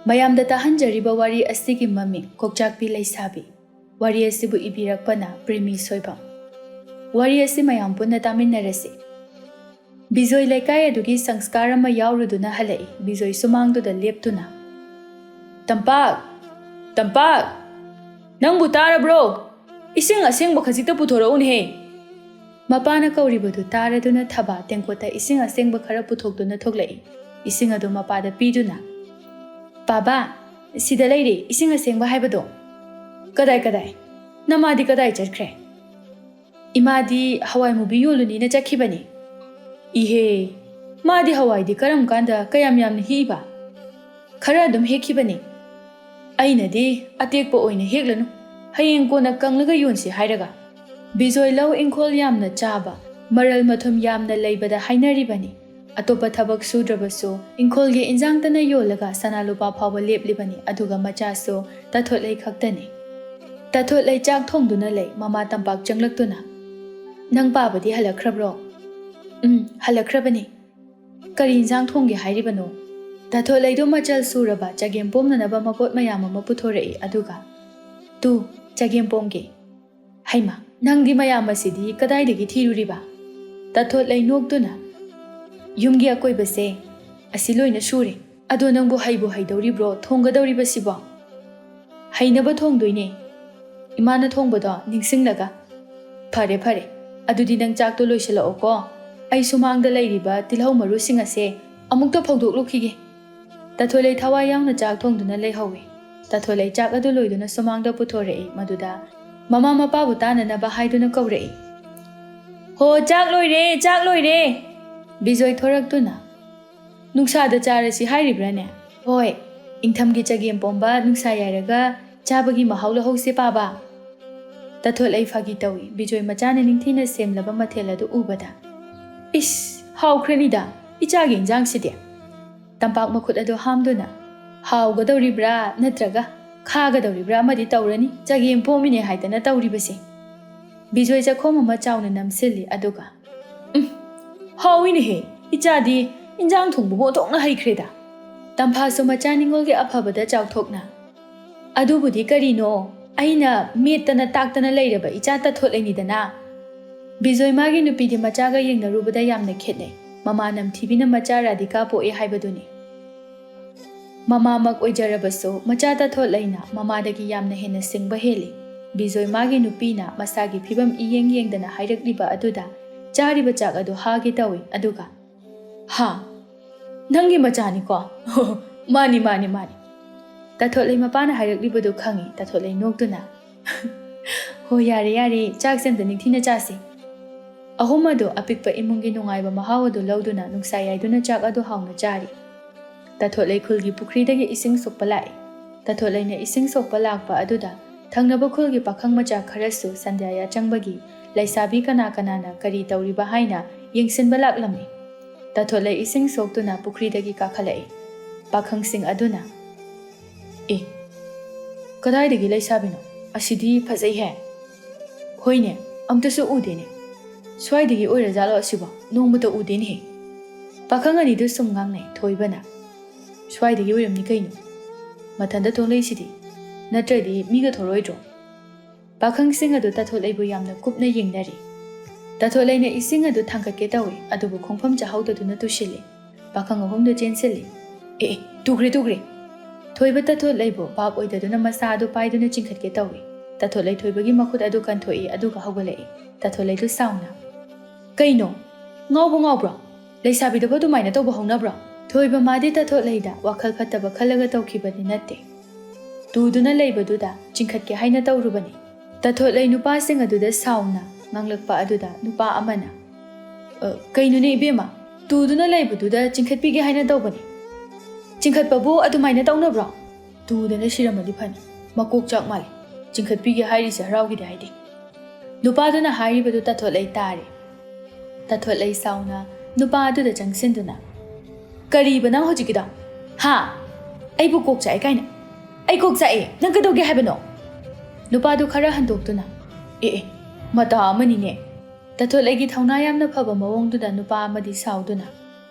ꯃꯌꯥꯝꯗ ꯇꯥꯍꯟꯖꯔꯤꯕ ꯋꯥꯔꯤ ꯑꯁꯤꯒꯤ ꯃꯃꯤꯡ ꯀꯣꯛꯆꯥꯛꯄꯤ ꯂꯩꯁꯥꯕꯤ. ꯋꯥꯔꯤ ꯑꯁꯤꯕꯨ ꯏꯕꯤꯔꯛꯄꯅ ꯄ꯭ꯔꯦꯃꯤ ꯁꯣꯏꯕꯝ. ꯋꯥꯔꯤ ꯑꯁꯤ ꯃꯌꯥꯝ ꯄꯨꯟꯅ ꯇꯥꯃꯤꯟꯅꯔꯁꯤ. ꯕꯤꯖꯣꯏ ꯂꯩꯀꯥꯏ ꯑꯗꯨꯒꯤ ꯁꯪꯁꯀꯥꯔ ꯑꯃ ꯌꯥꯎꯔꯨꯗꯨꯅ ꯍꯜꯂꯛꯏ. ꯕꯤꯖꯣꯏ ꯁꯨꯃꯥꯡꯗꯨꯗ ꯂꯦꯞꯇꯨꯅ, "ꯇꯝꯄꯥꯛ! ꯇꯝꯄꯥꯛ! ꯅꯪꯕꯨ ꯇꯥꯔꯕ꯭ꯔꯣ? ꯏꯁꯤꯡ ꯑꯁꯦꯡꯕ ꯈꯖꯤꯛꯇ ꯄꯨꯊꯣꯔꯛꯎꯅꯦꯍꯦ!" ꯃꯄꯥꯅ ꯀꯧꯔꯤꯕꯗꯨ ꯇꯥꯔꯗꯨꯅ ꯊꯕꯥ ꯇꯦꯡꯀꯣꯠꯇ ꯏꯁꯤꯡ ꯑꯁꯦꯡꯕ ꯈꯔ ꯄꯨꯊꯣꯛꯇꯨꯅ ꯊꯣꯛꯂꯛꯏ. ꯏꯁꯤꯡ ꯑꯗꯨ ꯃꯄꯥꯗ ꯄꯤꯗꯨꯅ, "ꯄꯥꯕꯥ, ꯁꯤꯗ ꯂꯩꯔꯦ ꯏꯁꯤꯡ ꯑꯁꯦꯡꯕ ꯍꯥꯏꯕꯗꯣ." "ꯀꯗꯥꯏ? ꯅꯃꯥꯗꯤ ꯀꯗꯥꯏ ꯆꯠꯈ꯭ꯔꯦ?" "ꯏꯃꯥꯗꯤ ꯍꯋꯥꯏ ꯃꯨꯕꯤ ꯌꯣꯜꯂꯨꯅꯤꯅ ꯆꯠꯈꯤꯕꯅꯤ." "ꯏꯍꯦ, ꯃꯥꯗꯤ ꯍꯋꯥꯏꯗꯤ ꯀꯔꯝ ꯀꯥꯟꯗ ꯀꯌꯥꯝ ꯌꯥꯝꯅ ꯍꯦꯛꯏꯕ?" "ꯈꯔ ꯑꯗꯨꯝ ꯍꯦꯛꯈꯤꯕꯅꯤ." "ꯑꯩꯅꯗꯤ ꯑꯇꯦꯛꯄ ꯑꯣꯏꯅ ꯍꯦꯛꯂꯅꯨ, ꯍꯌꯦꯡ ꯀꯣꯟꯅ ꯀꯪꯂꯒ ꯌꯣꯟꯁꯤ ꯍꯥꯏꯔꯒ." ꯕꯤꯖꯣꯏ ꯂꯧ ꯏꯪꯈꯣꯜ ꯌꯥꯝꯅ ꯆꯥꯕ, ꯃꯔꯜ ꯃꯊꯨꯝ ꯌꯥꯝꯅ ꯂꯩꯕꯗ ꯍꯥꯏꯅꯔꯤꯕꯅꯤ. ꯑꯇꯣꯞꯄ ꯊꯕꯛ ꯁꯨꯗ꯭ꯔꯕꯁꯨ ꯏꯪꯈꯣꯜꯒꯤ ꯏꯟꯖꯥꯡꯇꯅ ꯌꯣꯜꯂꯒ ꯁꯅꯥ ꯂꯨꯄꯥ ꯐꯥꯎꯕ ꯂꯦꯞꯂꯤꯕꯅꯤ. ꯑꯗꯨꯒ ꯃꯆꯥꯁꯨ ꯇꯊꯣꯠꯂꯩ ꯈꯛꯇꯅꯤ. ꯇꯊꯣꯠꯂꯩ ꯆꯥꯛ ꯊꯣꯡꯗꯨꯅ ꯂꯩ. ꯃꯃꯥ ꯇꯝꯄꯥꯛ ꯆꯪꯂꯛꯇꯨꯅ, "ꯅꯪ ꯄꯥꯕꯗꯤ ꯍꯜꯂꯛꯈ꯭ꯔꯕ꯭ꯔꯣ?" "ꯍꯜꯂꯛꯈ꯭ꯔꯕꯅꯤ." "ꯀꯔꯤ ꯏꯟꯖꯥꯡ ꯊꯣꯡꯒꯦ ꯍꯥꯏꯔꯤꯕꯅꯣ?" ꯇꯊꯣꯠꯂꯩꯗꯨ ꯃꯆꯜ ꯁꯨꯔꯕ ꯆꯒꯦꯝ ꯄꯣꯝꯅꯅꯕ ꯃꯄꯣꯠ ꯃꯌꯥꯝ ꯑꯃ ꯄꯨꯊꯣꯔꯛꯏ. ꯑꯗꯨꯒ, "ꯇꯨ, ꯆꯒꯦꯝ ꯄꯣꯝꯒꯦ." "ꯍꯩꯃꯥ, ꯅꯪꯗꯤ ꯃꯌꯥꯝ ꯑꯁꯤꯗꯤ ꯀꯗꯥꯏꯗꯒꯤ ꯊꯤꯔꯨꯔꯤꯕ?" ꯇꯊꯣꯠꯂꯩ ꯅꯣꯛꯇꯨꯅ, "ꯌꯨꯝꯒꯤ ꯑꯀꯣꯏꯕꯁꯦ ꯑꯁꯤ ꯂꯣꯏꯅ ꯁꯨꯔꯦ. ꯑꯗꯣ ꯅꯪꯕꯨ ꯍꯩꯕꯨ ꯍꯩꯗꯧꯔꯤꯕ꯭ꯔꯣ ꯊꯣꯡꯒꯗꯧꯔꯤꯕꯁꯤꯕꯣ?" "ꯍꯩꯅꯕ ꯊꯣꯡꯗꯣꯏꯅꯦ, ꯏꯃꯥꯅ ꯊꯣꯡꯕꯗꯣ ꯅꯤꯡꯁꯤꯡꯂꯒ." "ꯐꯔꯦ, ꯑꯗꯨꯗꯤ ꯅꯪ ꯆꯥꯛꯇꯣ ꯂꯣꯏꯁꯤꯜꯂꯛꯑꯣꯀꯣ. ꯑꯩ ꯁꯨꯃꯥꯡꯗ ꯂꯩꯔꯤꯕ ꯇꯤꯜꯍꯧ ꯃꯔꯨꯁꯤꯡ ꯑꯁꯦ ꯑꯃꯨꯛꯇ ꯐꯧꯗꯣꯛꯂꯨꯈꯤꯒꯦ." ꯇꯊꯣꯠꯂꯩ ꯊꯋꯥꯏ ꯌꯥꯎꯅ ꯆꯥꯛ ꯊꯣꯡꯗꯨꯅ ꯂꯩꯍꯧꯏ. ꯇꯊꯣꯠꯂꯩ ꯆꯥꯛ ꯑꯗꯨ ꯂꯣꯏꯗꯨꯅ ꯁꯨꯃꯥꯡꯗ ꯄꯨꯊꯣꯔꯛꯏ. ꯃꯗꯨꯗ ꯃꯃꯥ ꯃꯄꯥꯕꯨ ꯇꯥꯅꯅꯕ ꯍꯥꯏꯗꯨꯅ ꯀꯧꯔꯛꯏ. "ꯍꯣ, ꯆꯥꯛ ꯂꯣꯏꯔꯦ!" ꯕꯤꯖꯣꯏ ꯊꯣꯔꯛꯇꯨꯅ, "ꯅꯨꯡꯁꯥꯗ ꯆꯥꯔꯁꯤ ꯍꯥꯏꯔꯤꯕ꯭ꯔꯥꯅꯦ?" "ꯍꯣꯏ, ꯏꯪꯊꯝꯒꯤ ꯆꯒꯦꯝ ꯄꯣꯝꯕ ꯅꯨꯡꯁꯥ ꯌꯥꯏꯔꯒ ꯆꯥꯕꯒꯤ ꯃꯍꯥꯎ ꯂꯧꯍꯧꯁꯦ ꯄꯥꯕꯥ." ꯇꯊꯣꯠꯂꯩ ꯐꯥꯒꯤ ꯇꯧꯏ. ꯕꯤꯖꯣꯏ ꯃꯆꯥꯅ ꯅꯤꯡꯊꯤꯅ ꯁꯦꯝꯂꯕ ꯃꯊꯦꯜ ꯑꯗꯨ ꯎꯕꯗ, "ꯏꯁ, ꯍꯥꯎꯈ꯭ꯔꯅꯤꯗ ꯏꯆꯥꯒꯤ ꯏꯟꯖꯥꯡꯁꯤꯗꯤ." ꯇꯝꯄꯥꯛ ꯃꯈꯨꯠ ꯑꯗꯨ ꯍꯥꯝꯗꯨꯅ, "ꯍꯥꯎꯒꯗꯧꯔꯤꯕ꯭ꯔꯥ ꯅꯠꯇ꯭ꯔꯒ ꯈꯥꯒꯗꯧꯔꯤꯕ꯭ꯔꯥ ꯑꯃꯗꯤ ꯇꯧꯔꯅꯤ ꯆꯒꯦꯝ ꯄꯣꯝꯃꯤꯅꯦ ꯍꯥꯏꯗꯅ ꯇꯧꯔꯤꯕꯁꯦ." ꯕꯤꯖꯣꯏ ꯆꯈꯣꯝ ꯑꯃ ꯆꯥꯎꯅ ꯅꯝꯁꯤꯜꯂꯤ. ꯑꯗꯨꯒ, "ꯍꯥꯎꯏꯅꯦꯍꯦ, ꯏꯆꯥꯗꯤ ꯏꯟꯖꯥꯡ ꯊꯣꯡꯕꯕꯨ ꯑꯣꯟꯊꯣꯛꯅ ꯍꯩꯈ꯭ꯔꯦꯗ." ꯇꯝꯐꯥꯁꯨ ꯃꯆꯥ ꯅꯤꯡꯉꯣꯜꯒꯤ ꯑꯐꯕꯗ ꯆꯥꯎꯊꯣꯛꯅ, "ꯑꯗꯨꯕꯨꯗꯤ ꯀꯔꯤꯅꯣ, ꯑꯩꯅ ꯃꯦꯠꯇꯅ ꯇꯥꯛꯇꯅ ꯂꯩꯔꯕ ꯏꯆꯥ ꯇꯊꯣꯠꯂꯩꯅꯤꯗꯅ." ꯕꯤꯖꯣꯏ ꯃꯥꯒꯤ ꯅꯨꯄꯤꯗꯤ ꯃꯆꯥꯒ ꯌꯦꯡꯅꯔꯨꯕꯗ ꯌꯥꯝꯅ ꯈꯦꯠꯅꯩ. ꯃꯃꯥ ꯅꯝꯊꯤꯕꯤꯅ ꯃꯆꯥ ꯔꯥꯙꯤꯀꯥ ꯄꯣꯛꯑꯦ ꯍꯥꯏꯕꯗꯨꯅꯤ. ꯃꯃꯥꯃꯛ ꯑꯣꯏꯖꯔꯕꯁꯨ ꯃꯆꯥ ꯇꯊꯣꯠꯂꯩꯅ ꯃꯃꯥꯗꯒꯤ ꯌꯥꯝꯅ ꯍꯦꯟꯅ ꯁꯤꯡꯕ ꯍꯦꯜꯂꯤ. ꯕꯤꯖꯣꯏ ꯃꯥꯒꯤ ꯅꯨꯄꯤꯅ ꯃꯁꯥꯒꯤ ꯐꯤꯕꯝ ꯏꯌꯦꯡ ꯌꯦꯡꯗꯅ ꯍꯥꯏꯔꯛꯂꯤꯕ ꯑꯗꯨꯗ ꯆꯥꯔꯤꯕ ꯆꯥꯛ ꯑꯗꯨ ꯍꯥꯒꯦ ꯇꯧꯏ. ꯑꯗꯨꯒ, "ꯍꯥ, ꯅꯪꯒꯤ ꯃꯆꯥꯅꯤꯀꯣ? ꯃꯥꯅꯤ." ꯇꯊꯣꯠꯂꯩ ꯃꯄꯥꯅ ꯍꯥꯏꯔꯛꯂꯤꯕꯗꯨ ꯈꯪꯏ. ꯇꯊꯣꯠꯂꯩ ꯅꯣꯛꯇꯨꯅ, "ꯍꯣ, ꯌꯥꯔꯦ, ꯆꯥꯛꯁꯦ ꯑꯝꯇ ꯅꯤꯡꯊꯤꯅ ꯆꯥꯁꯤ." ꯑꯍꯨꯝ ꯑꯗꯨ ꯑꯄꯤꯛꯄ ꯏꯃꯨꯡꯒꯤ ꯅꯨꯡꯉꯥꯏꯕ ꯃꯍꯥꯎ ꯑꯗꯨ ꯂꯧꯗꯨꯅ ꯅꯨꯡꯁꯥ ꯌꯥꯏꯗꯨꯅ ꯆꯥꯛ ꯑꯗꯨ ꯍꯥꯎꯅ ꯆꯥꯔꯤ. ꯇꯊꯣꯠꯂꯩ ꯈꯨꯜꯒꯤ ꯄꯨꯈ꯭ꯔꯤꯗꯒꯤ ꯏꯁꯤꯡ ꯁꯣꯛꯄ ꯂꯥꯛꯏ. ꯇꯊꯣꯠꯂꯩꯅ ꯏꯁꯤꯡ ꯁꯣꯛꯄ ꯂꯥꯛꯄ ꯑꯗꯨꯗ ꯊꯪꯅꯕ ꯈꯨꯜꯒꯤ ꯄꯥꯈꯪ ꯃꯆꯥ ꯈꯔꯁꯨ ꯁꯟꯙ꯭ꯌꯥ ꯌꯥꯆꯪꯕꯒꯤ ꯂꯩꯁꯥꯕꯤ ꯀꯅꯥꯅ ꯀꯔꯤ ꯇꯧꯔꯤꯕ ꯍꯥꯏꯅ ꯌꯦꯡꯁꯤꯟꯕ ꯂꯥꯛꯂꯝꯃꯤ. ꯇꯊꯣꯠꯂꯩ ꯏꯁꯤꯡ ꯁꯣꯛꯇꯨꯅ ꯄꯨꯈ꯭ꯔꯤꯗꯒꯤ ꯀꯥꯈꯠꯂꯛꯏ. パꯈꯪꯁꯤꯡ ꯑꯗꯨꯅ, "ꯀꯗꯥꯏꯗꯒꯤ ꯂꯩꯁꯥꯕꯤꯅꯣ? ꯑꯁꯤꯗꯤ ꯐꯖꯩꯍꯦ." "ꯍꯣꯏꯅꯦ, ꯑꯝꯇꯁꯨ ꯎꯗꯦꯅꯦ. ꯁ꯭ꯋꯥꯏꯗꯒꯤ ꯑꯣꯏꯔꯖꯥꯠꯂꯣ ꯑꯁꯤꯕꯣ? ꯅꯣꯡꯃꯇ ꯎꯗꯦꯅꯦꯍꯦ." ꯄꯥꯈꯪ ꯑꯅꯤꯗꯨ ꯁꯨꯝ ꯉꯥꯡꯅꯩ. ꯊꯣꯏꯕꯅ, "ꯁ꯭ꯋꯥꯏꯗꯒꯤ ꯑꯣꯏꯔꯝꯅꯤ ꯀꯩꯅꯣ. ꯃꯊꯟꯇ ꯊꯣꯛꯂꯛꯏꯁꯤꯗꯤ, ꯅꯠꯇ꯭ꯔꯗꯤ ꯃꯤꯒ ꯊꯣꯔꯛꯑꯣꯏꯗ꯭ꯔꯣ?" ꯄꯥꯈꯪꯁꯤꯡ ꯑꯗꯨ ꯇꯊꯣꯠꯂꯩꯕꯨ ꯌꯥꯝꯅ ꯀꯨꯞꯅ ꯌꯦꯡꯅꯔꯤ. ꯇꯊꯣꯠꯂꯩꯅ ꯏꯁꯤꯡ ꯑꯗꯨ ꯊꯥꯡꯒꯠꯀꯦ ꯇꯧꯏ. ꯑꯗꯨꯕꯨ ꯈꯣꯡꯐꯝ ꯆꯥꯍꯧꯗꯗꯨꯅ ꯇꯨꯁꯤꯜꯂꯤ. ꯄꯥꯈꯪ ꯑꯍꯨꯝꯗꯨ ꯆꯦꯟꯁꯤꯜꯂꯤ. ꯇꯨꯈ꯭ꯔꯦ." ꯊꯣꯏꯕ ꯇꯊꯣꯠꯂꯩꯕꯨ ꯚꯥꯞ ꯑꯣꯏꯗꯗꯨꯅ ꯃꯁꯥ ꯑꯗꯨ ꯄꯥꯏꯗꯨꯅ ꯆꯤꯡꯈꯠꯀꯦ ꯇꯧꯏ. ꯇꯊꯣꯠꯂꯩ ꯊꯣꯏꯕꯒꯤ ꯃꯈꯨꯠ ꯑꯗꯨ ꯀꯟꯊꯣꯛꯏ. ꯑꯗꯨꯒ ꯍꯧꯒꯠꯂꯛꯏ. ꯇꯊꯣꯠꯂꯩꯗꯨ ꯁꯥꯎꯅ, "ꯀꯩꯅꯣ, ꯉꯥꯎꯕ꯭ꯔꯣ? ꯂꯩꯁꯥꯕꯤꯗꯕꯨ ꯑꯗꯨꯃꯥꯏꯅ ꯇꯧꯕ ꯍꯧꯅꯕ꯭ꯔꯣ?" ꯊꯣꯏꯕ ꯃꯥꯗꯤ ꯇꯊꯣꯠꯂꯩꯗ ꯋꯥꯈꯜ ꯐꯠꯇꯕ ꯈꯜꯂꯒ ꯇꯧꯈꯤꯕꯗꯤ ꯅꯠꯇꯦ. ꯇꯨꯗꯨꯅ ꯂꯩꯕꯗꯨꯗ ꯆꯤꯡꯈꯠꯀꯦ ꯍꯥꯏꯅ ꯇꯧꯔꯨꯕꯅꯤ. ꯇꯊꯣꯠꯂꯩ ꯅꯨꯄꯥꯁꯤꯡ ꯑꯗꯨꯗ ꯁꯥꯎꯅ ꯉꯥꯡꯂꯛꯄ ꯑꯗꯨꯗ ꯅꯨꯄꯥ ꯑꯃꯅ, "ꯀꯩꯅꯣꯅꯦ ꯏꯕꯦꯝꯃ, ꯇꯨꯗꯨꯅ ꯂꯩꯕꯗꯨꯗ ꯆꯤꯡꯈꯠꯄꯤꯒꯦ ꯍꯥꯏꯅ ꯇꯧꯕꯅꯤ. ꯆꯤꯡꯈꯠꯄꯕꯨ ꯑꯗꯨꯃꯥꯏꯅ ꯇꯧꯅꯕ꯭ꯔꯣ? ꯇꯨꯗꯅ ꯁꯤꯔꯝꯃꯗꯤ ꯐꯅꯤ. ꯃꯀꯣꯛ ꯆꯥꯛ ꯃꯥꯜꯂꯦ. ꯆꯤꯡꯈꯠꯄꯤꯒꯦ ꯍꯥꯏꯔꯤꯁꯦ ꯍꯔꯥꯎꯈꯤꯗꯦ ꯍꯥꯏꯗꯤ." ꯅꯨꯄꯥꯗꯨꯅ ꯍꯥꯏꯔꯤꯕꯗꯨ ꯇꯊꯣꯠꯂꯩ ꯇꯥꯔꯦ. ꯇꯊꯣꯠꯂꯩ ꯁꯥꯎꯅ ꯅꯨꯄꯥ ꯑꯗꯨꯗ ꯆꯪꯁꯤꯟꯗꯨꯅ, "ꯀꯔꯤꯕ ꯅꯪ ꯍꯧꯖꯤꯛꯀꯤꯗꯣ? ꯍꯥ? ꯑꯩꯕꯨ ꯀꯣꯛ ꯆꯥꯛꯑꯦ ꯀꯥꯏꯅ? ꯑꯩ ꯀꯣꯛ ꯆꯥꯛꯑꯦ, ꯅꯪ ꯀꯩꯗꯧꯒꯦ ꯍꯥꯏꯕꯅꯣ?" ꯅꯨꯄꯥꯗꯨ ꯈꯔ ꯍꯟꯗꯣꯛꯇꯨꯅ, "ꯃꯇꯥ ꯑꯃꯅꯤꯅꯦ." ꯇꯊꯣꯠꯂꯩꯒꯤ ꯊꯧꯅꯥ ꯌꯥꯝꯅ ꯐꯕ ꯃꯑꯣꯡꯗꯨꯗ ꯅꯨꯄꯥ ꯑꯃꯗꯤ ꯁꯥꯎꯗꯨꯅ,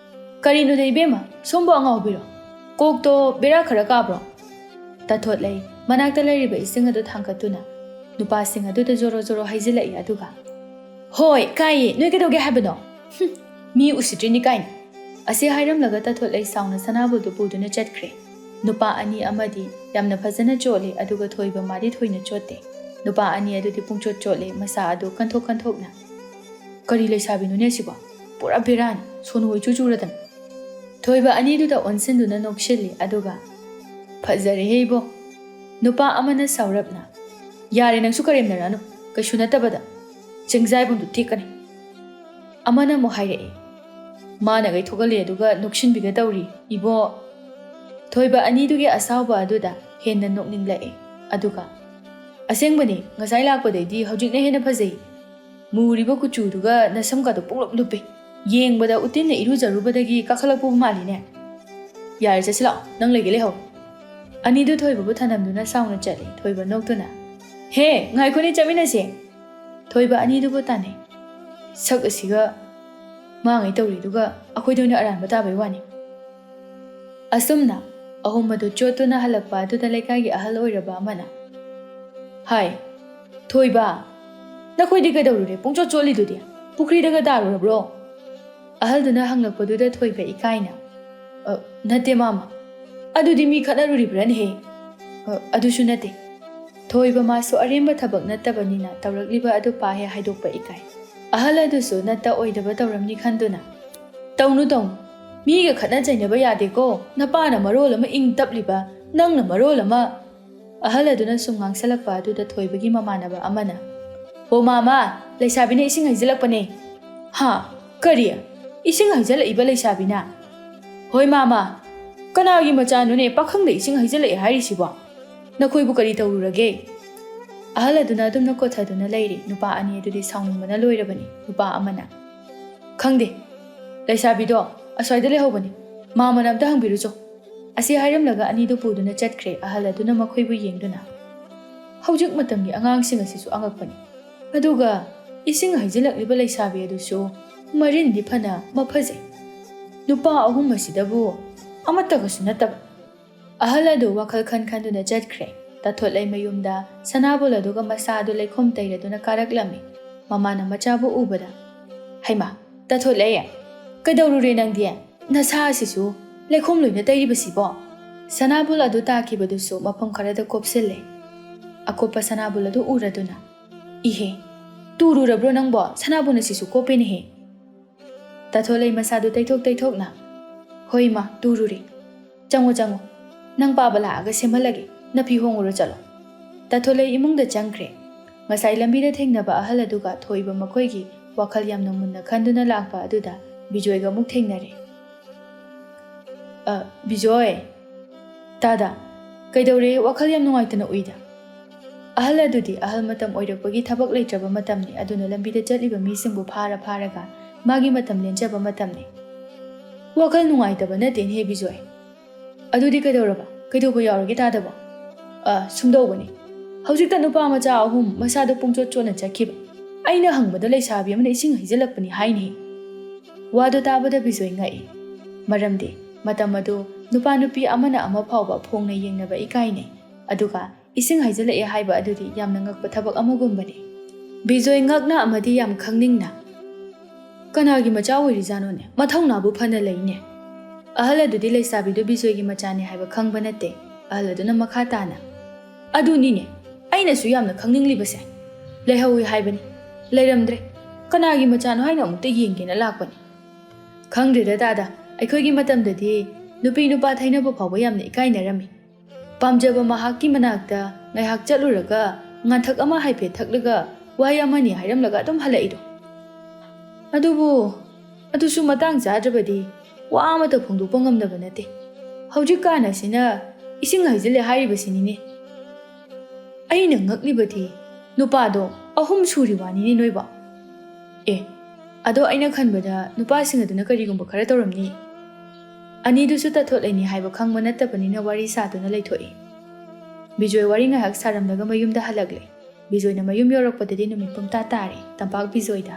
"ꯀꯔꯤꯅꯣꯗ ꯏꯕꯦꯝꯃ, ꯁꯣꯝꯕꯨ ꯑꯉꯥꯎꯕꯤꯔꯣ? ꯀꯣꯛꯇꯣ ꯕꯦꯔꯥ ꯈꯔ ꯀꯥꯕ꯭ꯔꯣ? ꯇꯥꯊꯣꯠꯂꯩ ꯃꯅꯥꯛꯇ ꯂꯩꯔꯤꯕ ꯏꯁꯤꯡ ꯑꯗꯨ ꯊꯥꯡꯒꯠꯇꯨꯅ ꯅꯨꯄꯥꯁꯤꯡ ꯑꯗꯨꯗ ꯖꯣꯔꯣ ꯖꯣꯔꯣ ꯍꯩꯖꯤꯜꯂꯛꯏ ꯑꯗꯨꯒ ꯍꯣꯏ ꯀꯥꯏꯌꯦ ꯅꯣꯏ ꯀꯩꯗꯧꯒꯦ ꯍꯥꯏꯕꯅꯣ? ꯃꯤ ꯎꯁꯤꯠꯇ꯭ꯔꯤꯅꯤ ꯀꯥꯏꯅ ꯑꯁꯤ ꯍꯥꯏꯔꯝꯂꯒ ꯇꯥꯊꯣꯠꯂꯩ ꯁꯥꯎꯅ ꯁꯅꯥꯕꯨꯜꯗꯨ ꯄꯨꯗꯨꯅ ꯆꯠꯈ꯭ꯔꯦ꯫ ꯅꯨꯄꯥ ꯑꯅꯤ ꯑꯃꯗꯤ ꯌꯥꯝꯅ ꯐꯖꯅ ꯆꯣꯠꯂꯤ ꯑꯗꯨꯒ ꯊꯣꯏꯕ ꯃꯥꯗꯤ ꯊꯣꯏꯅ ꯆꯣꯠꯇꯦ꯫ ꯅꯨꯄꯥ ꯑꯅꯤ ꯑꯗꯨꯗꯤ ꯄꯨꯡꯆꯣꯠ ꯆꯣꯠꯂꯦ ꯃꯁꯥ ꯑꯗꯨ ꯀꯟꯊꯣꯛꯅ ꯀꯔꯤ ꯂꯩꯁꯥꯕꯤꯅꯣꯅꯦ ꯁꯤꯕꯣ? ꯄꯨꯔꯥ ꯕꯦꯔꯥꯅꯤ ꯁꯣꯅꯨ ꯍꯣꯏ ꯆꯨꯔꯗꯅ꯫ ꯊꯣꯏꯕ ꯑꯅꯤꯗꯨꯗ ꯑꯣꯟꯁꯤꯟꯗꯨꯅ ꯅꯣꯛꯁꯤꯜꯂꯤ ꯑꯗꯨꯒ ꯐꯖꯔꯦꯍꯦ ꯏꯕꯣ꯫ ꯅꯨꯄꯥ ꯑꯃꯅ ꯁꯥꯎꯔꯞꯅ ꯌꯥꯔꯦ ꯅꯪꯁꯨ ꯀꯔꯦꯝꯅꯔꯛꯑꯅꯨ ꯀꯩꯁꯨ ꯅꯠꯇꯕꯗ ꯆꯤꯡꯖꯥꯏꯕꯨꯡꯗꯨ ꯇꯦꯛꯀꯅꯤ꯫ ꯑꯃꯅ ꯑꯃꯨꯛ ꯍꯥꯏꯔꯛꯏ ꯃꯥꯅꯒꯩ ꯊꯣꯛꯍꯜꯂꯦ ꯑꯗꯨꯒ ꯅꯣꯛꯁꯤꯟꯕꯤꯒ ꯇꯧꯔꯤ ꯏꯕꯣ꯫ ꯊꯣꯏꯕ ꯑꯅꯤꯗꯨꯒꯤ ꯑꯁꯥꯎꯕ ꯑꯗꯨꯗ ꯍꯦꯟꯅ ꯅꯣꯛꯅꯤꯡꯂꯛꯑꯦ ꯑꯗꯨꯒ ꯑꯁꯦꯡꯕꯅꯤ ꯉꯁꯥꯏ ꯂꯥꯛꯄꯗꯩꯗꯤ ꯍꯧꯖꯤꯛꯅ ꯍꯦꯟꯅ ꯐꯖꯩ꯫ ꯃꯨꯔꯤꯕ ꯀꯨꯆꯨꯗꯨꯒ ꯅꯁꯝꯒꯗꯣ ꯄꯨꯡꯂꯨꯞ ꯂꯨꯞꯄꯤ꯫ ꯌꯦꯡꯕꯗ ꯎꯇꯤꯟꯅ ꯏꯔꯨꯖꯔꯨꯕꯗꯒꯤ ꯀꯥꯈꯠꯂꯛꯄꯕꯨ ꯃꯥꯜꯂꯤꯅꯦ꯫ ꯌꯥꯔꯦ ꯆꯠꯁꯤ ꯂꯥꯛꯑꯣ ꯅꯪ ꯂꯩꯒꯦ ꯂꯩꯍꯧ꯫ ꯑꯅꯤꯗꯨ ꯊꯣꯏꯕꯕꯨ ꯊꯅꯝꯗꯨꯅ ꯁꯥꯎꯅ ꯆꯠꯂꯤ꯫ ꯊꯣꯏꯕ ꯅꯣꯛꯇꯨꯅ ꯍꯦ ꯉꯥꯏꯈꯣꯅꯦ ꯆꯠꯃꯤꯟꯅꯁꯦ꯫ ꯊꯣꯏꯕ ꯑꯅꯤꯗꯨꯕꯨ ꯇꯥꯟꯅꯩ꯫ ꯁꯛ ꯑꯁꯤꯒ ꯃꯥꯉꯩ ꯇꯧꯔꯤꯗꯨꯒ ꯑꯩꯈꯣꯏꯗ ꯑꯣꯏꯅ ꯑꯔꯥꯟꯕ ꯇꯥꯕꯩ ꯋꯥꯅꯤ꯫ ꯑꯁꯨꯝꯅ ꯑꯍꯨꯝ ꯑꯗꯨ ꯆꯣꯠꯇꯨꯅ ꯍꯜꯂꯛꯄ ꯑꯗꯨꯗ ꯂꯩꯀꯥꯏꯒꯤ ꯑꯍꯜ ꯑꯣꯏꯔꯕ ꯑꯃꯅ ꯍꯥꯏ ꯊꯣꯏꯕ ꯅꯈꯣꯏꯗꯤ ꯀꯩꯗꯧꯔꯨꯔꯦ ꯄꯨꯡꯆꯣꯠ ꯆꯣꯠꯂꯤꯗꯨꯗꯤ ꯄꯨꯈ꯭ꯔꯤꯗꯒ ꯇꯥꯔꯨꯔꯕ꯭ꯔꯣ? ꯑꯍꯜꯗꯨꯅ ꯍꯪꯂꯛꯄꯗꯨꯗ ꯊꯣꯏꯕ ꯏꯀꯥꯏꯅ ꯅꯠꯇꯦ ꯃꯥꯃ ꯑꯗꯨꯗꯤ ꯃꯤ ꯈꯠꯅꯔꯨꯔꯤꯕ꯭ꯔꯅꯦꯍꯦ? ꯑꯗꯨꯁꯨ ꯅꯠꯇꯦ꯫ ꯊꯣꯏꯕ ꯃꯥꯁꯨ ꯑꯔꯦꯝꯕ ꯊꯕꯛ ꯅꯠꯇꯕꯅꯤꯅ ꯇꯧꯔꯛꯂꯤꯕ ꯑꯗꯨ ꯄꯥꯍꯦ ꯍꯥꯏꯗꯣꯛꯄ ꯏꯀꯥꯏ꯫ ꯑꯍꯜ ꯑꯗꯨꯁꯨ ꯅꯠꯇ ꯑꯣꯏꯗꯕ ꯇꯧꯔꯝꯅꯤ ꯈꯟꯗꯨꯅ ꯇꯧꯅꯨ ꯃꯤꯒ ꯈꯠꯅ ꯆꯩꯅꯕ ꯌꯥꯗꯦꯀꯣ ꯅꯄꯥꯅ ꯃꯔꯣꯜ ꯑꯃ ꯏꯪ ꯇꯞꯂꯤꯕ ꯅꯪꯅ ꯃꯔꯣꯜ ꯑꯃ꯫ ꯑꯍꯜ ꯑꯗꯨꯅ ꯁꯨꯝ ꯉꯥꯡꯁꯜꯂꯛꯄ ꯑꯗꯨꯗ ꯊꯣꯏꯕꯒꯤ ꯃꯃꯥꯟꯅꯕ ꯑꯃꯅ ꯍꯣ ꯃꯥꯃꯥ ꯂꯩꯁꯥꯕꯤꯅ ꯏꯁꯤꯡ ꯍꯩꯖꯤꯜꯂꯛꯄꯅꯦ꯫ ꯍꯥ ꯀꯔꯤ ꯏꯁꯤꯡ ꯍꯩꯖꯤꯜꯂꯛꯏꯕ ꯂꯩꯁꯥꯕꯤꯅ? ꯍꯣꯏ ꯃꯥꯃꯥ ꯀꯅꯥꯒꯤ ꯃꯆꯥꯅꯣꯅꯦ ꯄꯥꯈꯪꯗ ꯏꯁꯤꯡ ꯍꯩꯖꯤꯜꯂꯛꯑꯦ ꯍꯥꯏꯔꯤꯁꯤꯕꯣ? ꯅꯈꯣꯏꯕꯨ ꯀꯔꯤ ꯇꯧꯔꯨꯔꯒꯦ? ꯑꯍꯜ ꯑꯗꯨꯅ ꯑꯗꯨꯝꯅ ꯀꯣꯊꯗꯨꯅ ꯂꯩꯔꯤ꯫ ꯅꯨꯄꯥ ꯑꯅꯤ ꯑꯗꯨꯗꯤ ꯁꯥꯎꯅꯤꯡꯕꯅ ꯂꯣꯏꯔꯕꯅꯤ꯫ ꯅꯨꯄꯥ ꯑꯃꯅ ꯈꯪꯗꯦ ꯂꯩꯁꯥꯕꯤꯗꯣ ꯑꯁ꯭ꯋꯥꯏꯗ ꯂꯩꯍꯧꯕꯅꯤ ꯃꯥꯃꯅ ꯑꯝꯇ ꯍꯪꯕꯤꯔꯨꯆꯣ꯫ ꯑꯁꯤ ꯍꯥꯏꯔꯝꯂꯒ ꯑꯅꯤꯗꯨ ꯄꯨꯗꯨꯅ ꯆꯠꯈ꯭ꯔꯦ꯫ ꯑꯍꯜ ꯑꯗꯨꯅ ꯃꯈꯣꯏꯕꯨ ꯌꯦꯡꯗꯨꯅ ꯍꯧꯖꯤꯛ ꯃꯇꯝꯒꯤ ꯑꯉꯥꯡꯁꯤꯡ ꯑꯁꯤꯁꯨ ꯑꯉꯛꯄꯅꯤ ꯑꯗꯨꯒ ꯏꯁꯤꯡ ꯍꯩꯖꯤꯜꯂꯛꯂꯤꯕ ꯂꯩꯁꯥꯕꯤ ꯑꯗꯨꯁꯨ ꯃꯔꯤꯟꯗꯤ ꯐꯅ ꯃꯐꯖꯩ ꯅꯨꯄꯥ ꯑꯍꯨꯝ ꯑꯁꯤꯗꯕꯨ ꯑꯃꯠꯇꯒꯁꯨ ꯅꯠꯇꯕ꯫ ꯑꯍꯜ ꯑꯗꯨ ꯋꯥꯈꯜ ꯈꯟꯗꯨꯅ ꯆꯠꯈ꯭ꯔꯦ꯫ ꯇꯥꯊꯣꯠꯂꯩ ꯃꯌꯨꯝꯗ ꯁꯅꯥꯕꯨꯜ ꯑꯗꯨꯒ ꯃꯆꯥ ꯑꯗꯨ ꯂꯩꯈꯣꯝ ꯇꯩꯔꯗꯨꯅ ꯀꯥꯔꯛꯂꯝꯃꯤ꯫ ꯃꯃꯥꯅ ꯃꯆꯥꯕꯨ ꯎꯕꯗ ꯍꯩꯃꯥ ꯇꯥꯊꯣꯠꯂꯩ ꯀꯩꯗꯧꯔꯨꯔꯦ ꯅꯪꯗꯤ ꯅꯁꯥ ꯑꯁꯤꯁꯨ ꯂꯩꯈꯣꯝ ꯂꯣꯏꯅ ꯇꯩꯔꯤꯕꯁꯤꯕꯣ? ꯁꯅꯥꯕꯨꯜ ꯑꯗꯨ ꯇꯥꯈꯤꯕꯗꯨꯁꯨ ꯃꯐꯝ ꯈꯔꯗ ꯀꯣꯞꯁꯤꯜꯂꯦ꯫ ꯑꯀꯣꯞꯄ ꯁꯅꯥꯕꯨꯜ ꯑꯗꯨ ꯎꯔꯗꯨꯅ ꯏꯍꯦ ꯇꯨꯔꯨꯔꯕ꯭ꯔꯣ ꯅꯪꯕꯣ? ꯁꯅꯥꯕꯨꯜ ꯑꯁꯤꯁꯨ ꯀꯣꯞꯄꯦꯅꯦꯍꯦ꯫ ꯇꯥꯊꯣꯠꯂꯩ ꯃꯁꯥꯗꯨ ꯇꯩꯊꯣꯛꯅ ꯍꯣꯏ ꯃꯥ ꯇꯨꯔꯨꯔꯦ ꯆꯪꯉꯣ ꯅꯪ ꯄꯥꯕ ꯂꯥꯛꯑꯒ ꯁꯦꯝꯍꯜꯂꯒꯦ ꯅꯐꯤ ꯍꯣꯡꯉꯨꯔꯣ ꯆꯠꯂꯣ꯫ ꯇꯥꯊꯣꯠꯂꯩ ꯏꯃꯨꯡꯗ ꯆꯪꯈ꯭ꯔꯦ꯫ ꯉꯁꯥꯏ ꯂꯝꯕꯤꯗ ꯊꯦꯡꯅꯕ ꯑꯍꯜ ꯑꯗꯨꯒ ꯊꯣꯏꯕ ꯃꯈꯣꯏꯒꯤ ꯋꯥꯈꯜ ꯌꯥꯝꯅ ꯃꯨꯟꯅ ꯈꯟꯗꯨꯅ ꯂꯥꯛꯄ ꯑꯗꯨꯗ ꯕꯤꯖꯣꯏꯒ ꯑꯃꯨꯛ ꯊꯦꯡꯅꯔꯦ꯫ ꯕꯤꯖꯣꯏ ꯇꯥꯗ ꯀꯩꯗꯧꯔꯦ ꯋꯥꯈꯜ ꯌꯥꯝ ꯅꯨꯡꯉꯥꯏꯇꯅ ꯎꯏꯗ? ꯑꯍꯜ ꯑꯗꯨꯗꯤ ꯑꯍꯜ ꯃꯇꯝ ꯑꯣꯏꯔꯛꯄꯒꯤ ꯊꯕꯛ ꯂꯩꯇ꯭ꯔꯕ ꯃꯇꯝꯅꯤ ꯑꯗꯨꯅ ꯂꯝꯕꯤꯗ ꯆꯠꯂꯤꯕ ꯃꯤꯁꯤꯡꯕꯨ ꯐꯥꯔꯒ ꯃꯥꯒꯤ ꯃꯇꯝ ꯂꯦꯟꯖꯕ ꯃꯇꯝꯅꯤ꯫ ꯋꯥꯈꯜ ꯅꯨꯡꯉꯥꯏꯇꯕ ꯅꯠꯇꯦꯅꯦꯍꯦ ꯕꯤꯖꯣꯏ꯫ ꯑꯗꯨꯗꯤ ꯀꯩꯗꯧꯕ ꯌꯥꯎꯔꯒꯦ ꯇꯥꯗꯕꯣ? ꯁꯨꯝꯗꯧꯕꯅꯤ ꯍꯧꯖꯤꯛꯇ ꯅꯨꯄꯥ ꯃꯆꯥ ꯑꯍꯨꯝ ꯃꯁꯥꯗ ꯄꯨꯡꯆꯣꯠ ꯆꯣꯠꯅ ꯆꯠꯈꯤꯕ ꯑꯩꯅ ꯍꯪꯕꯗ ꯂꯩꯁꯥꯕꯤ ꯑꯃꯅ ꯏꯁꯤꯡ ꯍꯩꯖꯤꯜꯂꯛꯄꯅꯤ ꯍꯥꯏꯅꯦꯍꯦ꯫ ꯋꯥꯗꯨ ꯇꯥꯕꯗ ꯕꯤꯖꯣꯏ ꯉꯛꯏ ꯃꯔꯝꯗꯤ ꯃꯇꯝ ꯑꯗꯨ ꯅꯨꯄꯥ ꯅꯨꯄꯤ ꯑꯃꯅ ꯑꯃ ꯐꯥꯎꯕ ꯐꯣꯡꯅ ꯌꯦꯡꯅꯕ ꯏꯀꯥꯏꯅꯩ ꯑꯗꯨꯒꯏꯁꯤꯡ ꯍꯩꯖꯤꯜꯂꯛꯑꯦ ꯍꯥꯏꯕ ꯑꯗꯨꯗꯤ ꯌꯥꯝꯅ ꯉꯛꯄ ꯊꯕꯛ ꯑꯃꯒꯨꯝꯕꯅꯤ꯫ ꯕꯤꯖꯣꯏ ꯉꯛꯅ ꯑꯃꯗꯤ ꯌꯥꯝ ꯈꯪꯅꯤꯡꯅ ꯀꯅꯥꯒꯤ ꯃꯆꯥ ꯑꯣꯏꯔꯤꯖꯥꯠꯅꯣꯅꯦ ꯃꯊꯧꯅꯥꯕꯨ ꯐꯅ ꯂꯩꯅꯦ꯫ ꯑꯍꯜ ꯑꯗꯨꯗꯤ ꯂꯩꯁꯥꯕꯤꯗꯨ ꯕꯤꯖꯣꯏꯒꯤ ꯃꯆꯥꯅꯤ ꯍꯥꯏꯕ ꯈꯪꯕ ꯅꯠꯇꯦ꯫ ꯑꯍꯜ ꯑꯗꯨꯅ ꯃꯈꯥ ꯇꯥꯅ ꯑꯗꯨꯅꯤꯅꯦ ꯑꯩꯅꯁꯨ ꯌꯥꯝꯅ ꯈꯪꯅꯤꯡꯂꯤꯕꯁꯦ ꯂꯩꯍꯧꯏ ꯍꯥꯏꯕꯅꯤ ꯂꯩꯔꯝꯗ꯭ꯔꯦ ꯀꯅꯥꯒꯤ ꯃꯆꯥꯅꯣ ꯍꯥꯏꯅ ꯑꯃꯨꯛꯇ ꯌꯦꯡꯒꯦꯅ ꯂꯥꯛꯄꯅꯤ꯫ ꯈꯪꯗ꯭ꯔꯦꯗ ꯇꯥꯗ ꯑꯩꯈꯣꯏꯒꯤ ꯃꯇꯝꯗꯗꯤ ꯅꯨꯄꯤ ꯅꯨꯄꯥ ꯊꯩꯅꯕ ꯐꯥꯎꯕ ꯌꯥꯝꯅ ꯏꯀꯥꯏꯅꯔꯝꯃꯤ꯫ ꯄꯥꯝꯖꯕ ꯃꯍꯥꯛꯀꯤ ꯃꯅꯥꯛꯇ ꯉꯥꯏꯍꯥꯛ ꯆꯠꯂꯨꯔꯒ ꯉꯥꯟꯊꯛ ꯑꯃ ꯍꯥꯏꯐꯦꯠ ꯊꯛꯂꯒ ꯋꯥꯍꯩ ꯑꯃꯅꯤ ꯍꯥꯏꯔꯝꯂꯒ ꯑꯗꯨꯝ ꯍꯜꯂꯛꯏꯗꯣ꯫ ꯑꯗꯨꯁꯨ ꯃꯇꯥꯡ ꯆꯥꯗ꯭ꯔꯕꯗꯤ ꯋꯥ ꯑꯃꯇ ꯐꯣꯡꯗꯣꯛꯄ ꯉꯝꯗꯕ ꯅꯠꯇꯦ꯫ ꯍꯧꯖꯤꯛꯀꯥꯟ ꯑꯁꯤꯅ ꯏꯁꯤꯡ ꯍꯩꯖꯤꯜꯂꯦ ꯍꯥꯏꯔꯤꯕꯁꯤꯅꯤꯅꯦ꯫ ꯑꯩꯅ ꯉꯛꯂꯤꯕꯗꯤ ꯅꯨꯄꯥꯗꯣ 3 ꯁꯨꯔꯤ ꯋꯥꯅꯤꯅꯦ ꯅꯣꯏꯕꯣ꯫ ꯑꯗꯣ ꯑꯩꯅ ꯈꯟꯕꯗ ꯅꯨꯄꯥꯁꯤꯡ ꯑꯗꯨꯅ ꯀꯔꯤꯒꯨꯝꯕ ꯈꯔ ꯇꯧꯔꯝꯅꯤ꯫ ꯑꯅꯤꯗꯨꯁꯨ ꯇꯥꯊꯣꯠꯂꯩꯅꯤ ꯍꯥꯏꯕ ꯈꯪꯕ ꯅꯠꯇꯕꯅꯤꯅ ꯋꯥꯔꯤ ꯁꯥꯗꯨꯅ ꯂꯩꯊꯣꯛꯏ꯫ ꯕꯤꯖꯣꯏ ꯋꯥꯔꯤ ꯉꯥꯏꯍꯥꯛ ꯁꯥꯔꯝꯂꯒ ꯃꯌꯨꯝꯗ ꯍꯜꯂꯛꯂꯦ꯫ ꯕꯤꯖꯣꯏꯅ ꯃꯌꯨꯝ ꯌꯧꯔꯛꯄꯗꯗꯤ ꯅꯨꯃꯤꯠ ꯄꯨꯝꯇꯥ ꯇꯥꯔꯦ꯫ ꯇꯝꯄꯥꯛ ꯕꯤꯖꯣꯏꯗ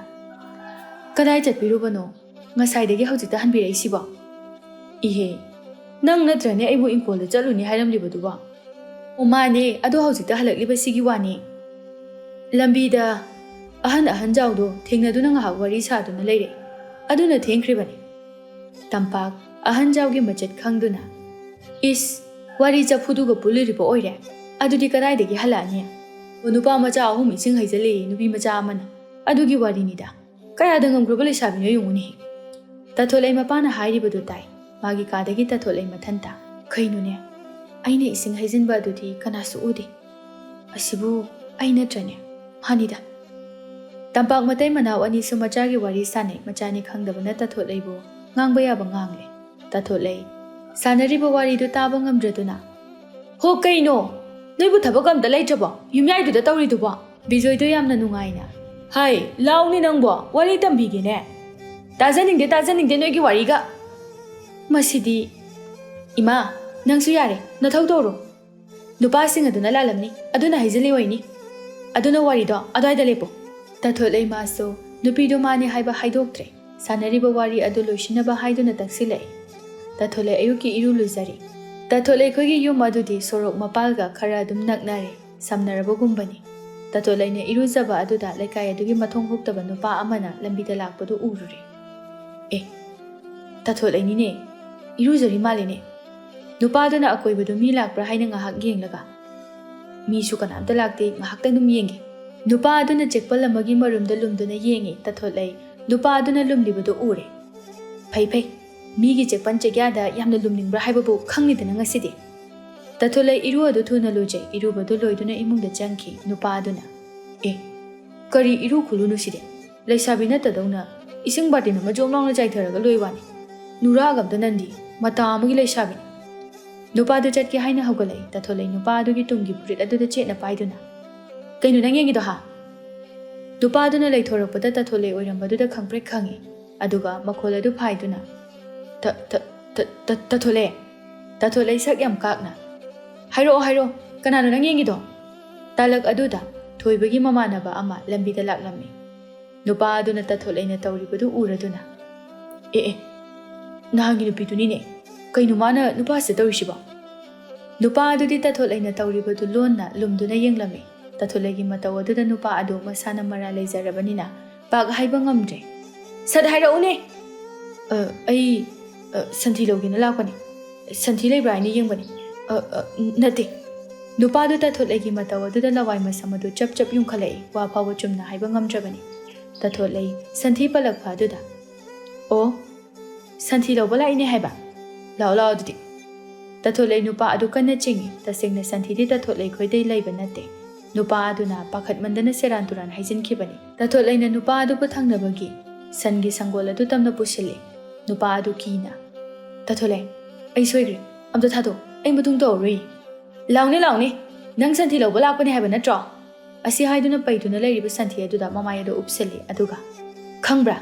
ꯀꯗꯥꯏ ꯆꯠꯄꯤꯔꯨꯕꯅꯣ ꯉꯁꯥꯏꯗꯒꯤ ꯍꯧꯖꯤꯛꯇ ꯍꯟꯕꯤꯔꯛꯏꯁꯤꯕꯣ? ꯏꯍꯦ ꯅꯪ ꯅꯠꯇ꯭ꯔꯅꯦ ꯑꯩꯕꯨ ꯏꯪꯈꯣꯜꯗ ꯆꯠꯂꯨꯅꯤ ꯍꯥꯏꯔꯝꯂꯤꯕꯗꯨꯕꯣ? ꯑꯣ ꯃꯥꯅꯦ, ꯑꯗꯣ ꯍꯧꯖꯤꯛꯇ ꯍꯜꯂꯛꯂꯤꯕꯁꯤꯒꯤ ꯋꯥꯅꯤ꯫ ꯂꯝꯕꯤꯗ ꯑꯍꯟ ꯖꯥꯎꯗꯣ ꯊꯦꯡꯅꯗꯨꯅ ꯉꯥꯏꯍꯥꯛ ꯋꯥꯔꯤ ꯁꯥꯗꯨꯅ ꯂꯩꯔꯦ, ꯑꯗꯨꯅ ꯊꯦꯡꯈ꯭ꯔꯤꯕꯅꯤ꯫ ꯇꯝꯄꯥꯛ ꯑꯍꯟ ꯖꯥꯎꯒꯤ ꯃꯆꯠ ꯈꯪꯗꯨꯅ, ꯏꯁ ꯋꯥꯔꯤ ꯆꯐꯨꯗꯨꯒ ꯄꯨꯜꯂꯨꯔꯤꯕ ꯑꯣꯏꯔꯦ, ꯑꯗꯨꯗꯤ ꯀꯗꯥꯏꯗꯒꯤ ꯍꯜꯂꯛꯑꯅꯤ? ꯅꯨꯄꯥ ꯃꯆꯥ 3 ꯏꯁꯤꯡ ꯍꯩꯖꯤꯜꯂꯦ ꯅꯨꯄꯤ ꯃꯆꯥ ꯑꯃꯅ, ꯑꯗꯨꯒꯤ ꯋꯥꯔꯤꯅꯤꯗ꯫ ꯀꯌꯥꯗ ꯉꯝꯈ꯭ꯔꯕ ꯂꯩꯁꯥꯕꯤꯅꯣ ꯌꯦꯡꯉꯨꯅꯦ꯫ ꯇꯥꯊꯣꯠꯂꯩ ꯃꯄꯥꯅ ꯍꯥꯏꯔꯤꯕꯗꯨ ꯇꯥꯏ ꯃꯥꯒꯤ ꯀꯥꯗꯒꯤ ꯇꯥꯊꯣꯠꯂꯩ ꯃꯊꯟꯇ꯫ ꯀꯩꯅꯣꯅꯦ, ꯑꯩꯅ ꯏꯁꯤꯡ ꯍꯩꯖꯤꯟꯕ ꯑꯗꯨꯗꯤ ꯀꯅꯥꯁꯨ ꯎꯗꯦ, ꯑꯁꯤꯕꯨ ꯑꯩ ꯅꯠꯇ꯭ꯔꯅꯦ? ꯃꯥꯅꯤꯗ꯫ ꯇꯝꯄꯥꯛ ꯃꯇꯩ ꯃꯅꯥꯎ ꯑꯅꯤꯁꯨ ꯃꯆꯥꯒꯤ ꯋꯥꯔꯤ ꯁꯥꯟꯅꯩ, ꯃꯆꯥꯅꯤ ꯈꯪꯗꯕꯅ ꯇꯥꯊꯣꯠꯂꯩꯕꯨ ꯉꯥꯡꯕ ꯌꯥꯕ ꯉꯥꯡꯂꯦ꯫ ꯇꯥꯊꯣꯠꯂꯩ ꯁꯥꯟꯅꯔꯤꯕ ꯋꯥꯔꯤꯗꯨ ꯇꯥꯕ ꯉꯝꯗ꯭ꯔꯗꯨꯅ, ꯍꯣ ꯀꯩꯅꯣ ꯅꯣꯏꯕꯨ ꯊꯕꯛ ꯑꯝꯇ ꯂꯩꯇ꯭ꯔꯕꯣ ꯌꯨꯝꯌꯥꯏꯗꯨꯗ ꯇꯧꯔꯤꯗꯨꯕꯣ? ꯕꯤꯖꯣꯏꯗꯣ ꯌꯥꯝꯅ ꯅꯨꯡꯉꯥꯏꯅ, ꯍꯥꯏ ꯂꯥꯎꯅꯤ ꯅꯪꯕꯣ, ꯋꯥꯔꯤ ꯇꯝꯕꯤꯒꯦꯅꯦ꯫ ꯇꯥꯖꯅꯤꯡꯗꯦ ꯅꯣꯏꯒꯤ ꯋꯥꯔꯤꯒ꯫ ꯃꯁꯤꯗꯤ ꯏꯃꯥ ꯅꯪꯁꯨ ꯌꯥꯔꯦ, ꯅꯊꯧ ꯇꯧꯔꯣ꯫ ꯅꯨꯄꯥꯁꯤꯡ ꯑꯗꯨꯅ ꯂꯥꯜꯂꯝꯅꯤ, ꯑꯗꯨꯅ ꯍꯩꯖꯤꯜꯂꯤ ꯑꯣꯏꯅꯤ, ꯑꯗꯨꯅ ꯋꯥꯔꯤꯗꯣ ꯑꯗꯨꯋꯥꯏꯗ ꯂꯦꯞꯄꯣ꯫ ꯇꯥꯊꯣꯠꯂꯩ ꯃꯥꯁꯨ ꯅꯨꯄꯤꯗꯣ ꯃꯥꯅꯦ ꯍꯥꯏꯕ ꯍꯥꯏꯗꯣꯛꯇ꯭ꯔꯦ, ꯁꯥꯟꯅꯔꯤꯕ ꯋꯥꯔꯤ ꯑꯗꯨ ꯂꯣꯏꯁꯤꯟꯅꯕ ꯍꯥꯏꯗꯨꯅ ꯇꯛꯁꯤꯜꯂꯛꯏ꯫ ꯇꯥꯊꯣꯠꯂꯩ ꯑꯌꯨꯛꯀꯤ ꯏꯔꯨ ꯂꯨꯖꯔꯤ꯫ ꯇꯥꯊꯣꯠꯂꯩ ꯈꯣꯏꯒꯤ ꯌꯨꯝ ꯑꯗꯨꯗꯤ ꯁꯣꯔꯣꯛ ꯃꯄꯥꯜꯒ ꯈꯔ ꯑꯗꯨꯝ ꯅꯛꯅꯔꯦ, ꯁꯝꯅꯔꯕꯒꯨꯝꯕꯅꯤ꯫ ꯇꯥꯊꯣꯠꯂꯩꯅ ꯏꯔꯨꯖꯕ ꯑꯗꯨꯗ ꯂꯩꯀꯥꯏ ꯑꯗꯨꯒꯤ ꯃꯊꯣꯡ ꯍꯨꯛꯇꯕ ꯅꯨꯄꯥ ꯑꯃꯅ ꯂꯝꯕꯤꯗ ꯂꯥꯛꯄꯗꯨ ꯎꯔꯨꯔꯦ꯫ ꯑꯦ ꯇꯥꯊꯣꯠꯂꯩꯅꯤꯅꯦ, ꯏꯔꯨꯖꯔꯤ ꯃꯥꯜꯂꯤꯅꯦ꯫ ꯅꯨꯄꯥꯗꯨꯅ ꯑꯀꯣꯏꯕꯗꯨ ꯃꯤ ꯂꯥꯛꯄ꯭ꯔꯥ ꯍꯥꯏꯅ ꯉꯥꯏꯍꯥꯛ ꯌꯦꯡꯂꯒ, ꯃꯤꯁꯨ ꯀꯅꯥꯝꯇ ꯂꯥꯛꯇꯦ, ꯉꯥꯏꯍꯥꯛꯇꯪ ꯑꯗꯨꯝ ꯌꯦꯡꯒꯦ꯫ ꯅꯨꯄꯥ ꯑꯗꯨꯅ ꯆꯦꯛꯄꯜ ꯑꯃꯒꯤ ꯃꯔꯨꯝꯗ ꯂꯨꯝꯗꯨꯅ ꯌꯦꯡꯉꯤ꯫ ꯇꯥꯊꯣꯠꯂꯩ ꯅꯨꯄꯥ ꯑꯗꯨꯅ ꯂꯨꯝꯂꯤꯕꯗꯨ ꯎꯔꯦ꯫ ꯐꯩ ꯃꯤꯒꯤ ꯆꯦꯛꯄꯟ ꯆꯦꯛꯌꯥꯗ ꯌꯥꯝꯅ ꯂꯨꯝꯅꯤꯡꯕ꯭ꯔꯥ ꯍꯥꯏꯕꯕꯨ ꯈꯪꯅꯤꯗꯅ ꯉꯁꯤꯗꯤ꯫ ꯇꯥꯊꯣꯠꯂꯩꯏꯔꯨ ꯑꯗꯨ ꯊꯨꯅ ꯂꯨꯖꯩ꯫ ꯏꯔꯨꯕꯗꯨ ꯂꯣꯏꯗꯨꯅ ꯏꯃꯨꯡꯗ ꯆꯪꯈꯤ꯫ ꯅꯨꯄꯥ ꯑꯗꯨꯅ, ꯑꯦ ꯀꯔꯤ ꯏꯔꯨ ꯈꯨꯂꯨꯅꯨ ꯁꯤꯗꯤ? ꯂꯩꯁꯥꯕꯤ ꯅꯠꯇꯗꯧꯅ ꯏꯁꯤꯡ ꯕꯥꯔꯇꯤꯟ ꯑꯃ ꯖꯣꯝ ꯂꯥꯎꯅ ꯆꯥꯏꯊꯔꯒ ꯂꯣꯏ ꯋꯥꯅꯤ, ꯅꯨꯔꯥꯒ ꯑꯝꯇ ꯅꯟꯗꯤ, ꯃꯇꯥ ꯑꯃꯒꯤ ꯂꯩꯁꯥꯕꯤꯅꯤ꯫ ꯅꯨꯄꯥꯗꯨ ꯆꯠꯀꯦ ꯍꯥꯏꯅ ꯍꯧꯒꯠꯂꯛꯏ꯫ ꯇꯥꯊꯣꯠꯂꯩ ꯅꯨꯄꯥ ꯑꯗꯨꯒꯤ ꯇꯨꯡꯒꯤ ꯐꯨꯔꯤꯠ ꯑꯗꯨꯗ ꯆꯦꯠꯅ ꯄꯥꯏꯗꯨꯅ, ꯀꯩꯅꯣ ꯅꯪ ꯌꯦꯡꯉꯤꯗꯣ ꯍꯥ? ꯅꯨꯄꯥꯗꯨꯅ ꯂꯩꯊꯣꯔꯛꯄꯗ ꯇꯥꯊꯣꯠꯂꯩ ꯑꯣꯏꯔꯝꯕꯗꯨꯗ ꯈꯪꯄ꯭ꯔꯦꯛ ꯈꯪꯉꯤ, ꯑꯗꯨꯒ ꯃꯈꯣꯜ ꯑꯗꯨ ꯐꯥꯏꯗꯨꯅ, ꯇꯥꯊꯣꯠꯂꯩ꯫ ꯇꯥꯊꯣꯠꯂꯩ ꯁꯛ ꯌꯥꯝ ꯀꯥꯛꯅ, ꯍꯥꯏꯔꯛꯑꯣ, ꯀꯅꯥꯅꯣ ꯅꯪ ꯌꯦꯡꯉꯤꯗꯣ? ꯇꯥꯂꯛ ꯑꯗꯨꯗ ꯊꯣꯏꯕꯒꯤ ꯃꯃꯥꯟꯅꯕ ꯑꯃ ꯂꯝꯕꯤꯗ ꯂꯥꯛꯂꯝꯃꯤ꯫ ꯅꯨꯄꯥ ꯑꯗꯨꯅ ꯇꯥꯊꯣꯠꯂꯩꯅ ꯇꯧꯔꯤꯕꯗꯨ ꯎꯔꯗꯨꯅ, ꯑꯦ ꯅꯍꯥꯟꯒꯤ ꯅꯨꯄꯤꯗꯨꯅꯤꯅꯦ, ꯀꯩꯅꯣ ꯃꯥꯅ ꯅꯨꯄꯥꯁꯤꯗ ꯇꯧꯔꯤꯁꯤꯕꯣ? ꯅꯨꯄꯥ ꯑꯗꯨꯗꯤ ꯇꯥꯊꯣꯠꯂꯩꯅ ꯇꯧꯔꯤꯕꯗꯨ ꯂꯣꯟꯅ ꯂꯨꯝꯗꯨꯅ ꯌꯦꯡꯂꯝꯃꯤ꯫ ꯇꯥꯊꯣꯠꯂꯩꯒꯤ ꯃꯇꯧ ꯑꯗꯨꯗ ꯅꯨꯄꯥ ꯑꯗꯨ ꯃꯁꯥꯅ ꯃꯔꯥꯜ ꯂꯩꯖꯔꯕꯅꯤꯅ ꯄꯥꯛ ꯍꯥꯏꯕ ꯉꯝꯗ꯭ꯔꯦ꯫ ꯁꯠ ꯍꯥꯏꯔꯛꯎꯅꯦ꯫ ꯑꯩ ꯁꯟꯊꯤ ꯂꯧꯒꯦꯅ ꯂꯥꯛꯄꯅꯤ, ꯁꯟꯊꯤ ꯂꯩꯕ꯭ꯔꯥ ꯍꯥꯏꯅ ꯌꯦꯡꯕꯅꯤ꯫ ꯅꯠꯇꯦ꯫ ꯅꯨꯄꯥꯗꯨ ꯇꯥꯊꯣꯠꯂꯩꯒꯤ ꯃꯇꯧ ꯑꯗꯨꯗ ꯂꯋꯥꯏ ꯃꯁꯝ ꯑꯗꯨ ꯆꯞ ꯌꯨꯡꯈꯠꯂꯛꯏ, ꯋꯥ ꯐꯥꯎꯕ ꯆꯨꯝꯅ ꯍꯥꯏꯕ ꯉꯝꯗ꯭ꯔꯕꯅꯤ꯫ ꯇꯥꯊꯣꯠꯂꯩ ꯁꯟꯊꯤ ꯄꯜꯂꯛꯄ ꯑꯗꯨꯗ, ꯑꯣ ꯁꯟꯊꯤ ꯂꯧꯕ ꯂꯥꯛꯏꯅꯦ ꯍꯥꯏꯕ, ꯂꯥꯛꯑꯣ ꯑꯗꯨꯗꯤ꯫ ꯇꯥꯊꯣꯠꯂꯩ ꯅꯨꯄꯥ ꯑꯗꯨ ꯀꯟꯅ ꯆꯤꯡꯏ꯫ ꯇꯁꯦꯡꯅ ꯁꯟꯊꯤꯗꯤ ꯇꯥꯊꯣꯠꯂꯩ ꯈꯣꯏꯗꯩ ꯂꯩꯕ ꯅꯠꯇꯦ, ꯅꯨꯄꯥ ꯑꯗꯨꯅ ꯄꯥꯈꯠꯃꯟꯗꯅ ꯁꯦꯔꯥꯟ ꯇꯨꯔꯥꯟ ꯍꯥꯏꯖꯤꯟꯈꯤꯕꯅꯤ꯫ ꯇꯥꯊꯣꯠꯂꯩꯅ ꯅꯨꯄꯥ ꯑꯗꯨꯕꯨ ꯊꯪꯅꯕꯒꯤ ꯁꯟꯒꯤ ꯁꯪꯒꯣꯜ ꯑꯗꯨ ꯇꯝꯅ ꯄꯨꯁꯤꯜꯂꯤ꯫ ꯅꯨꯄꯥ ꯑꯗꯨ ꯀꯤꯅ, ꯇꯥꯊꯣꯠꯂꯩ ꯑꯩ ꯁꯣꯏꯈ꯭ꯔꯦ, ꯑꯝꯇ ꯊꯥꯗꯣꯛ, ꯑꯩ ꯃꯇꯨꯡ ꯇꯧꯔꯔꯣꯏ꯫ ꯂꯥꯎꯅꯦ, ꯅꯪ ꯁꯟꯊꯤ ꯂꯧꯕ ꯂꯥꯛꯄꯅꯤ ꯍꯥꯏꯕ ꯅꯠꯇ꯭ꯔꯣ? ꯑꯁꯤ ꯍꯥꯏꯗꯨꯅ ꯄꯩꯗꯨꯅ ꯂꯩꯔꯤꯕ ꯁꯟꯊꯤ ꯑꯗꯨꯗ ꯃꯃꯥꯏ ꯑꯗꯨ ꯎꯞꯁꯤꯜꯂꯤ, ꯑꯗꯨꯒ, ꯈꯪꯕ꯭ꯔꯥ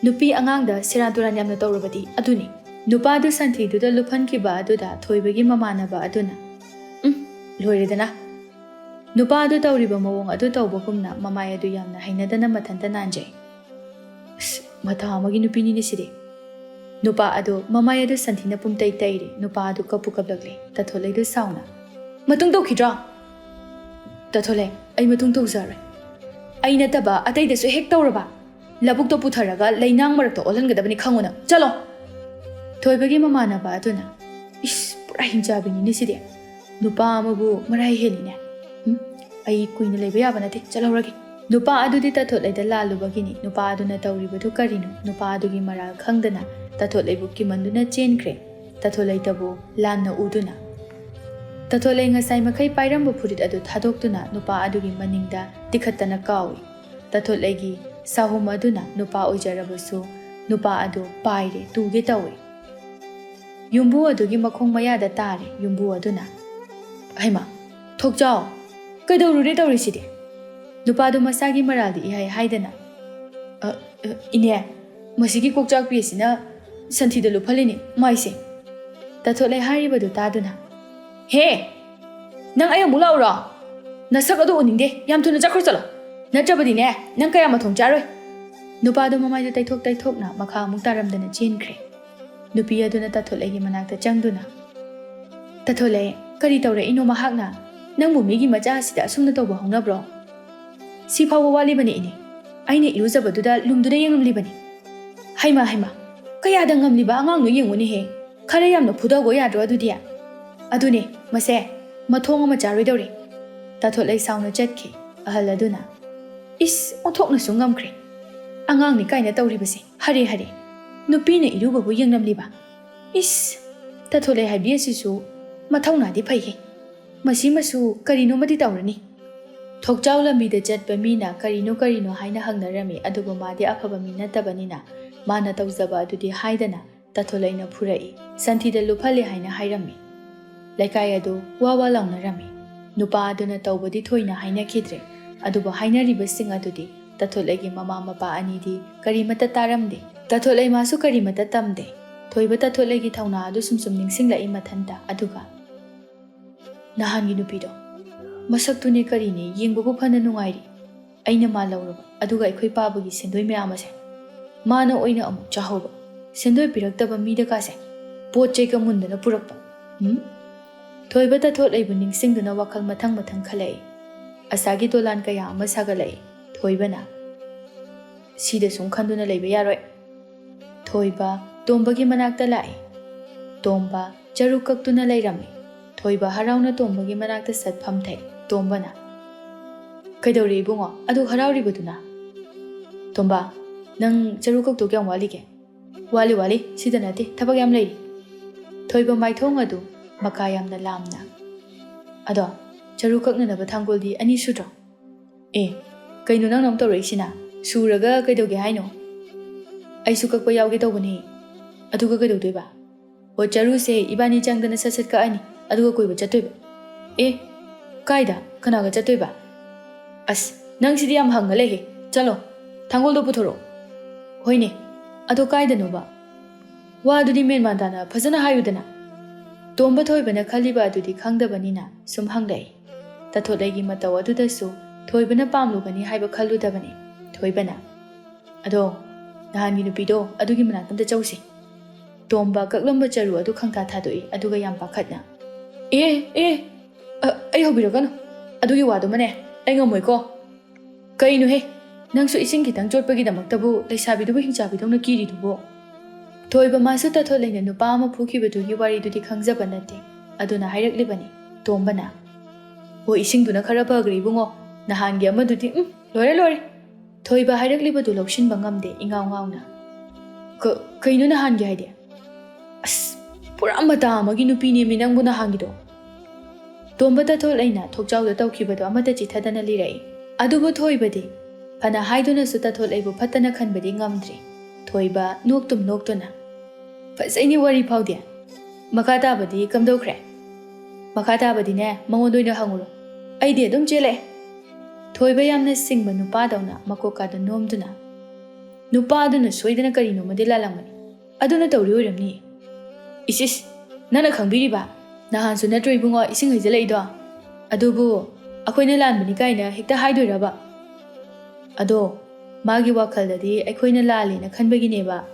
ꯅꯨꯄꯤ ꯑꯉꯥꯡꯗ ꯁꯦꯔꯥꯟ ꯇꯨꯔꯥꯟ ꯌꯥꯝꯅ ꯇꯧꯔꯕꯗꯤ ꯑꯗꯨꯅꯤ꯫ ꯅꯨꯄꯥꯗꯨ ꯁꯟꯊꯤꯗꯨꯗ ꯂꯨꯞꯍꯟꯈꯤꯕ ꯑꯗꯨꯗ ꯊꯣꯏꯕꯒꯤ ꯃꯃꯥꯟꯅꯕ ꯑꯗꯨꯅ, ꯂꯣꯏꯔꯦꯗꯅ꯫ ꯅꯨꯄꯥ ꯑꯗꯨ ꯇꯧꯔꯤꯕ ꯃꯑꯣꯡ ꯑꯗꯨ ꯇꯧꯕꯒꯨꯝꯅ ꯃꯃꯥꯏ ꯑꯗꯨ ꯌꯥꯝꯅ ꯍꯩꯅꯗꯅ ꯃꯊꯟꯇ ꯅꯥꯟꯖꯩ꯫ ꯃꯊꯥ ꯑꯃꯒꯤ ꯅꯨꯄꯤꯅꯤꯅꯦ ꯁꯤꯗꯤ꯫ ꯅꯨꯄꯥ ꯑꯗꯨ ꯃꯃꯥꯏ ꯑꯗꯨ ꯁꯟꯊꯤꯅ ꯄꯨꯡꯇꯩ ꯇꯩꯔꯤ꯫ ꯅꯨꯄꯥ ꯑꯗꯨ ꯀꯞꯄꯨ ꯀꯞꯂꯛꯂꯤ꯫ ꯇꯥꯊꯣꯠꯂꯩꯗꯨ ꯁꯥꯎꯅ, ꯃꯇꯨꯡ ꯇꯧꯈꯤꯗ꯭ꯔꯣ? ꯇꯥꯊꯣꯠꯂꯩ ꯑꯩ ꯃꯇꯨꯡ ꯇꯧꯖꯔꯣꯏ꯫ ꯑꯩ ꯅꯠꯇꯕ ꯑꯇꯩꯗꯁꯨ ꯍꯦꯛ ꯇꯧꯔꯕ ꯂꯧꯕꯨꯛꯇ ꯄꯨꯊꯔꯒ ꯂꯩꯅꯥꯡ ꯃꯔꯛꯇ ꯑꯣꯜꯍꯟꯒꯗꯕꯅꯤ ꯈꯪꯉꯨ ꯅꯪ, ꯆꯠꯂꯣ꯫ ꯊꯣꯏꯕꯒꯤ ꯃꯃꯥꯟꯅꯕ ꯑꯗꯨꯅ, ꯄꯨꯔꯥ ꯍꯤꯡꯆꯥꯕꯤꯅꯤꯅꯦ ꯁꯤꯗꯤ, ꯅꯨꯄꯥ ꯑꯃꯕꯨ ꯃꯔꯥꯏ ꯍꯦꯜꯂꯤꯅꯦ, ꯑꯩ ꯀꯨꯏꯅ ꯂꯩꯕ ꯌꯥꯕ ꯅꯠꯇꯦ, ꯆꯠꯍꯧꯔꯒꯦ꯫ ꯅꯨꯄꯥ ꯑꯗꯨꯗꯤ ꯇꯥꯊꯣꯠꯂꯩꯗ ꯂꯥꯜꯂꯨꯕꯒꯤꯅꯤ꯫ ꯅꯨꯄꯥ ꯑꯗꯨꯅ ꯇꯧꯔꯤꯕꯗꯨ ꯀꯔꯤꯅꯣ? ꯅꯨꯄꯥ ꯑꯗꯨꯒꯤ ꯃꯔꯥꯜ ꯈꯪꯗꯅ ꯇꯥꯊꯣꯠꯂꯩꯕꯨ ꯀꯤꯃꯟꯗꯨꯅ ꯆꯦꯟꯈ꯭ꯔꯦ, ꯇꯥꯊꯣꯠꯂꯩꯇꯕꯨ ꯂꯥꯟꯅ ꯎꯗꯨꯅ꯫ ꯇꯥꯊꯣꯠꯂꯩ ꯉꯁꯥꯏ ꯃꯈꯩ ꯄꯥꯏꯔꯝꯕ ꯐꯨꯔꯤꯠ ꯑꯗꯨ ꯊꯥꯗꯣꯛꯇꯨꯅ ꯅꯨꯄꯥ ꯑꯗꯨꯒꯤ ꯃꯅꯤꯡꯗ ꯇꯤꯈꯠꯇꯅ ꯀꯥꯎꯏ꯫ ꯇꯥꯊꯣꯠꯂꯩꯒꯤ ꯁꯥꯍꯨꯝ ꯑꯗꯨꯅ ꯅꯨꯄꯥ ꯑꯣꯏꯖꯔꯕꯁꯨ ꯅꯨꯄꯥ ꯑꯗꯨ ꯄꯥꯏꯔꯦ, ꯇꯨꯒꯦ ꯇꯧꯏ꯫ ꯌꯨꯝꯕꯨ ꯑꯗꯨꯒꯤ ꯃꯈꯣꯡ ꯃꯌꯥꯗ ꯇꯥꯔꯦ꯫ ꯌꯨꯝꯕꯨ ꯑꯗꯨꯅ, ꯍꯩꯃꯥ ꯊꯣꯛꯆꯥꯎ, ꯀꯩꯗꯧꯔꯨꯔꯦ ꯇꯧꯔꯤꯁꯤꯗꯤ? ꯅꯨꯄꯥꯗꯨ ꯃꯁꯥꯒꯤ ꯃꯔꯥꯜꯗꯤ ꯏꯍꯥꯏ ꯍꯥꯏꯗꯅ, ꯏꯅꯦ ꯃꯁꯤꯒꯤ ꯀꯣꯛꯆꯥꯛꯄꯤ ꯑꯁꯤꯅ ꯁꯟꯊꯤꯗ ꯂꯨꯞꯍꯜꯂꯤꯅꯤ ꯃꯥꯏꯁꯦ꯫ ꯇꯥꯊꯣꯠꯂꯩ ꯍꯥꯏꯔꯤꯕꯗꯨ ꯇꯥꯗꯨꯅ, ꯍꯦ ꯅꯪ ꯑꯩ ꯑꯃꯨꯛ ꯂꯥꯛꯎꯔꯣ? ꯅꯁꯛ ꯑꯗꯨ ꯎꯅꯤꯡꯗꯦ, ꯌꯥꯝ ꯊꯨꯅ ꯆꯠꯈ꯭ꯔꯣ ꯆꯠꯂꯣ, ꯅꯠꯇ꯭ꯔꯕꯗꯤꯅꯦ ꯅꯪ ꯀꯌꯥ ꯃꯊꯣꯡ ꯆꯥꯔꯣꯏ꯫ ꯅꯨꯄꯥꯗꯨ ꯃꯃꯥꯏꯗꯨ ꯇꯩꯊꯣꯛꯅ ꯃꯈꯥ ꯑꯃꯨꯛ ꯇꯥꯔꯝꯗꯅ ꯆꯦꯟꯈ꯭ꯔꯦ꯫ Nupi aduna Tathulai gi manakta changduna. Tathulai, kari tawra'ino mahakna? Nangbu migi macha asida asumna tawba haunabro? Si fawba walibani ini. Aina iruzabaduda lumduna yengamlibani. Haima, kayada ngamliba angangno yenguni he. Khara yamna phudago yadro adudiya. Adune, mase, mathong ama charoi Tathulai sauna chatki, ahal aduna. Is, onthokna su ngamkre. Angangni kaina tawribase, hare. Nupina irubabu yengamliba. Is, Tathulai habi asisu, mathawna di phaihe. Masi masu karino madi tawrani. Thokjaw lambida chatpa mina karino haina hangnarami adubu madi afaba mina tabanina. Mana tawzaba adudi haidana Tathulai na phurai. Santhida luphale haina hairami. Laikai adu wawa launarami. Nupa aduna tawbadi thoina haina khidre. Adubu haina ribasing adudi Tathulai gi mama mapa anidi karimata taramde. Tathulai masu karimata tamde. Thoiba Tathulai gi thawna adu sumsum ningsinglai mathanta aduga. Nahangi nupido. Masaktune karini yengbubu phana nungairi. Aina ma lauraba aduga ikhoi pabagi sendoi mayam ase. Mana oina amuk chahoba. Sendoi piraktaba mida kase. Pot chei ka mundana purakpa. Thoiba Tathulai bu ningsingduna wakal mathang khalai. Asagi dolan kaya ama sagalai. Thoiba na. Sida sum khanduna leiba yaroi. Thoiba Tomba gi manakta lai. Tomba charu kaktuna leirami. Thoiba harauna Tomba gi manakta sat phamthai. Tomba na. Kaidori ibungo adu harauri buduna. Tomba, nang charu kaktu kyang wali ke? Wali, sida nati thabak yam leiri. Thoiba maithong adu makayam na lamna. Ado, charu kakna na bathangol di ani sudro. Kaino nang nam tawrei sina. Suraga kaidoge haino. Aisu kakpa yawge tawbani. Aduga kaidodoiba. O charu se ibani changdana sasat ka ani. Aduga koiba chatoiba. Kaida kanaga chatoiba. As, nang sidi yam hangale he. Chalo, thangol do puthoro. Hoine, ado kaida noba. Wa adudi men mandana phajana hayudana. Tomba thoibana khaliba adudi khangdabanina sum hanglai. Tathulai gi mataw adudasu thoibana pamlubani haiba khalludabani. Thoibana. Ado, nahangi nupido adugi manaktamta chausi. Tomba kaklamba charu adu khangtha thadoi aduga yam pakhatna. Ai hobiragano. Adugi wado mane. Ai ngamoiko. Kainu he. Nangsu ising kitang chotpagi damaktabu leisabidubu hingchabidongna kiridubo. Thoiba masu Tathulai na nupa ama phukibadugi waridudi khangjaba nate. Aduna hairaklibani. Tomba na. O isingduna khara phagri bungo. Nahangi amadudi lore. Thoiba hairaklibadu laushinba ngamde ingaw ngawna. Kainu nahangi haide. As, pura mata amagi nupini mi nangbu nahangido. Tomba Tathulai na thokjawda tawkhibadu amata chithadana lirai. Adubu thoibadi phana haiduna su Tathulai bu phatana khanbadi ngamdri. Thoiba noktuna. Fasaini wari phaudia. Makata badi kamdokre. Makata badi ne mangondoina hanguro. Aide adum chele. Thoiba yamna singba nupa dawna makokada nomduna. Nupa aduna soidana karino madi lalangmani. Aduna tawri oiramni. Isis, nana khangbiriba. Nahansu natro ibungo ising haijalaido. Adubu akoina lanbani kaina hekta haidoiraba. Ado magi wakhaldadi akoina lalina khanbagineba.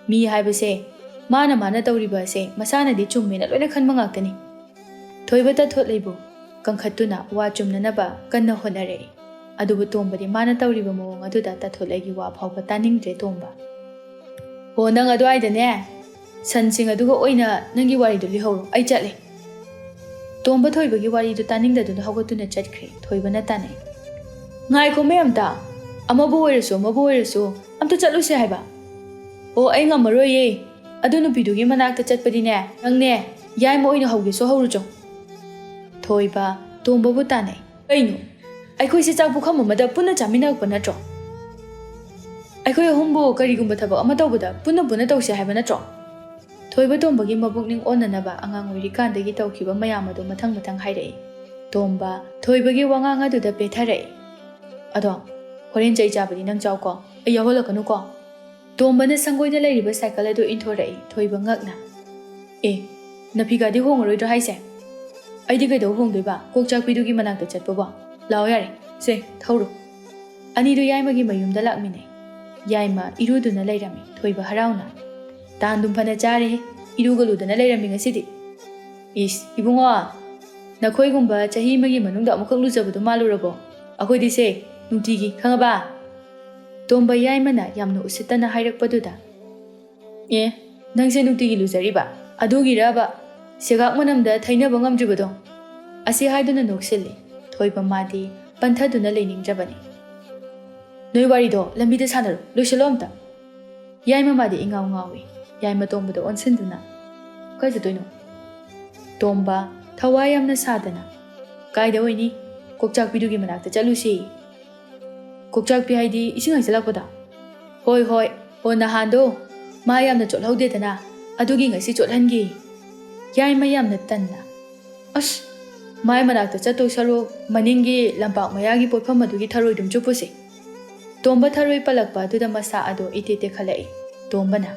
Mi haibase mana tawriba se masana di chummena loina khanba ngaktani. Thoiba Tathulai bu kangkhatuna wa chumnanaba kanna honare. Adubu Tombadi mana tawriba mawong aduda Tathulai gi wa phawba taningdre Tomba. Ho nang adwaida ne. Sansing aduga oina nangi waridu lihoro ai chatle. Tomba Thoiba gi waridu taningdaduna hawgatuna chatkre. Thoiba na tane. Ngai ko mayamta. Amabu oirasu amta chatluse haiba. O ai ngamaroye. Adu nupidugi manakta chatpadi ne. Nangne yai mo oina hawge so hawrucho. Thoiba Tomba bu tane. Kaino Aikoi se chak bukham amada punna chaminakpa natro. Aikoi ahumbu karigumba thabak ama tawbada punna tawse haiba natro. Thoiba Tombagi mabukning onnanaba angang oirikandagi tawkhiba mayam adu mathang hairai. Tomba Thoibagi wangang aduda petharai. Ado horen chai chabadi nang chawko ai yaholakanu ko. Tomba na sangoida leiriba cycle adu inthorai Thoiba ngakna. Napigadi hongaroidra haise. Aidi kaido hongdoiba kokchakpidugi manakta chatpaba. Lao yare, se, thauro. Anidu yaimagi mayumda lakmine. Yaima iruduna leirami, Thoiba harauna. ꯇꯥꯟ ꯗꯨꯝ ꯐꯅ ꯆꯥꯔꯦ ꯏꯔꯨꯒꯂꯨꯗꯅ ꯂꯩꯔꯝꯃꯤ ꯉꯁꯤꯗꯤ ꯏꯁ ꯏꯕꯨꯡꯉꯣ ꯅꯈꯣꯏꯒꯨꯝꯕ ꯆꯍꯤ ꯑꯃꯒꯤ ꯃꯅꯨꯡꯗ ꯑꯃꯨꯛꯈꯛ ꯂꯨꯖꯕꯗꯣ ꯃꯥꯜꯂꯨꯔꯕꯣ ꯑꯩꯈꯣꯏꯗꯤ ꯁꯦ ꯅꯨꯡꯇꯤꯒꯤ ꯈꯪꯉꯕ ꯇꯣꯝꯕ ꯌꯥꯏꯃꯅ ꯌꯥꯝꯅ ꯎꯁꯤꯠꯇꯅ ꯍꯥꯏꯔꯛꯄꯗꯨꯗ ꯑꯦ ꯅꯪꯁꯦ ꯅꯨꯡꯇꯤꯒꯤ ꯂꯨꯖꯔꯤꯕ ꯑꯗꯨꯒꯤꯔꯕ ꯁꯦꯒꯥꯛ ꯃꯅꯝꯗ ꯊꯩꯅꯕ ꯉꯝꯗ꯭ꯔꯤꯕꯗꯣ ꯑꯁꯤ ꯍꯥꯏꯗꯨꯅ ꯅꯣꯛꯁꯤꯜꯂꯤ ꯊꯣꯏꯕ ꯃꯥꯗꯤ ꯄꯟꯊꯗꯨꯅ ꯂꯩꯅꯤꯡꯗ꯭ꯔꯕꯅꯤ ꯅꯣꯏ ꯋꯥꯔꯤꯗꯣ ꯂꯝꯕꯤꯗ ꯁꯥꯟꯅꯔꯣ ꯂꯣꯏꯁꯤꯜꯂꯣ ꯑꯝꯇ ꯌꯥꯏꯃ ꯃꯥꯗꯤ ꯏꯉꯥꯎ ꯉꯥꯎꯏ ꯌꯥꯏꯃ ꯇꯣꯝꯕꯗ ꯑꯣꯟꯁꯤꯟꯗꯨꯅ ꯀꯥꯏ ꯆꯠꯇꯣꯏꯅꯣ ꯇꯣꯝꯕ ꯊꯋꯥꯏ ꯌꯥꯝꯅ ꯁꯥꯗꯅ ꯀꯥꯏꯗ ꯑꯣꯏꯅꯤ ꯀꯣꯛꯆꯥꯛꯄꯤꯗꯨꯒꯤ ꯃꯅꯥꯛꯇ ꯆꯠꯂꯨꯁꯤ ꯀꯣꯛꯆꯥꯛꯄꯤ ꯍꯥꯏꯗꯤ ꯏꯁꯤꯡ ꯍꯩꯖꯤꯜꯂꯛꯄꯗ ꯍꯣꯏ ꯍꯣꯏ ꯍꯣ ꯅꯍꯥꯟꯗꯣ ꯃꯥ ꯌꯥꯝꯅ ꯆꯣꯠꯍꯧꯗꯦꯗꯅ ꯑꯗꯨꯒꯤ ꯉꯁꯤ ꯆꯣꯠꯍꯟꯒꯦ ꯌꯥꯏꯃ ꯌꯥꯝꯅ ꯇꯟꯅ ꯑꯁ ꯃꯥꯏ ꯃꯅꯥꯛꯇ ꯆꯠꯇꯣꯏ ꯁꯔꯨꯛ ꯃꯅꯤꯡꯒꯤ ꯂꯝꯄꯥꯛ ꯃꯌꯥꯒꯤ ꯄꯣꯠꯐꯝ ꯑꯗꯨꯒꯤ ꯊꯔꯣꯏꯗꯨꯝ ꯆꯨꯞꯄꯨꯁꯤ ꯇꯣꯝꯕ ꯊꯔꯣꯏ ꯄꯜꯂꯛꯄ ꯑꯗꯨꯗ ꯃꯁꯥ ꯑꯗꯣ ꯏꯇꯦ ꯇꯦꯛꯈꯠꯂꯛꯏ ꯇꯣꯝꯕꯅ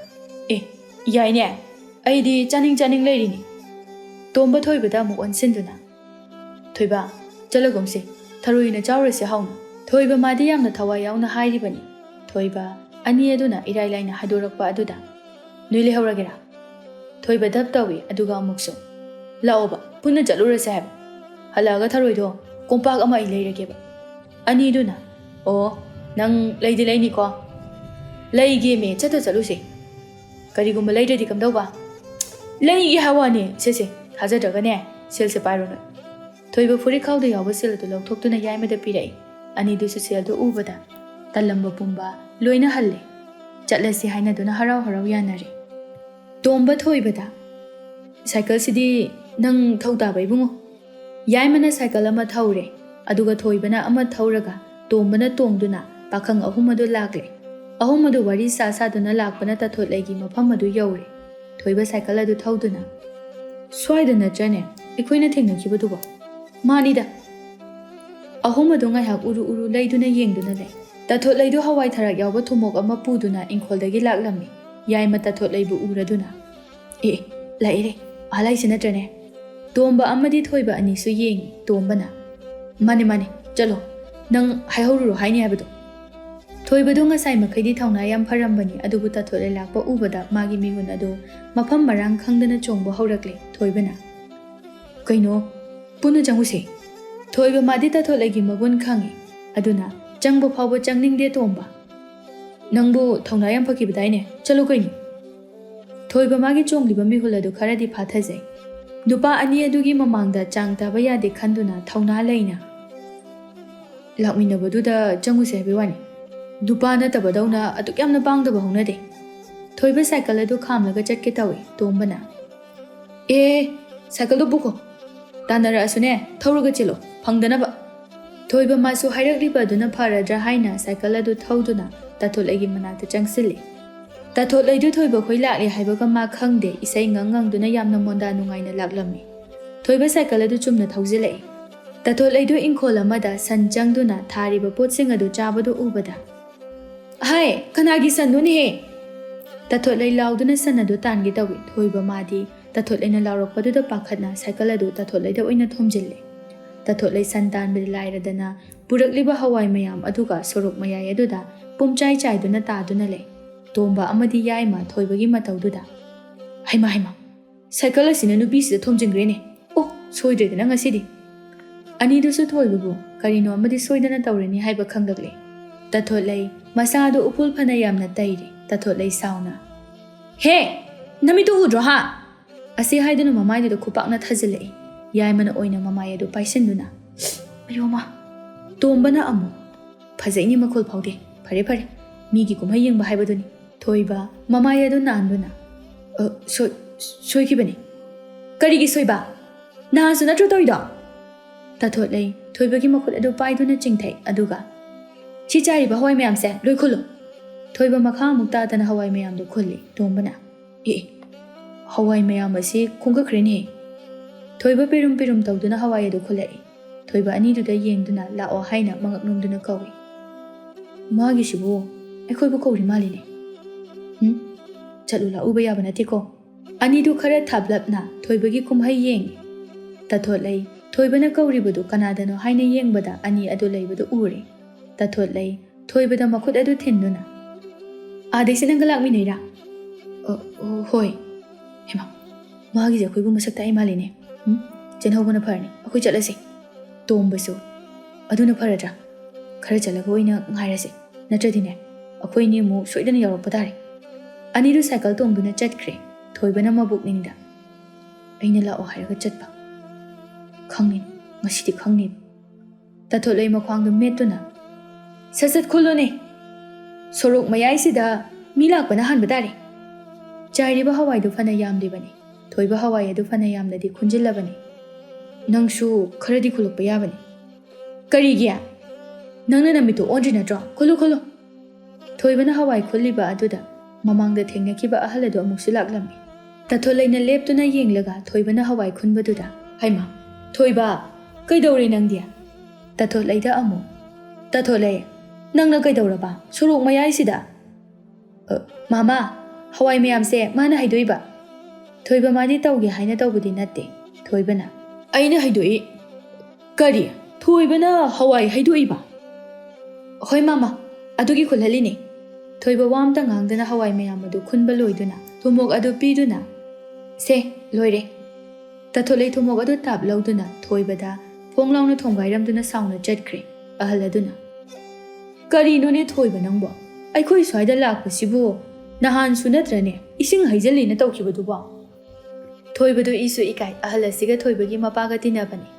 ꯑꯦ ꯌꯥꯏꯅꯦ ꯑꯩꯗꯤ ꯆꯥꯅꯤꯡ ꯂꯩꯔꯤꯅꯤ ꯇꯣꯝꯕ ꯊꯣꯏꯕꯗ ꯑꯃꯨꯛ ꯑꯣꯟꯁꯤꯟꯗꯨꯅ ꯊꯣꯏꯕ ꯆꯠꯂꯒꯨꯝꯁꯤ ꯊꯔꯣꯏꯅ ꯆꯥꯎꯔꯁꯤ ꯍꯥꯎꯅ ꯊꯣꯏꯕ ꯃꯥꯗꯤ ꯌꯥꯝꯅ ꯊꯋꯥꯏ ꯌꯥꯎꯅ ꯍꯥꯏꯔꯤꯕꯅꯤ ꯊꯣꯏꯕ ꯑꯅꯤ ꯑꯗꯨꯅ ꯏꯔꯥꯏ ꯂꯥꯏꯅ ꯍꯥꯏꯗꯣꯔꯛꯄ ꯑꯗꯨꯗ ꯅꯣꯏ ꯂꯩꯍꯧꯔꯒꯦꯔꯥ ꯊꯣꯏꯕ ꯙꯞ ꯇꯧꯏ ꯑꯗꯨꯒ ꯑꯃꯨꯛꯁꯨ ꯂꯥꯛꯑꯣꯕ ꯄꯨꯟꯅ ꯆꯠꯂꯨꯔꯁꯦ ꯍꯥꯏꯕ ꯍꯜꯂꯛꯑꯒ ꯊꯔꯣꯏꯗꯣ ꯀꯣꯝꯄꯥꯛ ꯑꯃ ꯑꯩ ꯂꯩꯔꯒꯦꯕ ꯑꯅꯤꯗꯨꯅ ꯑꯣ ꯅꯪ ꯂꯩꯗꯤ ꯂꯩꯅꯤꯀꯣ ꯂꯩꯒꯦꯃꯦ ꯆꯠꯂꯨꯁꯤ ꯀꯔꯤꯒꯨꯝꯕ ꯂꯩꯗ꯭ꯔꯗꯤ ꯀꯝꯗꯧꯕ ꯂꯩꯒꯦ ꯍꯥꯏꯋꯥꯅꯦ ꯁꯦ ꯊꯥꯖꯗ꯭ꯔꯒꯅꯦ ꯁꯦꯜꯁꯦ ꯄꯥꯏꯔꯣ ꯅꯣꯏ ꯊꯣꯏꯕ ꯐꯨꯔꯤꯠꯈꯥꯎꯗ ꯌꯥꯎꯕ ꯁꯦꯜ ꯑꯗꯨ ꯂꯧꯊꯣꯛꯇꯨꯅ ꯌꯥꯏꯃꯗ ꯄꯤꯔꯛꯏ ꯑꯅꯤꯗꯨꯁꯨ ꯁꯦꯜꯗꯨ ꯎꯕꯗ ꯇꯜꯂꯝꯕ ꯄꯨꯝꯕ ꯂꯣꯏꯅ ꯍꯜꯂꯦ ꯆꯠꯂꯁꯤ ꯍꯥꯏꯅꯗꯨꯅ ꯍꯔꯥꯎ ꯌꯥꯅꯔꯦ ꯇꯣꯝꯕ ꯊꯣꯏꯕꯗ ꯁꯥꯏꯀꯜꯁꯤꯗꯤ ꯅꯪ ꯊꯧ ꯇꯥꯕ ꯏꯕꯨꯡꯉꯣ ꯌꯥꯏꯃꯅ ꯁꯥꯏꯀꯜ ꯑꯃ ꯊꯧꯔꯦ ꯑꯗꯨꯒ ꯊꯣꯏꯕꯅ ꯑꯃ ꯊꯧꯔꯒ ꯇꯣꯝꯕꯅ ꯇꯣꯡꯗꯨꯅ ꯄꯥꯈꯪ ꯑꯍꯨꯝ ꯑꯗꯨ ꯂꯥꯛꯂꯦ ꯑꯍꯨꯝ ꯑꯗꯨ ꯋꯥꯔꯤ ꯁꯥꯗꯨꯅ ꯂꯥꯛꯄꯅ ꯇꯊꯣꯠꯂꯩꯒꯤ ꯃꯐꯝ ꯑꯗꯨ ꯌꯧꯔꯦ ꯊꯣꯏꯕ ꯁꯥꯏꯀꯜ ꯑꯗꯨ ꯊꯧꯗꯨꯅ ꯁ꯭ꯋꯥꯏꯗ ꯅꯠꯇ꯭ꯔꯅꯦ ꯑꯩꯈꯣꯏꯅ ꯊꯦꯡꯅꯈꯤꯕꯗꯨꯕꯣ ꯃꯥꯅꯤꯗ ꯑꯍꯨꯝ ꯑꯗꯨ ꯉꯥꯏꯍꯥꯛ ꯎꯔꯨ ꯂꯩꯗꯨꯅ ꯌꯦꯡꯗꯨꯅ ꯂꯩ ꯇꯊꯣꯠꯂꯩꯗꯨ ꯍꯋꯥꯏ ꯊꯔꯥꯛ ꯌꯥꯎꯕ ꯊꯨꯃꯣꯛ ꯑꯃ ꯄꯨꯗꯨꯅ ꯏꯪꯈꯣꯜꯗꯒꯤ ꯂꯥꯛꯂꯝꯃꯤ ꯌꯥꯏꯃ ꯇꯊꯣꯠꯂꯩꯕꯨ ꯎꯔꯗꯨꯅ ꯑꯦ ꯂꯥꯛꯏꯔꯦ ꯑꯍꯜꯂꯩꯁꯤ ꯅꯠꯇ꯭ꯔꯅꯦ ꯇꯣꯝꯕ ꯑꯃꯗꯤ ꯊꯣꯏꯕ ꯑꯅꯤꯁꯨ ꯌꯦꯡꯉꯤ ꯇꯣꯝꯕꯅ ꯃꯥꯅꯦ ꯆꯠꯂꯣ ꯅꯪ ꯍꯥꯏꯍꯧꯔꯨꯔꯣ ꯍꯥꯏꯅꯤ ꯍꯥꯏꯕꯗꯣ ꯊꯣꯏꯕꯗꯨ ꯉꯁꯥꯏ ꯃꯈꯩꯗꯤ ꯊꯧꯅꯥ ꯌꯥꯝ ꯐꯔꯝꯕꯅꯤ ꯑꯗꯨꯕꯨ ꯇꯊꯣꯠꯂꯩ ꯂꯥꯛꯄ ꯎꯕꯗ ꯃꯥꯒꯤ ꯃꯤꯍꯨꯟ ꯑꯗꯨ ꯃꯐꯝ ꯃꯔꯥꯡ ꯈꯪꯗꯅ ꯆꯣꯡꯕ ꯍꯧꯔꯛꯂꯦ ꯊꯣꯏꯕꯅ ꯀꯩꯅꯣ ꯄꯨꯟꯅ ꯆꯪꯉꯨꯁꯦ ꯊꯣꯏꯕ ꯃꯥꯗꯤ ꯇꯊꯣꯠꯂꯩꯒꯤ ꯃꯒꯨꯟ ꯈꯪꯉꯤ ꯑꯗꯨꯅ ꯆꯪꯕ ꯐꯥꯎꯕ ꯆꯪꯅꯤꯡꯗꯦ ꯇꯣꯝꯕ ꯅꯪꯕꯨ ꯊꯧꯅꯥ ꯌꯥꯝ ꯐꯈꯤꯕꯗꯥꯏꯅꯦ ꯆꯠꯂꯨ ꯀꯩꯅꯣ ꯊꯣꯏꯕ ꯃꯥꯒꯤ ꯆꯣꯡꯂꯤꯕ ꯃꯤꯍꯨꯜ ꯑꯗꯨ ꯈꯔꯗꯤ ꯐꯥꯊꯖꯩ ꯅꯨꯄꯥ ꯑꯅꯤ ꯑꯗꯨꯒꯤ ꯃꯃꯥꯡꯗ ꯆꯥꯡ ꯇꯥꯕ ꯌꯥꯗꯦ ꯈꯟꯗꯨꯅ ꯊꯧꯅꯥ ꯂꯩꯅ ꯂꯥꯛꯃꯤꯟꯅꯕꯗꯨꯗ ꯆꯪꯉꯨꯁꯦ ꯍꯥꯏꯕꯩ ꯋꯥꯅꯤ ꯅꯨꯄꯥ ꯅꯠꯇꯕꯗꯧꯅ ꯑꯗꯨꯛ ꯌꯥꯝꯅ ꯄꯥꯡꯗꯕ ꯍꯧꯅꯗꯦ ꯊꯣꯏꯕ ꯁꯥꯏꯀꯜ ꯑꯗꯨ ꯈꯥꯝꯂꯒ ꯆꯠꯀꯦ ꯇꯧꯏ ꯇꯣꯝꯕꯅ ꯑꯦ ꯁꯥꯏꯀꯜꯗꯨ ꯄꯨꯈꯣ ꯇꯥꯟꯅꯔꯛꯑꯁꯨꯅꯦ ꯊꯧꯔꯒ ꯆꯦꯜꯂꯣ ꯐꯪꯗꯅꯕ ꯊꯣꯏꯕ ꯃꯥꯁꯨ ꯍꯥꯏꯔꯛꯂꯤꯕ ꯑꯗꯨꯅ ꯐꯔꯗ꯭ꯔꯥ ꯍꯥꯏꯅ ꯁꯥꯏꯀꯜ ꯑꯗꯨ ꯊꯧꯗꯨꯅ ꯇꯊꯣꯠꯂꯩꯒꯤ ꯃꯅꯥꯛꯇ ꯆꯪꯁꯤꯜꯂꯤ ꯇꯊꯣꯠꯂꯩꯗꯨ ꯊꯣꯏꯕ ꯈꯣꯏ ꯂꯥꯛꯂꯦ ꯍꯥꯏꯕꯒ ꯃꯥ ꯈꯪꯗꯦ ꯏꯁꯩ ꯉꯪꯗꯨꯅ ꯌꯥꯝꯅ ꯃꯣꯟꯗꯥ ꯅꯨꯡꯉꯥꯏꯅ ꯂꯥꯛꯂꯝꯃꯤ ꯊꯣꯏꯕ ꯁꯥꯏꯀꯜ ꯑꯗꯨ ꯆꯨꯝꯅ ꯊꯧꯖꯤꯜꯂꯛꯏ ꯇꯊꯣꯠꯂꯩꯗꯨ ꯏꯪꯈꯣꯜ ꯑꯃꯗ ꯁꯟ ꯆꯪꯗꯨꯅ ꯊꯥꯔꯤꯕ ꯄꯣꯠꯁꯤꯡ ꯑꯗꯨ ꯆꯥꯕꯗꯨ ꯎꯕꯗ ꯍꯥꯏ ꯀꯅꯥꯒꯤ ꯁꯟꯅꯣꯅꯦꯍꯦ ꯇꯊꯣꯠꯂꯩ ꯂꯥꯎꯗꯨꯅ ꯁꯟ ꯑꯗꯨ ꯇꯥꯟꯒꯦ ꯇꯧꯏ ꯊꯣꯏꯕ ꯃꯥꯗꯤ ꯇꯊꯣꯠꯂꯩꯅ ꯂꯥꯎꯔꯛꯄꯗꯨꯗ ꯄꯥꯈꯠꯅ ꯁꯥꯏꯀꯜ ꯑꯗꯨ ꯇꯊꯣꯠꯂꯩꯗ ꯑꯣꯏꯅ ꯊꯣꯝꯖꯤꯜꯂꯦ ꯇꯊꯣꯠꯂꯩ ꯁꯟ ꯇꯥꯟꯕꯗ ꯂꯥꯏꯔꯗꯅ ꯄꯨꯔꯛꯂꯤꯕ ꯍꯋꯥꯏ ꯃꯌꯥꯝ ꯑꯗꯨꯒ ꯁꯣꯔꯣꯛ ꯃꯌꯥꯏ ꯑꯗꯨꯗ ꯄꯨꯝꯆꯥꯏ ꯆꯥꯏꯗꯨꯅ ꯇꯥꯗꯨꯅ ꯂꯩ ꯇꯣꯝꯕ ꯑꯃꯗꯤ ꯌꯥꯏꯃ ꯊꯣꯏꯕꯒꯤ ꯃꯇꯧꯗꯨꯗ ꯍꯩꯃ ꯁꯥꯏꯀꯜ ꯑꯁꯤꯅ ꯅꯨꯄꯤꯁꯤꯗ ꯊꯣꯝꯖꯤꯟꯈ꯭ꯔꯦꯅꯦ ꯑꯣ ꯁꯣꯏꯗ꯭ꯔꯦꯗꯅ ꯉꯁꯤꯗꯤ ꯑꯅꯤꯗꯨꯁꯨ ꯊꯣꯏꯕꯕꯨ ꯀꯔꯤꯅꯣ ꯑꯃꯗꯤ ꯁꯣꯏꯗꯅ ꯇꯧꯔꯅꯤ ꯍꯥꯏꯕ ꯈꯪꯂꯛꯂꯦ ꯇꯊꯣꯠꯂꯩ ꯃꯁꯥꯗꯨ ꯎꯐꯨꯜ ꯐꯅ ꯌꯥꯝꯅ ꯇꯩꯔꯦ ꯇꯊꯣꯠꯂꯩ ꯁꯥꯎꯅ ꯍꯦ ꯅꯃꯤꯠꯇꯨ ꯎꯗ꯭ꯔꯣ ꯍꯥ ꯑꯁꯤ ꯍꯥꯏꯗꯨꯅ ꯃꯃꯥꯏꯗꯨꯗ ꯈꯨꯄꯥꯛꯅ ꯊꯥꯖꯤꯜꯂꯛꯏ ꯌꯥꯏꯃꯅ ꯑꯣꯏꯅ ꯃꯃꯥꯏ ꯑꯗꯨ ꯄꯥꯏꯁꯤꯟꯗꯨꯅ ꯑꯌꯣꯃ ꯇꯣꯝꯕꯅ ꯑꯃꯨꯛ ꯐꯖꯩꯅꯤ ꯃꯈꯣꯜ ꯐꯥꯎꯗꯦ ꯐꯔꯦ ꯃꯤꯒꯤ ꯀꯨꯝꯍꯩ ꯌꯦꯡꯕ ꯍꯥꯏꯕꯗꯨꯅꯤ ꯊꯣꯏꯕ ꯃꯃꯥꯏ ꯑꯗꯨ ꯅꯥꯟꯗꯨꯅ ꯁꯣꯏꯈꯤꯕꯅꯤ ꯀꯔꯤꯒꯤ ꯁꯣꯏꯕ ꯅꯍꯥꯟꯁꯨ ꯅꯠꯇ꯭ꯔꯣ ꯇꯧꯏꯗꯣ ꯇꯊꯣꯠꯂꯩ ꯊꯣꯏꯕꯒꯤ ꯃꯈꯨꯠ ꯑꯗꯨ ꯄꯥꯏꯗꯨꯅ ꯆꯤꯡꯊꯩ ꯑꯗꯨꯒ ꯁꯤ ꯆꯥꯏꯔꯤꯕ ꯍꯋꯥꯏ ꯃꯌꯥꯝꯁꯦ ꯂꯣꯏ ꯈꯨꯜꯂꯨ ꯊꯣꯏꯕ ꯃꯈꯥ ꯑꯃꯨꯛ ꯇꯥꯗꯅ ꯍꯋꯥꯏ ꯃꯌꯥꯝꯗꯨ ꯈꯨꯜꯂꯤ ꯇꯣꯝꯕꯅ ꯍꯋꯥꯏ ꯃꯌꯥꯝ ꯑꯁꯤ ꯈꯨꯡꯒꯠꯈ꯭ꯔꯦꯅꯦ ꯊꯣꯏꯕ ꯄꯤꯔꯨꯝ ꯇꯧꯗꯨꯅ ꯍꯋꯥꯏ ꯑꯗꯨ ꯈꯨꯜꯂꯛꯏ ꯊꯣꯏꯕ ꯑꯅꯤꯗꯨꯗ ꯌꯦꯡꯗꯨꯅ ꯂꯥꯛꯑꯣ ꯍꯥꯏꯅ ꯃꯉꯛ ꯅꯣꯝꯗꯨꯅ ꯀꯧꯏ ꯃꯥꯒꯤꯁꯤꯕꯨ ꯑꯩꯈꯣꯏꯕꯨ ꯀꯧꯔꯤ ꯃꯥꯜꯂꯤꯅꯦ ꯆꯠꯂꯨ ꯂꯥꯛꯎꯕ ꯌꯥꯕ ꯅꯠꯇꯦꯀꯣ ꯑꯅꯤꯗꯨ ꯈꯔ ꯊꯥꯞꯂꯞꯅ ꯊꯣꯏꯕꯒꯤ ꯀꯨꯝꯍꯩ ꯌꯦꯡꯉꯤ ꯇꯊꯣꯠꯂꯩ ꯊꯣꯏꯕꯅ ꯀꯧꯔꯤꯕꯗꯨ ꯀꯅꯥꯗꯅꯣ ꯍꯥꯏꯅ ꯌꯦꯡꯕꯗ ꯑꯅꯤ ꯑꯗꯨ ꯂꯩꯕꯗꯨ ꯎꯔꯦ ꯇꯊꯣꯠꯂꯩ ꯊꯣꯏꯕꯗ ꯃꯈꯨꯠ ꯑꯗꯨ ꯊꯤꯟꯗꯨꯅ ꯑꯥꯗꯩꯁꯤ ꯅꯪꯒ ꯂꯥꯛꯃꯤꯟꯅꯩꯔꯥ ꯍꯣꯏ ꯍꯦꯃꯥ ꯃꯥꯒꯤꯁꯦ ꯑꯩꯈꯣꯏꯕꯨ ꯃꯁꯛ ꯇꯥꯛꯏ ꯃꯥꯜꯂꯤꯅꯦ ꯆꯦꯟꯍꯧꯕꯅ ꯐꯔꯅꯤ ꯑꯩꯈꯣꯏ ꯆꯠꯂꯁꯤ ꯇꯣꯝꯕꯁꯨ ꯑꯗꯨꯅ ꯐꯔꯗ꯭ꯔꯥ ꯈꯔ ꯆꯠꯂꯒ ꯑꯣꯏꯅ ꯉꯥꯏꯔꯁꯤ ꯅꯠꯇ꯭ꯔꯗꯤꯅꯦ ꯑꯩꯈꯣꯏꯅꯤ ꯑꯃꯨꯛ ꯁꯣꯏꯗꯅ ꯌꯧꯔꯛꯄ ꯇꯥꯔꯦ ꯑꯅꯤꯗꯨ ꯁꯥꯏꯀꯜ ꯇꯣꯡꯗꯨꯅ ꯆꯠꯈ꯭ꯔꯦ ꯊꯣꯏꯕꯅ ꯃꯕꯨꯛꯅꯤꯡꯗ ꯑꯩꯅ ꯂꯥꯛꯑꯣ ꯍꯥꯏꯔꯒ ꯆꯠꯄ ꯈꯪꯅꯤ ꯉꯁꯤꯗꯤ ꯈꯪꯅꯤꯕ ꯇꯥꯊꯣꯠꯂꯩ ꯃꯈ꯭ꯋꯥꯡꯗꯨ ꯃꯦꯠꯇꯨꯅ ꯁꯠ ꯈꯨꯜꯂꯨꯅꯦ ꯁꯣꯔꯣꯛ ꯃꯌꯥꯏꯁꯤꯗ ꯃꯤ ꯂꯥꯛꯄꯅ ꯍꯥꯟꯕ ꯇꯥꯔꯦ ꯆꯥꯏꯔꯤꯕ ꯍꯋꯥꯏꯗꯨ ꯐꯅ ꯌꯥꯝꯂꯤꯕꯅꯤ ꯊꯣꯏꯕ ꯍꯋꯥꯏ ꯑꯗꯨ ꯐꯅ ꯌꯥꯝꯅꯗꯤ ꯈꯨꯟꯖꯤꯜꯂꯕꯅꯤ ꯅꯪꯁꯨ ꯈꯔꯗꯤ ꯈꯨꯜꯂꯛꯄ ꯌꯥꯕꯅꯤ ꯀꯔꯤꯒꯤ ꯅꯪꯅ ꯅꯃꯤꯠꯇꯣ ꯑꯣꯟꯗ꯭ꯔꯤ ꯅꯠꯇ꯭ꯔꯣ ꯈꯨꯜꯂꯨ ꯊꯣꯏꯕꯅ ꯍꯋꯥꯏ ꯈꯨꯜꯂꯤꯕ ꯑꯗꯨꯗ ꯃꯃꯥꯡꯗ ꯊꯦꯡꯅꯈꯤꯕ ꯑꯍꯜ ꯑꯗꯨ ꯑꯃꯨꯛꯁꯨ ꯂꯥꯛꯂꯝꯃꯤ ꯇꯥꯊꯣꯠꯂꯩꯅ ꯂꯦꯞꯇꯨꯅ ꯌꯦꯡꯂꯒ ꯊꯣꯏꯕꯅ ꯍꯋꯥꯏ ꯈꯨꯟꯕꯗꯨꯗ ꯍꯩꯃꯥ ꯊꯣꯏꯕ ꯀꯩꯗꯧꯔꯦ ꯅꯪꯗꯤ ꯇꯥꯊꯣꯠꯂꯩꯗ ꯑꯃꯨꯛ ꯇꯥꯊꯣꯠꯂꯩ ꯅꯪꯅ ꯀꯩꯗꯧꯔꯕ ꯁꯣꯔꯣꯛ ꯃꯌꯥꯏꯁꯤꯗ ꯃꯥꯃꯥ ꯍꯋꯥꯏ ꯃꯌꯥꯝꯁꯦ ꯃꯥꯅ ꯍꯩꯗꯣꯛꯏꯕ ꯊꯣꯏꯕ ꯃꯥꯗꯤ ꯇꯧꯒꯦ ꯍꯥꯏꯅ ꯇꯧꯕꯗꯤ ꯅꯠꯇꯦ ꯊꯣꯏꯕꯅ ꯑꯩꯅ ꯍꯩꯗꯣꯛꯏ ꯀꯔꯤ ꯊꯣꯏꯕꯅ ꯍꯋꯥꯏ ꯍꯩꯗꯣꯛꯏꯕ ꯍꯣꯏ ꯃꯥꯃꯥ ꯑꯗꯨꯒꯤ ꯈꯨꯜꯍꯜꯂꯤꯅꯦ ꯊꯣꯏꯕ ꯋꯥ ꯑꯝꯇ ꯉꯥꯡꯗꯅ ꯍꯋꯥꯏ ꯃꯌꯥꯝ ꯑꯗꯨ ꯈꯨꯟꯕ ꯂꯣꯏꯗꯨꯅ ꯊꯨꯝꯃꯣꯛ ꯑꯗꯨ ꯄꯤꯗꯨꯅ ꯁꯦ ꯂꯣꯏꯔꯦ ꯇꯥꯊꯣꯠꯂꯩ ꯊꯨꯝꯃꯣꯛ ꯑꯗꯨ ꯇꯥꯞ ꯂꯧꯗꯨꯅ ꯊꯣꯏꯕꯗ ꯐꯣꯡ ꯂꯥꯎꯅ ꯊꯣꯡꯒꯥꯏꯔꯝꯗꯨꯅ ꯁꯥꯎꯅ ꯆꯠꯈ꯭ꯔꯦ ꯑꯍꯜ ꯑꯗꯨꯅ ꯀꯔꯤꯅꯣꯅꯦ ꯊꯣꯏꯕ ꯅꯪꯕꯣ ꯑꯩꯈꯣꯏ ꯁ꯭ꯋꯥꯏꯗ ꯂꯥꯛꯄꯁꯤꯕꯨ ꯅꯍꯥꯟꯁꯨ ꯅꯠꯇ꯭ꯔꯅꯦ ꯏꯁꯤꯡ ꯍꯩꯖꯤꯜꯂꯤꯅ ꯇꯧꯈꯤꯕꯗꯨꯕꯣ ꯊꯣꯏꯕꯗꯨ ꯏꯁꯨ ꯏꯀꯥꯏ ꯑꯍꯜ ꯑꯁꯤꯒ ꯊꯣꯏꯕꯒꯤ ꯃꯄꯥꯒ ꯇꯤꯟꯅꯕꯅꯤ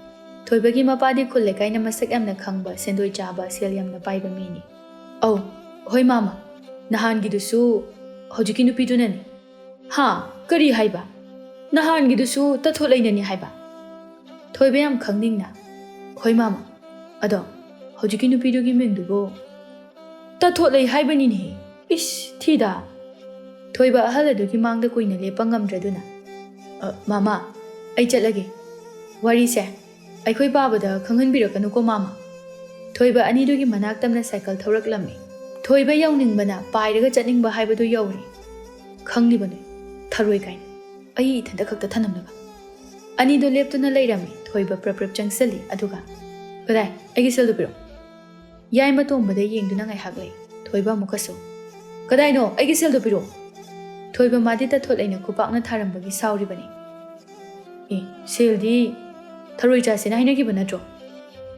ꯊꯣꯏꯕꯒꯤ ꯃꯄꯥꯗꯤ ꯈꯨꯜ ꯂꯩꯀꯥꯏꯅ ꯃꯁꯛ ꯌꯥꯝꯅ ꯈꯪꯕ ꯁꯦꯟꯗꯣꯏ ꯆꯥꯕ ꯁꯦꯜ ꯌꯥꯝꯅ ꯄꯥꯏꯕ ꯃꯤꯅꯤ ꯑꯧ ꯍꯣꯏ ꯃꯥꯃꯥ ꯅꯍꯥꯟꯒꯤꯗꯨꯁꯨ ꯍꯧꯖꯤꯛꯀꯤ ꯅꯨꯄꯤꯗꯨꯅꯅꯤ ꯍꯥ ꯀꯔꯤ ꯍꯥꯏꯕ ꯅꯍꯥꯟꯒꯤꯗꯨꯁꯨ ꯇꯥꯊꯣꯠꯂꯩꯅꯅꯤ ꯍꯥꯏꯕ ꯊꯣꯏꯕ ꯌꯥꯝ ꯈꯪꯅꯤꯡꯅ ꯍꯣꯏ ꯃꯥꯃꯥ ꯑꯗꯣ ꯍꯧꯖꯤꯛꯀꯤ ꯅꯨꯄꯤꯗꯨꯒꯤ ꯃꯤꯡꯗꯨꯕꯨ ꯇꯥꯊꯣꯠꯂꯩ ꯍꯥꯏꯕꯅꯤꯅꯦ ꯏꯁ ꯊꯤꯗ ꯊꯣꯏꯕ ꯑꯍꯜ ꯑꯗꯨꯒꯤ ꯃꯥꯡꯗ ꯀꯨꯏꯅ ꯂꯦꯞꯄ ꯉꯝꯗ꯭ꯔꯗꯨꯅ ꯃꯥꯃꯥ ꯑꯩ ꯆꯠꯂꯒꯦ ꯋꯥꯔꯤꯁꯦ ꯑꯩꯈꯣꯏ ꯄꯥꯕꯗ ꯈꯪꯍꯟꯕꯤꯔꯛꯀꯅꯨꯀꯣ ꯃꯥꯃꯥ ꯊꯣꯏꯕ ꯑꯅꯤꯗꯨꯒꯤ ꯃꯅꯥꯛ ꯇꯝꯅ ꯁꯥꯏꯀꯜ ꯊꯧꯔꯛꯂꯝꯃꯤ ꯊꯣꯏꯕ ꯌꯧꯅꯤꯡꯕꯅ ꯄꯥꯏꯔꯒ ꯆꯠꯅꯤꯡꯕ ꯍꯥꯏꯕꯗꯨ ꯌꯧꯔꯦ ꯈꯪꯂꯤꯕꯅꯦ ꯊꯔꯣꯏ ꯀꯥꯏꯅ ꯑꯩ ꯏꯊꯟꯇ ꯈꯛꯇ ꯊꯅꯝꯂꯒ ꯑꯅꯤꯗꯨ ꯂꯦꯞꯇꯨꯅ ꯂꯩꯔꯝꯃꯤ ꯊꯣꯏꯕ ꯄ꯭ꯔꯞ ꯆꯪꯁꯤꯜꯂꯤ ꯑꯗꯨꯒ ꯀꯗꯥꯏ ꯑꯩꯒꯤ ꯁꯦꯜꯗꯨ ꯄꯤꯔꯛꯑꯣ ꯌꯥꯏꯃ ꯇꯣꯡꯕꯗ ꯌꯦꯡꯗꯨꯅ ꯉꯥꯏꯍꯥꯛ ꯂꯩ ꯊꯣꯏꯕ ꯑꯃꯨꯛꯀꯁꯨ ꯀꯗꯥꯏꯅꯣ ꯑꯩꯒꯤ ꯁꯦꯜꯗꯨ ꯄꯤꯔꯛꯑꯣ ꯊꯣꯏꯕ ꯃꯥꯗꯤ ꯇꯥꯊꯣꯠꯂꯩꯅ ꯈꯨꯄꯥꯛꯅ ꯊꯥꯔꯝꯕꯒꯤ ꯁꯥꯎꯔꯤꯕꯅꯤ ꯁꯦꯜꯗꯤ ꯊꯔꯣꯏ ꯆꯥꯁꯦꯅ ꯍꯥꯏꯅꯈꯤꯕ ꯅꯠꯇ꯭ꯔꯣ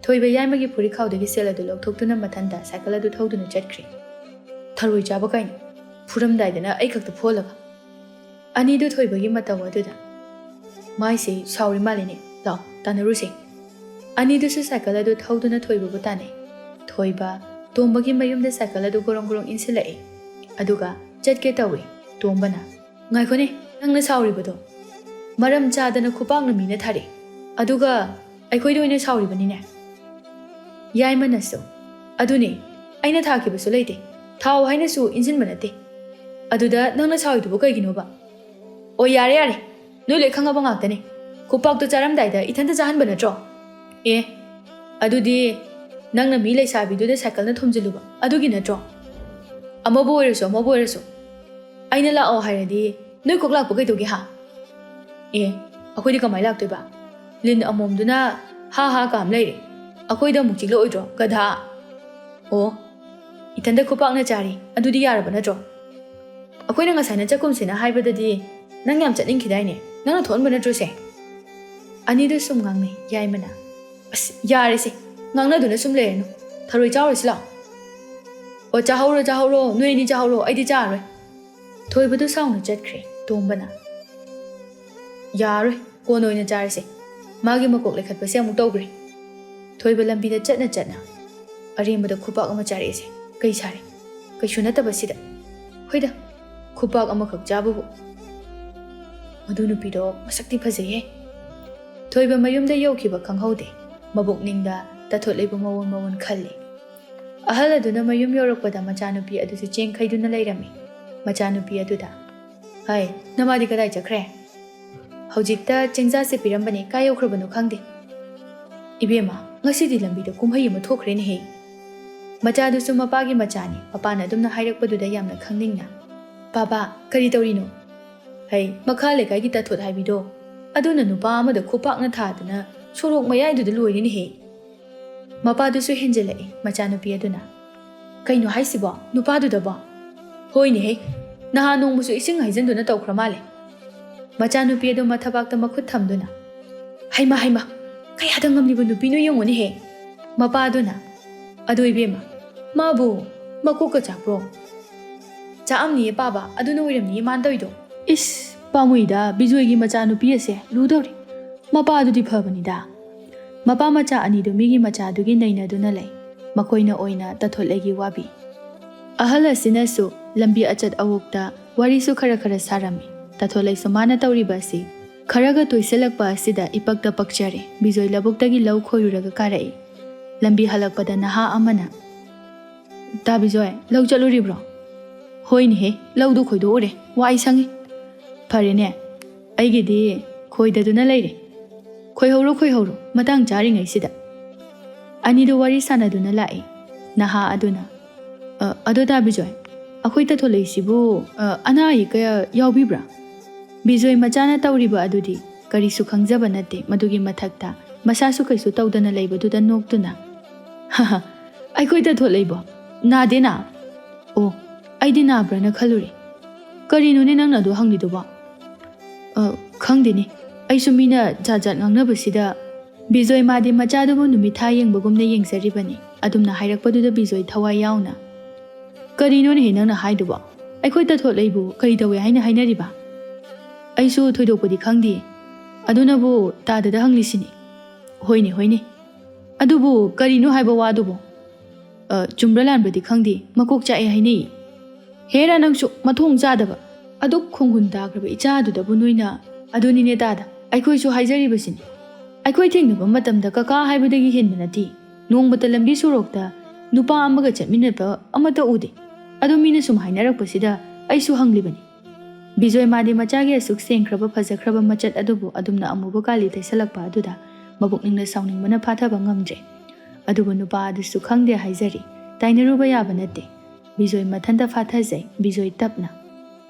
ꯊꯣꯏꯕ ꯌꯥꯏꯃꯒꯤ ꯐꯨꯔꯤꯈꯥꯎꯗꯒꯤ ꯁꯦꯜ ꯑꯗꯨ ꯂꯧꯊꯣꯛꯇꯨꯅ ꯃꯊꯟꯗ ꯁꯥꯏꯀꯜ ꯑꯗꯨ ꯊꯧꯗꯨꯅ ꯆꯠꯈ꯭ꯔꯦ ꯊꯔꯣꯏ ꯆꯥꯕ ꯀꯥꯏꯅ ꯐꯨꯔꯝꯗꯥꯏꯗꯅ ꯑꯩ ꯈꯛꯇ ꯐꯣꯜꯂꯒ ꯑꯅꯤꯗꯨ ꯊꯣꯏꯕꯒꯤ ꯃꯇꯧ ꯑꯗꯨꯗ ꯃꯥꯏꯁꯦ ꯁꯥꯎꯔꯤ ꯃꯥꯜꯂꯤꯅꯦ ꯂꯥꯎ ꯇꯥꯟꯅꯔꯨꯁꯦ ꯑꯅꯤꯗꯨꯁꯨ ꯁꯥꯏꯀꯜ ꯑꯗꯨ ꯊꯧꯗꯨꯅ ꯊꯣꯏꯕꯕꯨ ꯇꯥꯟꯅꯩ ꯊꯣꯏꯕ ꯇꯣꯝꯕꯒꯤ ꯃꯌꯨꯝꯗ ꯁꯥꯏꯀꯜ ꯑꯗꯨ ꯒꯣꯔꯣꯡ ꯏꯟꯁꯤꯜꯂꯛꯏ ꯑꯗꯨꯒ ꯆꯠꯀꯦ ꯇꯧꯏ ꯇꯣꯝꯕꯅ ꯉꯥꯏꯈꯣꯅꯦ ꯅꯪꯅ ꯁꯥꯎꯔꯤꯕꯗꯣ ꯃꯔꯝ ꯆꯥꯗꯅ ꯈꯨꯄꯥꯛꯅ ꯃꯤꯅ ꯊꯥꯔꯛꯏ ꯑꯗꯨꯒ ꯑꯩꯈꯣꯏꯗ ꯑꯣꯏꯅ ꯁꯥꯎꯔꯤꯕꯅꯤꯅꯦ ꯌꯥꯏꯃꯅꯁꯨ ꯑꯗꯨꯅꯦ ꯑꯩꯅ ꯊꯥꯈꯤꯕꯁꯨ ꯂꯩꯇꯦ ꯊꯥꯎ ꯍꯥꯏꯅꯁꯨ ꯏꯟꯁꯤꯟꯕ ꯅꯠꯇꯦ ꯑꯗꯨꯗ ꯅꯪꯅ ꯁꯥꯎꯔꯤꯗꯨꯕꯨ ꯀꯩꯒꯤꯅꯣꯕ ꯑꯣ ꯌꯥꯔꯦ ꯅꯣꯏ ꯂꯣꯏ ꯈꯪꯉꯕ ꯉꯥꯛꯇꯅꯦ ꯈꯨꯄꯥꯛꯇꯣ ꯆꯥꯔꯝꯗꯥꯏꯗ ꯏꯊꯟꯇ ꯆꯥꯍꯟꯕ ꯅꯠꯇ꯭ꯔో ꯑꯗꯨꯗꯤ ꯅꯪꯅ ꯃꯤ ꯂꯩꯁꯥꯕꯤꯗꯨꯗ ꯁꯥꯏꯀꯜꯅ ꯊꯣꯝꯖꯤꯜꯂꯨꯕ ꯑꯗꯨꯒꯤ ꯅꯠꯇ꯭ꯔꯣ ꯑꯃꯕꯨ ꯑꯣꯏꯔꯁꯨ ꯑꯩꯅ ꯂꯥꯛꯑꯣ ꯍꯥꯏꯔꯗꯤ ꯅꯣꯏ ꯀꯣꯛ ꯂꯥꯛꯄ ꯀꯩꯗꯧꯒꯦ ꯍꯥ ꯑꯩꯈꯣꯏꯗꯤ ꯀꯃꯥꯏꯅ ꯂꯥꯛꯇꯣꯏꯕ ꯂꯤꯟ ꯑꯃꯣꯝꯗꯨꯅ ꯍꯥ ꯀꯥꯝ ꯂꯩꯔꯦ ꯑꯩꯈꯣꯏꯗ ꯑꯃꯨꯛ ꯆꯤꯛꯂꯛꯑꯣꯏꯗ꯭ꯔꯣ ꯒꯙꯥ ꯑꯣ ꯏꯊꯟꯇ ꯈꯨꯄꯥꯛꯅ ꯆꯥꯔꯤ ꯑꯗꯨꯗꯤ ꯌꯥꯔꯕ ꯅꯠꯇ꯭ꯔꯣ ꯑꯩꯈꯣꯏꯅ ꯉꯁꯥꯏꯅ ꯆꯠꯀꯨꯝꯁꯤꯅ ꯍꯥꯏꯕꯗꯗꯤ ꯅꯪ ꯌꯥꯝ ꯆꯠꯅꯤꯡꯈꯤꯗꯥꯏꯅꯦ ꯅꯪꯅ ꯊꯣꯛꯍꯟꯕ ꯅꯠꯇ꯭ꯔꯣꯁꯦ ꯑꯅꯤꯗꯨ ꯁꯨꯝ ꯉꯥꯡꯅꯩ ꯌꯥꯏꯃꯅ ꯑꯁ ꯌꯥꯔꯦꯁꯦ ꯉꯥꯡꯅꯗꯨꯅ ꯁꯨꯝ ꯂꯩꯔꯅꯨ ꯊꯔꯣꯏ ꯆꯥꯎꯔꯁꯤ ꯂꯥꯛꯑꯣ ꯑꯣ ꯆꯥꯍꯧꯔꯣ ꯅꯣꯏ ꯑꯅꯤ ꯆꯥꯍꯧꯔꯣ ꯑꯩꯗꯤ ꯆꯥꯔꯔꯣꯏ ꯊꯣꯏꯕꯗꯨ ꯁꯥꯎꯅ ꯆꯠꯈ꯭ರೆ ꯇꯣꯝꯕꯅ ꯌꯥꯔꯣꯏ ꯀꯣꯟꯅ ꯑꯣꯏꯅ ꯆꯥꯔꯁꯦ ꯃꯥꯒꯤ ꯃꯀꯣꯛ ꯂꯩꯈꯠꯄꯁꯦ ꯑꯃꯨꯛ ꯇꯧꯈ꯭ꯔꯦ ꯊꯣꯏꯕ ꯂꯝꯕꯤꯗ ꯆꯠꯅ ꯑꯔꯦꯝꯕꯗ ꯈꯨꯄꯥꯛ ꯑꯃ ꯆꯥꯔꯛꯏꯁꯦ ꯀꯩ ꯁꯥꯔꯦ ꯀꯩꯁꯨ ꯅꯠꯇꯕꯁꯤꯗ ꯍꯣꯏꯗ ꯈꯨꯄꯥꯛ ꯑꯃꯈꯛ ꯆꯥꯕꯕꯨ ꯃꯗꯨ ꯅꯨꯄꯤꯗꯣ ꯃꯁꯛꯇꯤ ꯐꯖꯩꯍꯦ ꯊꯣꯏꯕ ꯃꯌꯨꯝꯗ ꯌꯧꯈꯤꯕ ꯈꯪꯍꯧꯗꯦ ꯃꯕꯨꯛꯅꯤꯡꯗ ꯇꯥꯊꯣꯠꯂꯩꯕꯨ ꯃꯋꯣꯟ ꯈꯜꯂꯤ ꯑꯍꯜ ꯑꯗꯨꯅ ꯃꯌꯨꯝ ꯌꯧꯔꯛꯄꯗ ꯃꯆꯥꯅꯨꯄꯤ ꯑꯗꯨꯁꯨ ꯆꯦꯡꯈꯩꯗꯨꯅ ꯂꯩꯔꯝꯃꯤ ꯃꯆꯥꯅꯨꯄꯤ ꯑꯗꯨꯗ ꯍꯥꯏ ꯅꯃꯥꯗꯤ ꯀꯗꯥꯏ ꯆꯠꯈ꯭ꯔꯦ ꯍꯧꯖꯤꯛꯇ ꯆꯦꯡꯖꯥꯁꯦ ꯄꯤꯔꯝꯕꯅꯦ ꯀꯥꯏ ꯌꯧꯈ꯭ꯔꯕꯅꯣ ꯈꯪꯗꯦ ꯏꯕꯦꯝꯃ ꯉꯁꯤꯗꯤ ꯂꯝꯕꯤꯗ ꯀꯨꯝꯍꯩ ꯑꯃ ꯊꯣꯛꯈ꯭ꯔꯦꯅꯦꯍꯦ ꯃꯆꯥꯗꯨꯁꯨ ꯃꯄꯥꯒꯤ ꯃꯆꯥꯅꯤ ꯃꯄꯥꯅ ꯑꯗꯨꯝꯅ ꯍꯥꯏꯔꯛꯄꯗꯨꯗ ꯌꯥꯝꯅ ꯈꯪꯅꯤꯡꯅ ꯕꯥꯕꯥ ꯀꯔꯤ ꯇꯧꯔꯤꯅꯣ ꯍꯩ ꯃꯈꯥ ꯂꯩꯀꯥꯏꯒꯤ ꯇꯥꯊꯣꯠ ꯍꯥꯏꯕꯤꯗꯣ ꯑꯗꯨꯅ ꯅꯨꯄꯥ ꯑꯃꯗ ꯈꯨꯄꯥꯛꯅ ꯊꯥꯗꯅ ꯁꯣꯔꯣꯛ ꯃꯌꯥꯏꯗꯨꯗ ꯂꯣꯏꯔꯤꯅꯦꯍꯦ ꯃꯄꯥꯗꯨꯁꯨ ꯍꯦꯟꯖꯤꯜꯂꯛꯏ ꯃꯆꯥꯅꯨꯄꯤ ꯑꯗꯨꯅ ꯀꯩꯅꯣ ꯍꯥꯏꯁꯤꯕꯣ ꯅꯨꯄꯥꯗꯨꯗꯕꯣ ꯍꯣꯏꯅꯦꯍꯦ Naha nongmusu ising haijanduna tawkhra male. Machanupi adu mathabakta makhut thamduna. Haima haima. Kayada ngamliba nupi no yengoni he. Mapaduna. Adu ibema. Mabu makuka chakro. Chaamni baba aduna wiramni mandoido. Is pamuida bijoigi machanupi ase ludori. Mapa adu di phabanida. Mapa macha ani do migi macha adugi naina duna lay. Makoina oina tatholegi wabi. Ahala sinasu lambi achat awukta warisu khara khara sarami. Tatholai sumana tawri basi. Kharaga toiselakpa asida ipakta pakchare. Bizoi labuktagi lau khoyuraga karai. Lambi halakpada naha amana. Ta bizoi lau chaluribro. Hoin he lau du khoido ore. Wai sangi. Parene. Aigidi khoida duna leire. Khoi horo matang jari ngai sida. Ani do wari sana duna lai. Naha aduna. Ado ta bizoi. Akhoi ta tholai sibu ana yi kaya yaubibra. Bizoi machana tawriba adudi kari su khangjaba nate madugi mathakta masa su kaisu tawdana leibaduda noktuna. Haha. Akhoi ta tholaibo. Na de na. O. Aidi na brana khaluri. Kari no ne nang na do hangli do ba. Khangdini. Aisu mina jajat ngangnabasida bizoi madi machadubu numitha yengbagumna yengsaribani adumna hairakpaduda bizoi thawai yauna karino ne nangna haiduba aikhoi ta tholaibu kari dawe haina hainariba aisu thoidokpadi khangdi adunabu tadada hanglisini hoine adubu karino haiba wadubu chumbralanbadi khangdi makok chae hainei hera nangsu mathong jadaba aduk khongun dagraba ichadudabu noina adunine dada Aikhoi su haijari basini. Aikhoi thengnaba matamda kaka haibadagi henba nati. Nongbata lambi sorokta nupa amaga chatminaba amata ude. Ado mina sum hainarakpasida aisu hanglibani. Bizoi madi machagi asuk sengkraba phajakraba machat adubu adumna amuba kali taisalakpa aduda mabukningna sauningbana phathaba ngamdre. Adubu nupa adusu khangde haijari. Tainaruba yaba nate. Bizoi mathanda phathajai. Bizoi tapna.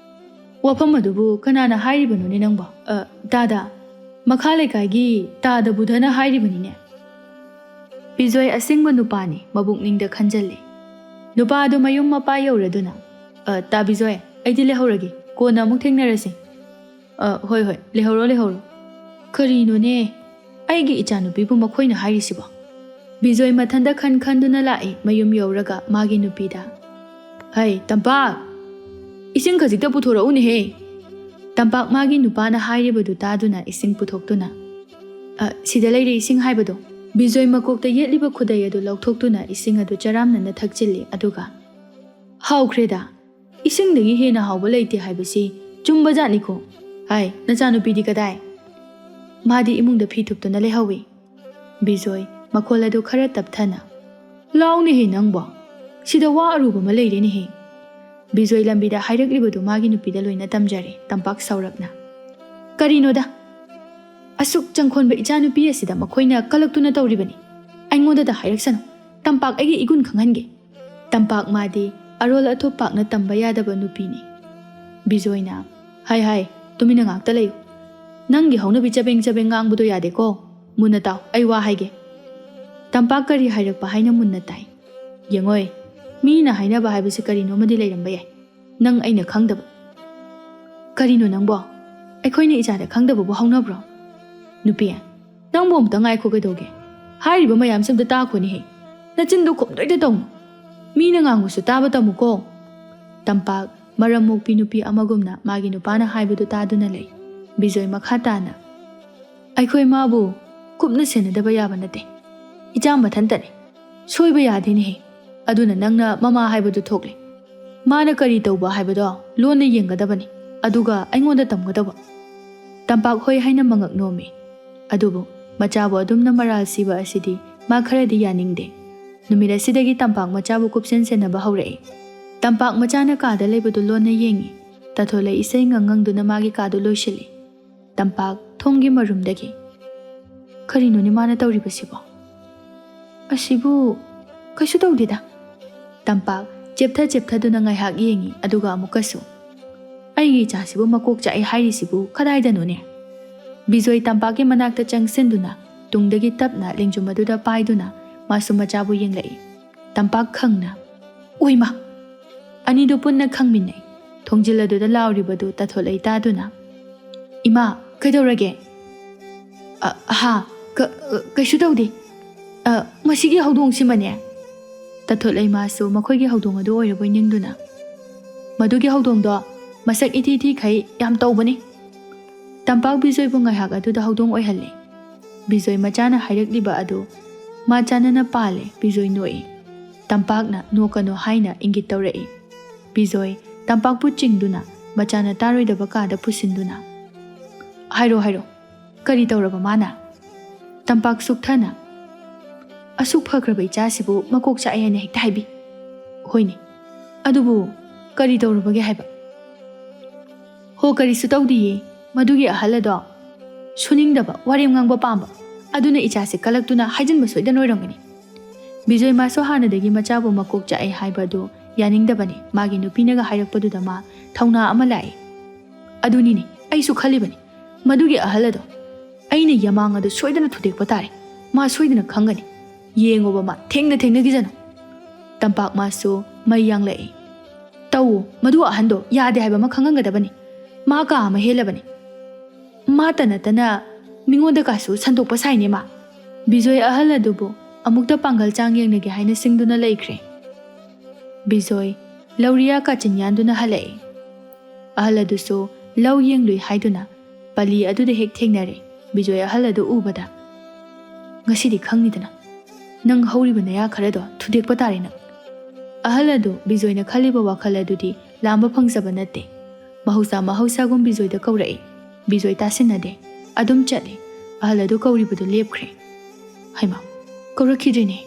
Wafam adubu kanana hairibano ne nangba. Dada. Makhalai kaigi tada budhana hairibani ne. Bizoi asingba nupani mabukningda khanjalle. Nupa adu mayum mapa yauraduna. Ta bizoi aidi lehoragi kona amuk thengnarase. Hoi lehoro. Karino ne aigi ichanupibu makhoina hairisiba. Bizoi mathanda khanduna lai mayum yauraga magi nupida. Hai tampak. Ising khajikta puthora uni he. Tampak magi nupana hairibadu taduna ising puthoktuna. Sida leire ising haibado. Bizoi makokta yetliba khudai adu lauthoktuna ising adu charamna na thakchilli aduga. Haukreda. Ising dagi hena hauba leite haibasi chumba jani ko. Hai nachanupidi kadai. Madi imungda phi thuptuna lehawi. Bizoi makol adu khara tapthana. Launi he nangba. Sida wa aruba ma leire ni he. Bizoi lambida hairaklibudu magi nupida loina tamjare tampak saurapna. Karino da. Asuk changkhonba ichanupi asida makhoina kalaktuna tawribani. Aingoda da hairaksanu. Tampak agi igun khanghange. Tampak madi arol athopakna tamba yadaba nupini. Bizoina. Hai tumina ngakta layo. Nangi haunabi chabeng ngangbudo yade ko. Muna taw ai wa haige. Tampak kari hairakpa haina munna tai. Yengoi. Mina haina ba haibasi karino madi leiramba yai. Nang aina khangdaba. Karino nangbo. Aikhoina ichada khangdaba bu haunabro. Nupiya. Nangbo amta ngaikho kaidoge. Hairiba mayam samda takhoni he. Nachindu khomdoida tawnu. Mina ngangusu taba tamu ko. Tampak maram mokpi nupi amagumna magi nupana haibadu taduna lei. Bizoi makhatana. Aikhoi mabu kupna senadaba yaba nate. Ichamba thantane. Soiba yadini he. Aduna nangna mama haibadu thokle. Mana kari tawba haibado lona yengadabani. Aduga aingonda tamgadaba. Tampak hoi haina mangak nomi. Adubu machabu adumna maral siba asidi ma kharadi yaningde. Numira sidagi tampak machabu kupsen senaba haurei. Tampak machana kada leibadu lona yengi. Tathole isai ngangangduna magi kadu loishili. Tampak thongi marumdagi. Karino ni mana tawribasibo. Asibu kaisu tawdida. Tampak cheptha duna ngaihak yengi aduga amukasu. Aigi chasibu makok chai hairisibu kadaidano ne. Bizoi tampaki manakta changsenduna tungdagi tapna lingjumaduda paiduna masu machabu yenglai. Tampak khangna. Uima. Anido punna khangminai. ꯊꯣꯡꯖꯤꯜ ꯑꯗꯨꯗ ꯂꯥꯎꯔꯤꯕꯗꯨ ꯇꯥꯊꯣꯠꯂꯩ ꯇꯥꯗꯨꯅ ꯏꯃꯥ ꯀꯩꯗꯧꯔꯒꯦ? ꯀꯩꯁꯨ ꯇꯧꯗꯦ. ꯃꯁꯤꯒꯤ ꯍꯧꯗꯣꯡꯁꯤꯃꯅꯦ. ꯇꯥꯊꯣꯠꯂꯩ ꯃꯥꯁꯨ ꯃꯈꯣꯏꯒꯤ ꯍꯧꯗꯣꯡ ꯑꯗꯨ ꯑꯣꯏꯔꯕꯣꯏ ꯅꯤꯡꯗꯨꯅ ꯃꯗꯨꯒꯤ ꯍꯧꯗꯣꯡꯗꯣ ꯃꯁꯛ ꯏꯊꯤ ꯊꯤꯈꯩ ꯌꯥꯝ ꯇꯧꯕꯅꯤ. ꯇꯝꯄꯥꯛ ꯕꯤꯖꯣꯏꯕꯨ ꯉꯥꯏꯍꯥꯛ ꯑꯗꯨꯗ ꯍꯧꯗꯣꯡ ꯑꯣꯏꯍꯜꯂꯦ. ꯕꯤꯖꯣꯏ ꯃꯆꯥꯅ ꯍꯥꯏꯔꯛꯂꯤꯕ ꯑꯗꯨ ꯃꯥ ꯆꯥꯟꯅꯅ ꯄꯥꯜꯂꯦ. ꯕꯤꯖꯣꯏ ꯅꯣꯛꯏ. ꯇꯝꯄꯥꯛꯅ ꯅꯣꯛꯀꯅꯣ ꯍꯥꯏꯅ ꯏꯪꯒꯤꯠ ꯇꯧꯔꯛꯏ. ꯕꯤꯖꯣꯏ ꯇꯝꯄꯥꯛꯄꯨ ꯆꯤꯡꯗꯨꯅ ꯃꯆꯥꯅ ꯇꯥꯔꯣꯏꯗꯕ ꯀꯥꯗ ꯄꯨꯁꯤꯟꯗꯨꯅ ꯍꯥꯏꯔꯣ ꯀꯔꯤ ꯇꯧꯔꯕ ꯃꯥꯅ? ꯇꯝꯄꯥꯛ ꯁꯨꯛꯊꯅ ꯑꯁꯨꯛ ꯐꯈ꯭ꯔꯕ ꯏꯆꯥꯁꯤꯕꯨ ꯃꯀꯣꯛ ꯆꯥꯛꯑꯦ ꯍꯥꯏꯅ ꯍꯦꯛꯇ ꯍꯥꯏꯕꯤ. ꯍꯣꯏꯅꯦ, ꯑꯗꯨꯕꯨ ꯀꯔꯤ ꯇꯧꯔꯕꯒꯦ ꯍꯥꯏꯕ? ꯍꯣ ꯀꯔꯤꯁꯨ ꯇꯧꯗꯤꯌꯦ. ꯃꯗꯨꯒꯤ ꯑꯍꯜ ꯑꯗꯣ ꯁꯨꯅꯤꯡꯗꯕ ꯋꯥꯔꯦꯝ ꯉꯥꯡꯕ ꯄꯥꯝꯕ ꯑꯗꯨꯅ ꯏꯆꯥꯁꯦ ꯀꯂꯛꯇꯨꯅ ꯍꯥꯏꯖꯤꯟꯕ ꯁꯣꯏꯗꯅ ꯑꯣꯏꯔꯝꯒꯅꯤ. ꯕꯤꯖꯣꯏ ꯃꯥꯁꯨ ꯍꯥꯟꯅꯗꯒꯤ ꯃꯆꯥꯕꯨ ꯃꯀꯣꯛ ꯆꯥꯛꯑꯦ ꯍꯥꯏꯕ ꯑꯗꯨ ꯌꯥꯅꯤꯡꯗꯕꯅꯤ. ꯃꯥꯒꯤ ꯅꯨꯄꯤꯅꯒ ꯍꯥꯏꯔꯛꯄꯗꯨꯗ ꯃꯥ ꯊꯧꯅꯥ ꯑꯃ ꯂꯥꯛꯏ. ꯑꯗꯨꯅꯤꯅꯦ ꯑꯩꯁꯨ ꯈꯜꯂꯤꯕꯅꯤ. ꯃꯗꯨꯒꯤ ꯑꯍꯜ ꯑꯗꯣ ꯑꯩꯅ ꯌꯥꯃꯥꯡ ꯑꯗꯨ ꯁꯣꯏꯗꯅ ꯊꯨꯗꯦꯛꯄ ꯇꯥꯔꯦ. ꯃꯥ ꯁꯣꯏꯗꯅ ꯈꯪꯒꯅꯤ. ꯌꯦꯡꯉꯣꯕ ꯃꯥ ꯊꯦꯡꯅꯈꯤꯖꯅꯨ. ꯇꯝꯄꯥꯛ ꯃꯥꯁꯨ ꯃꯩ ꯌꯥꯡꯂꯛꯏ. ꯇꯧ, ꯃꯗꯨ ꯑꯍꯟꯗꯣ ꯌꯥꯗꯦ ꯍꯥꯏꯕ ꯑꯃ ꯈꯪꯍꯟꯒꯗꯕꯅꯤ. ꯃꯥ ꯀꯥ ꯑꯃ ꯍꯦꯜꯂꯕꯅꯤ. ꯃꯥꯇ ꯅꯠꯇꯅ ꯃꯤꯉꯣꯟꯗ ꯀꯥꯁꯨ ꯁꯟꯗꯣꯛꯄ ꯁꯥꯏꯅꯦ ꯃꯥ. ꯕꯤꯖꯣꯏ ꯑꯍꯜ ꯑꯗꯨꯕꯨ ꯑꯃꯨꯛꯇ ꯄꯥꯡꯒꯜ ꯆꯥꯡ ꯌꯦꯡꯅꯒꯦ ꯍꯥꯏꯅ ꯁꯤꯡꯗꯨꯅ ꯂꯩꯈ꯭ꯔꯦ. ꯕꯤꯖꯣꯏ ꯂꯧꯔꯤꯌꯥ ꯀꯥꯆꯤꯟ ꯌꯥꯟꯗꯨꯅ ꯍꯜꯂꯛꯏ. ꯑꯍꯜ ꯑꯗꯨꯁꯨ ꯂꯧ ꯌꯦꯡꯂꯨꯏ ꯍꯥꯏꯗꯨꯅ ꯄꯜꯂꯤ ꯑꯗꯨꯗ ꯍꯦꯛ ꯊꯦꯡꯅꯔꯦ. ꯕꯤꯖꯣꯏ ꯑꯍꯜ ꯑꯗꯨ ꯎꯕꯗ ꯉꯁꯤꯗꯤ ꯈꯪꯅꯤꯗꯅ ꯅꯪ ꯍꯧꯔꯤꯕ ꯅꯌꯥ ꯈꯔꯗꯣ ꯊꯨꯗꯦꯛꯄ ꯇꯥꯔꯦ ꯅꯪ. ꯑꯍꯜ ꯑꯗꯨ ꯕꯤꯖꯣꯏꯅ ꯈꯜꯂꯤꯕ ꯋꯥꯈꯜ ꯑꯗꯨꯗꯤ ꯂꯥꯝꯕ ꯐꯪꯖꯕ ꯅꯠꯇꯦ. ꯃꯍꯧꯁꯥꯒꯨꯝ ꯕꯤꯖꯣꯏꯗ ꯀꯧꯔꯛꯏ. ꯕꯤꯖꯣꯏ ꯇꯥꯁꯤꯟꯅꯗꯦ. ꯑꯗꯨꯝ ꯆꯠꯂꯤ. ꯑꯍꯜ ꯑꯗꯨ ꯀꯧꯔꯤꯕꯗꯨ ꯂꯦꯞꯈ꯭ꯔꯦ. ꯍꯩꯃꯥ, ꯀꯧꯔꯛꯈꯤꯗ꯭ꯔꯦꯅꯦ.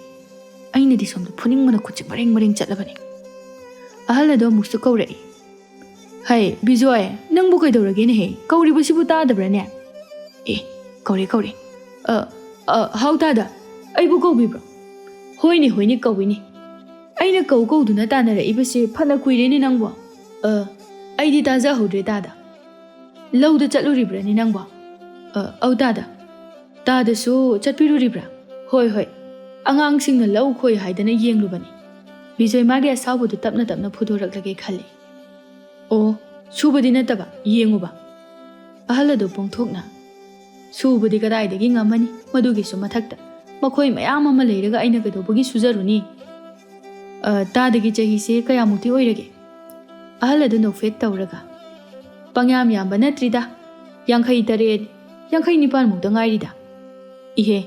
ꯑꯩꯅꯗꯤ ꯁꯣꯝꯗ ꯐꯨꯅꯤꯡꯕꯅ ꯈꯨꯠꯁꯦ ꯃꯔꯦꯡ ꯆꯠꯂꯕꯅꯤ. ꯑꯍꯜ ꯑꯗꯨ ꯑꯃꯨꯛꯁꯨ ꯀꯧꯔꯛꯏ. ꯍꯩ ꯕꯤꯖꯣꯏ, ꯅꯪꯕꯨ ꯀꯩꯗꯧꯔꯒꯦꯅꯦꯍꯦ? ꯀꯧꯔꯤꯕꯁꯤꯕꯨ ꯇꯥꯗꯕ꯭ꯔꯥꯅꯦ? ꯀꯧꯔꯦ. ꯍꯥꯎ ꯇꯥꯗ, ꯑꯩꯕꯨ ꯀꯧꯕꯤꯕ꯭ꯔꯣ? ꯍꯣꯏꯅꯦ ꯀꯧꯏꯅꯦ. ꯑꯩꯅ ꯀꯧꯗꯨꯅ ꯇꯥꯟꯅꯔꯛꯏꯕꯁꯦ ꯐꯅ ꯀꯨꯏꯔꯦꯅꯦ ꯅꯪꯕꯣ. ꯑꯩꯗꯤ ꯇꯥꯖꯍꯧꯗ꯭ꯔꯦ ꯇꯥꯗ. ꯂꯧꯗ ꯆꯠꯂꯨꯔꯤꯕ꯭ꯔꯥꯅꯦ ꯅꯪꯕꯣ? ꯑꯧ ꯇꯥꯗ. ꯇꯥꯗꯁꯨ ꯆꯠꯄꯤꯔꯨꯔꯤꯕ꯭ꯔꯥ? ꯍꯣꯏ. ꯑꯉꯥꯡꯁꯤꯡꯅ ꯂꯧ ꯈꯣꯏ ꯍꯥꯏꯗꯅ ꯌꯦꯡꯂꯨꯕꯅꯤ. ꯕꯤꯖꯣꯏ ꯃꯥꯒꯤ ꯑꯁꯥꯎꯕꯗꯨ ꯇꯞꯅ ꯐꯨꯗꯣꯔꯛꯂꯒꯦ ꯈꯜꯂꯤ. ꯑꯣ, ꯁꯨꯕꯗꯤ ꯅꯠꯇꯕ ꯌꯦꯡꯉꯨꯕ. ꯑꯍꯜ ꯑꯗꯨ ꯄꯣꯡꯊꯣꯛꯅ ꯁꯨꯕꯗꯤ ꯀꯗꯥꯏꯗꯒꯤ ꯉꯝꯃꯅꯤ? ꯃꯗꯨꯒꯤꯁꯨ ꯃꯊꯛꯇ ꯃꯈꯣꯏ ꯃꯌꯥꯝ ꯑꯃ ꯂꯩꯔꯒ ꯑꯩꯅ ꯀꯩꯗꯧꯕꯒꯤ ꯁꯨꯖꯔꯨꯅꯤ? ꯇꯥꯗꯒꯤ ꯆꯍꯤꯁꯦ ꯀꯌꯥꯃꯨꯛꯇꯤ ꯑꯣꯏꯔꯒꯦ? ꯑꯍꯜ ꯑꯗꯨ ꯅꯣꯛꯐꯦꯠ ꯇꯧꯔꯒ ꯄꯪꯌꯥꯝ ꯌꯥꯝꯕ ꯅꯠꯇ꯭ꯔꯤꯗ. 53, 54 ꯃꯨꯛꯇ ꯉꯥꯏꯔꯤꯗ. ꯏꯍꯦ,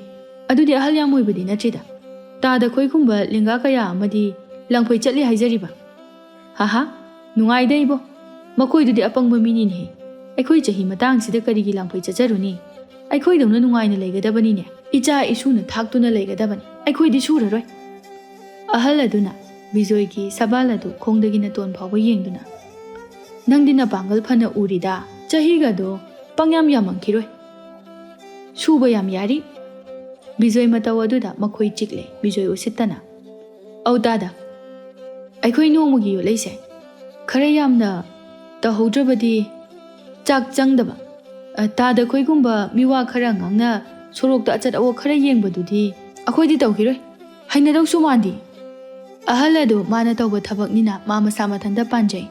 ꯑꯗꯨꯗꯤ ꯑꯍꯜ ꯌꯥꯝ ꯑꯣꯏꯕꯗꯤ ꯅꯠꯇ꯭ꯔꯤꯗ. ꯇꯥꯗ ꯈꯣꯏꯒꯨꯝꯕ ꯂꯦꯡꯒꯥ ꯀꯌꯥ ꯑꯃꯗꯤ ꯂꯪꯐꯩ ꯆꯠꯂꯤ ꯍꯥꯏꯖꯔꯤꯕ. ꯍꯥꯍꯥ, ꯅꯨꯡꯉꯥꯏꯗ ꯏꯕꯣ. ꯃꯈꯣꯏꯗꯨꯗꯤ ꯑꯄꯪꯕ ꯃꯤꯅꯤꯅꯦꯍꯦ. ꯑꯩꯈꯣꯏ ꯆꯍꯤ ꯃꯇꯥꯡꯁꯤꯗ ꯀꯔꯤꯒꯤ ꯂꯪꯐꯩ ꯆꯠꯆꯔꯨꯅꯤ? ꯑꯩꯈꯣꯏꯗꯧꯅ ꯅꯨꯡꯉꯥꯏꯅ ꯂꯩꯒꯗꯕꯅꯤꯅꯦ. ꯏꯆꯥ ꯏꯁꯨꯅ ꯊꯥꯛꯇꯨꯅ ꯂꯩꯒꯗꯕꯅꯤ. ꯑꯩꯈꯣꯏꯗꯤ ꯁꯨꯔꯔꯣꯏ. ꯑꯍꯜ ꯑꯗꯨꯅ ꯕꯤꯖꯣꯏꯒꯤ ꯁꯕꯥꯜ ꯑꯗꯨ ꯈꯣꯡꯗꯒꯤ ꯅꯇꯣꯟ ꯐꯥꯎꯕ ꯌꯦꯡꯗꯨꯅ ꯅꯪꯗꯤ ꯅꯄꯥꯡꯒꯜ ꯐꯅ ꯎꯔꯤꯗ. ꯆꯍꯤꯒꯗꯣ ꯄꯪꯌꯥꯝ ꯌꯥꯝꯃꯝꯈꯤꯔꯣꯏ. ꯁꯨꯕ ꯌꯥꯝ ꯌꯥꯔꯤ. ꯕꯤꯖꯣꯏ ꯃꯇꯧ ꯑꯗꯨꯗ ꯃꯈꯣꯏ ꯆꯤꯛꯂꯦ. ꯕꯤꯖꯣꯏ ꯎꯁꯤꯠꯇꯅ ꯑꯧ ꯇꯥꯗ, ꯑꯩꯈꯣꯏ ꯅꯣꯡꯃꯒꯤ ꯌꯣꯠꯂꯩꯁꯦ ꯈꯔ ꯌꯥꯝꯅ ꯇꯧꯍꯧꯗ꯭ꯔꯕꯗꯤ ꯆꯥꯛ ꯆꯪꯗꯕ. ꯇꯥꯗ ꯈꯣꯏꯒꯨꯝꯕ ꯃꯤꯋꯥ ꯈꯔ ꯉꯥꯡꯅ ꯁꯣꯔꯣꯛꯇ ꯑꯆꯠ ꯑꯋꯣꯛ ꯈꯔ ꯌꯦꯡꯕꯗꯨꯗꯤ ꯑꯩꯈꯣꯏꯗꯤ ꯇꯧꯈꯤꯔꯣꯏ. ꯍꯩꯅꯗꯧꯁꯨ ꯃꯥꯟꯗꯦ. ꯑꯍꯜ ꯑꯗꯨ ꯃꯥꯅ ꯇꯧꯕ ꯊꯕꯛꯅꯤꯅ ꯃꯥ ꯃꯁꯥ ꯃꯊꯟꯇ ꯄꯥꯟꯖꯩ.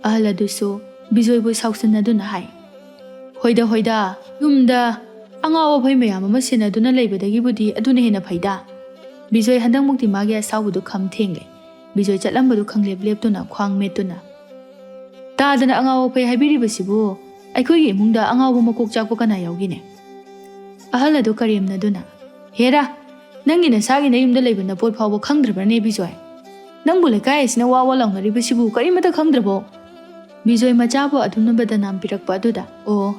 ꯑꯍꯜ ꯑꯗꯨꯁꯨ ꯕꯤꯖꯣꯏꯕꯨ ꯁꯥꯎꯁꯤꯟꯅꯗꯨꯅ ꯍꯥꯏ. ꯍꯣꯏꯗ, ꯌꯨꯝꯗ ꯑꯉꯥꯎ ꯑꯐꯩ ꯃꯌꯥꯝ ꯑꯃ ꯁꯦꯟꯅꯗꯨꯅ ꯂꯩꯕꯗꯒꯤꯕꯨꯗꯤ ꯑꯗꯨꯅ ꯍꯦꯟꯅ ꯐꯩꯗ. ꯕꯤꯖꯣꯏ ꯍꯟꯗꯛꯃꯨꯛꯇꯤ ꯃꯥꯒꯤ ꯑꯁꯥꯎꯕꯗꯨ ꯈꯝ ꯊꯦꯡꯂꯦ. ꯕꯤꯖꯣꯏ ꯆꯠꯂꯝꯕꯗꯨ ꯈꯪꯂꯦꯞ ꯂꯦꯞꯇꯨꯅ ꯈ꯭ꯋꯥꯡ ꯃꯦꯠꯇꯨꯅ ꯇꯥꯗꯅ ꯑꯉꯥꯎ ꯑꯐꯩ ꯍꯥꯏꯕꯤꯔꯤꯕꯁꯤꯕꯨ ꯑꯩꯈꯣꯏꯒꯤ ꯏꯃꯨꯡꯗ ꯑꯉꯥꯎꯕ ꯃꯀꯣꯛ ꯆꯥꯛꯄ ꯀꯅꯥ ꯌꯥꯎꯒꯤꯅꯦ? ꯑꯍꯜ ꯑꯗꯨ ꯀꯔꯦꯝꯅꯗꯨꯅ ꯍꯦꯔꯥ, ꯅꯪꯒꯤ ꯅꯁꯥꯒꯤ ꯅꯌꯨꯝꯗ ꯂꯩꯕ ꯅꯄꯣꯠ ꯐꯥꯎꯕ ꯈꯪꯗ꯭ꯔꯕ꯭ꯔꯅꯦ ꯕꯤꯖꯣꯏ? ꯅꯪꯕꯨ ꯂꯩꯀꯥꯏ ꯑꯁꯤꯅ ꯋꯥ ꯂꯥꯎꯅꯔꯤꯕꯁꯤꯕꯨ ꯀꯔꯤꯃꯠꯇ ꯈꯪꯗ꯭ꯔꯕꯣ? ꯕꯤꯖꯣꯏ ꯃꯆꯥꯕꯨ ꯑꯗꯨꯝꯅꯕꯗ ꯅꯥꯝ ꯄꯤꯔꯛꯄ ꯑꯗꯨꯗ ꯑꯣ,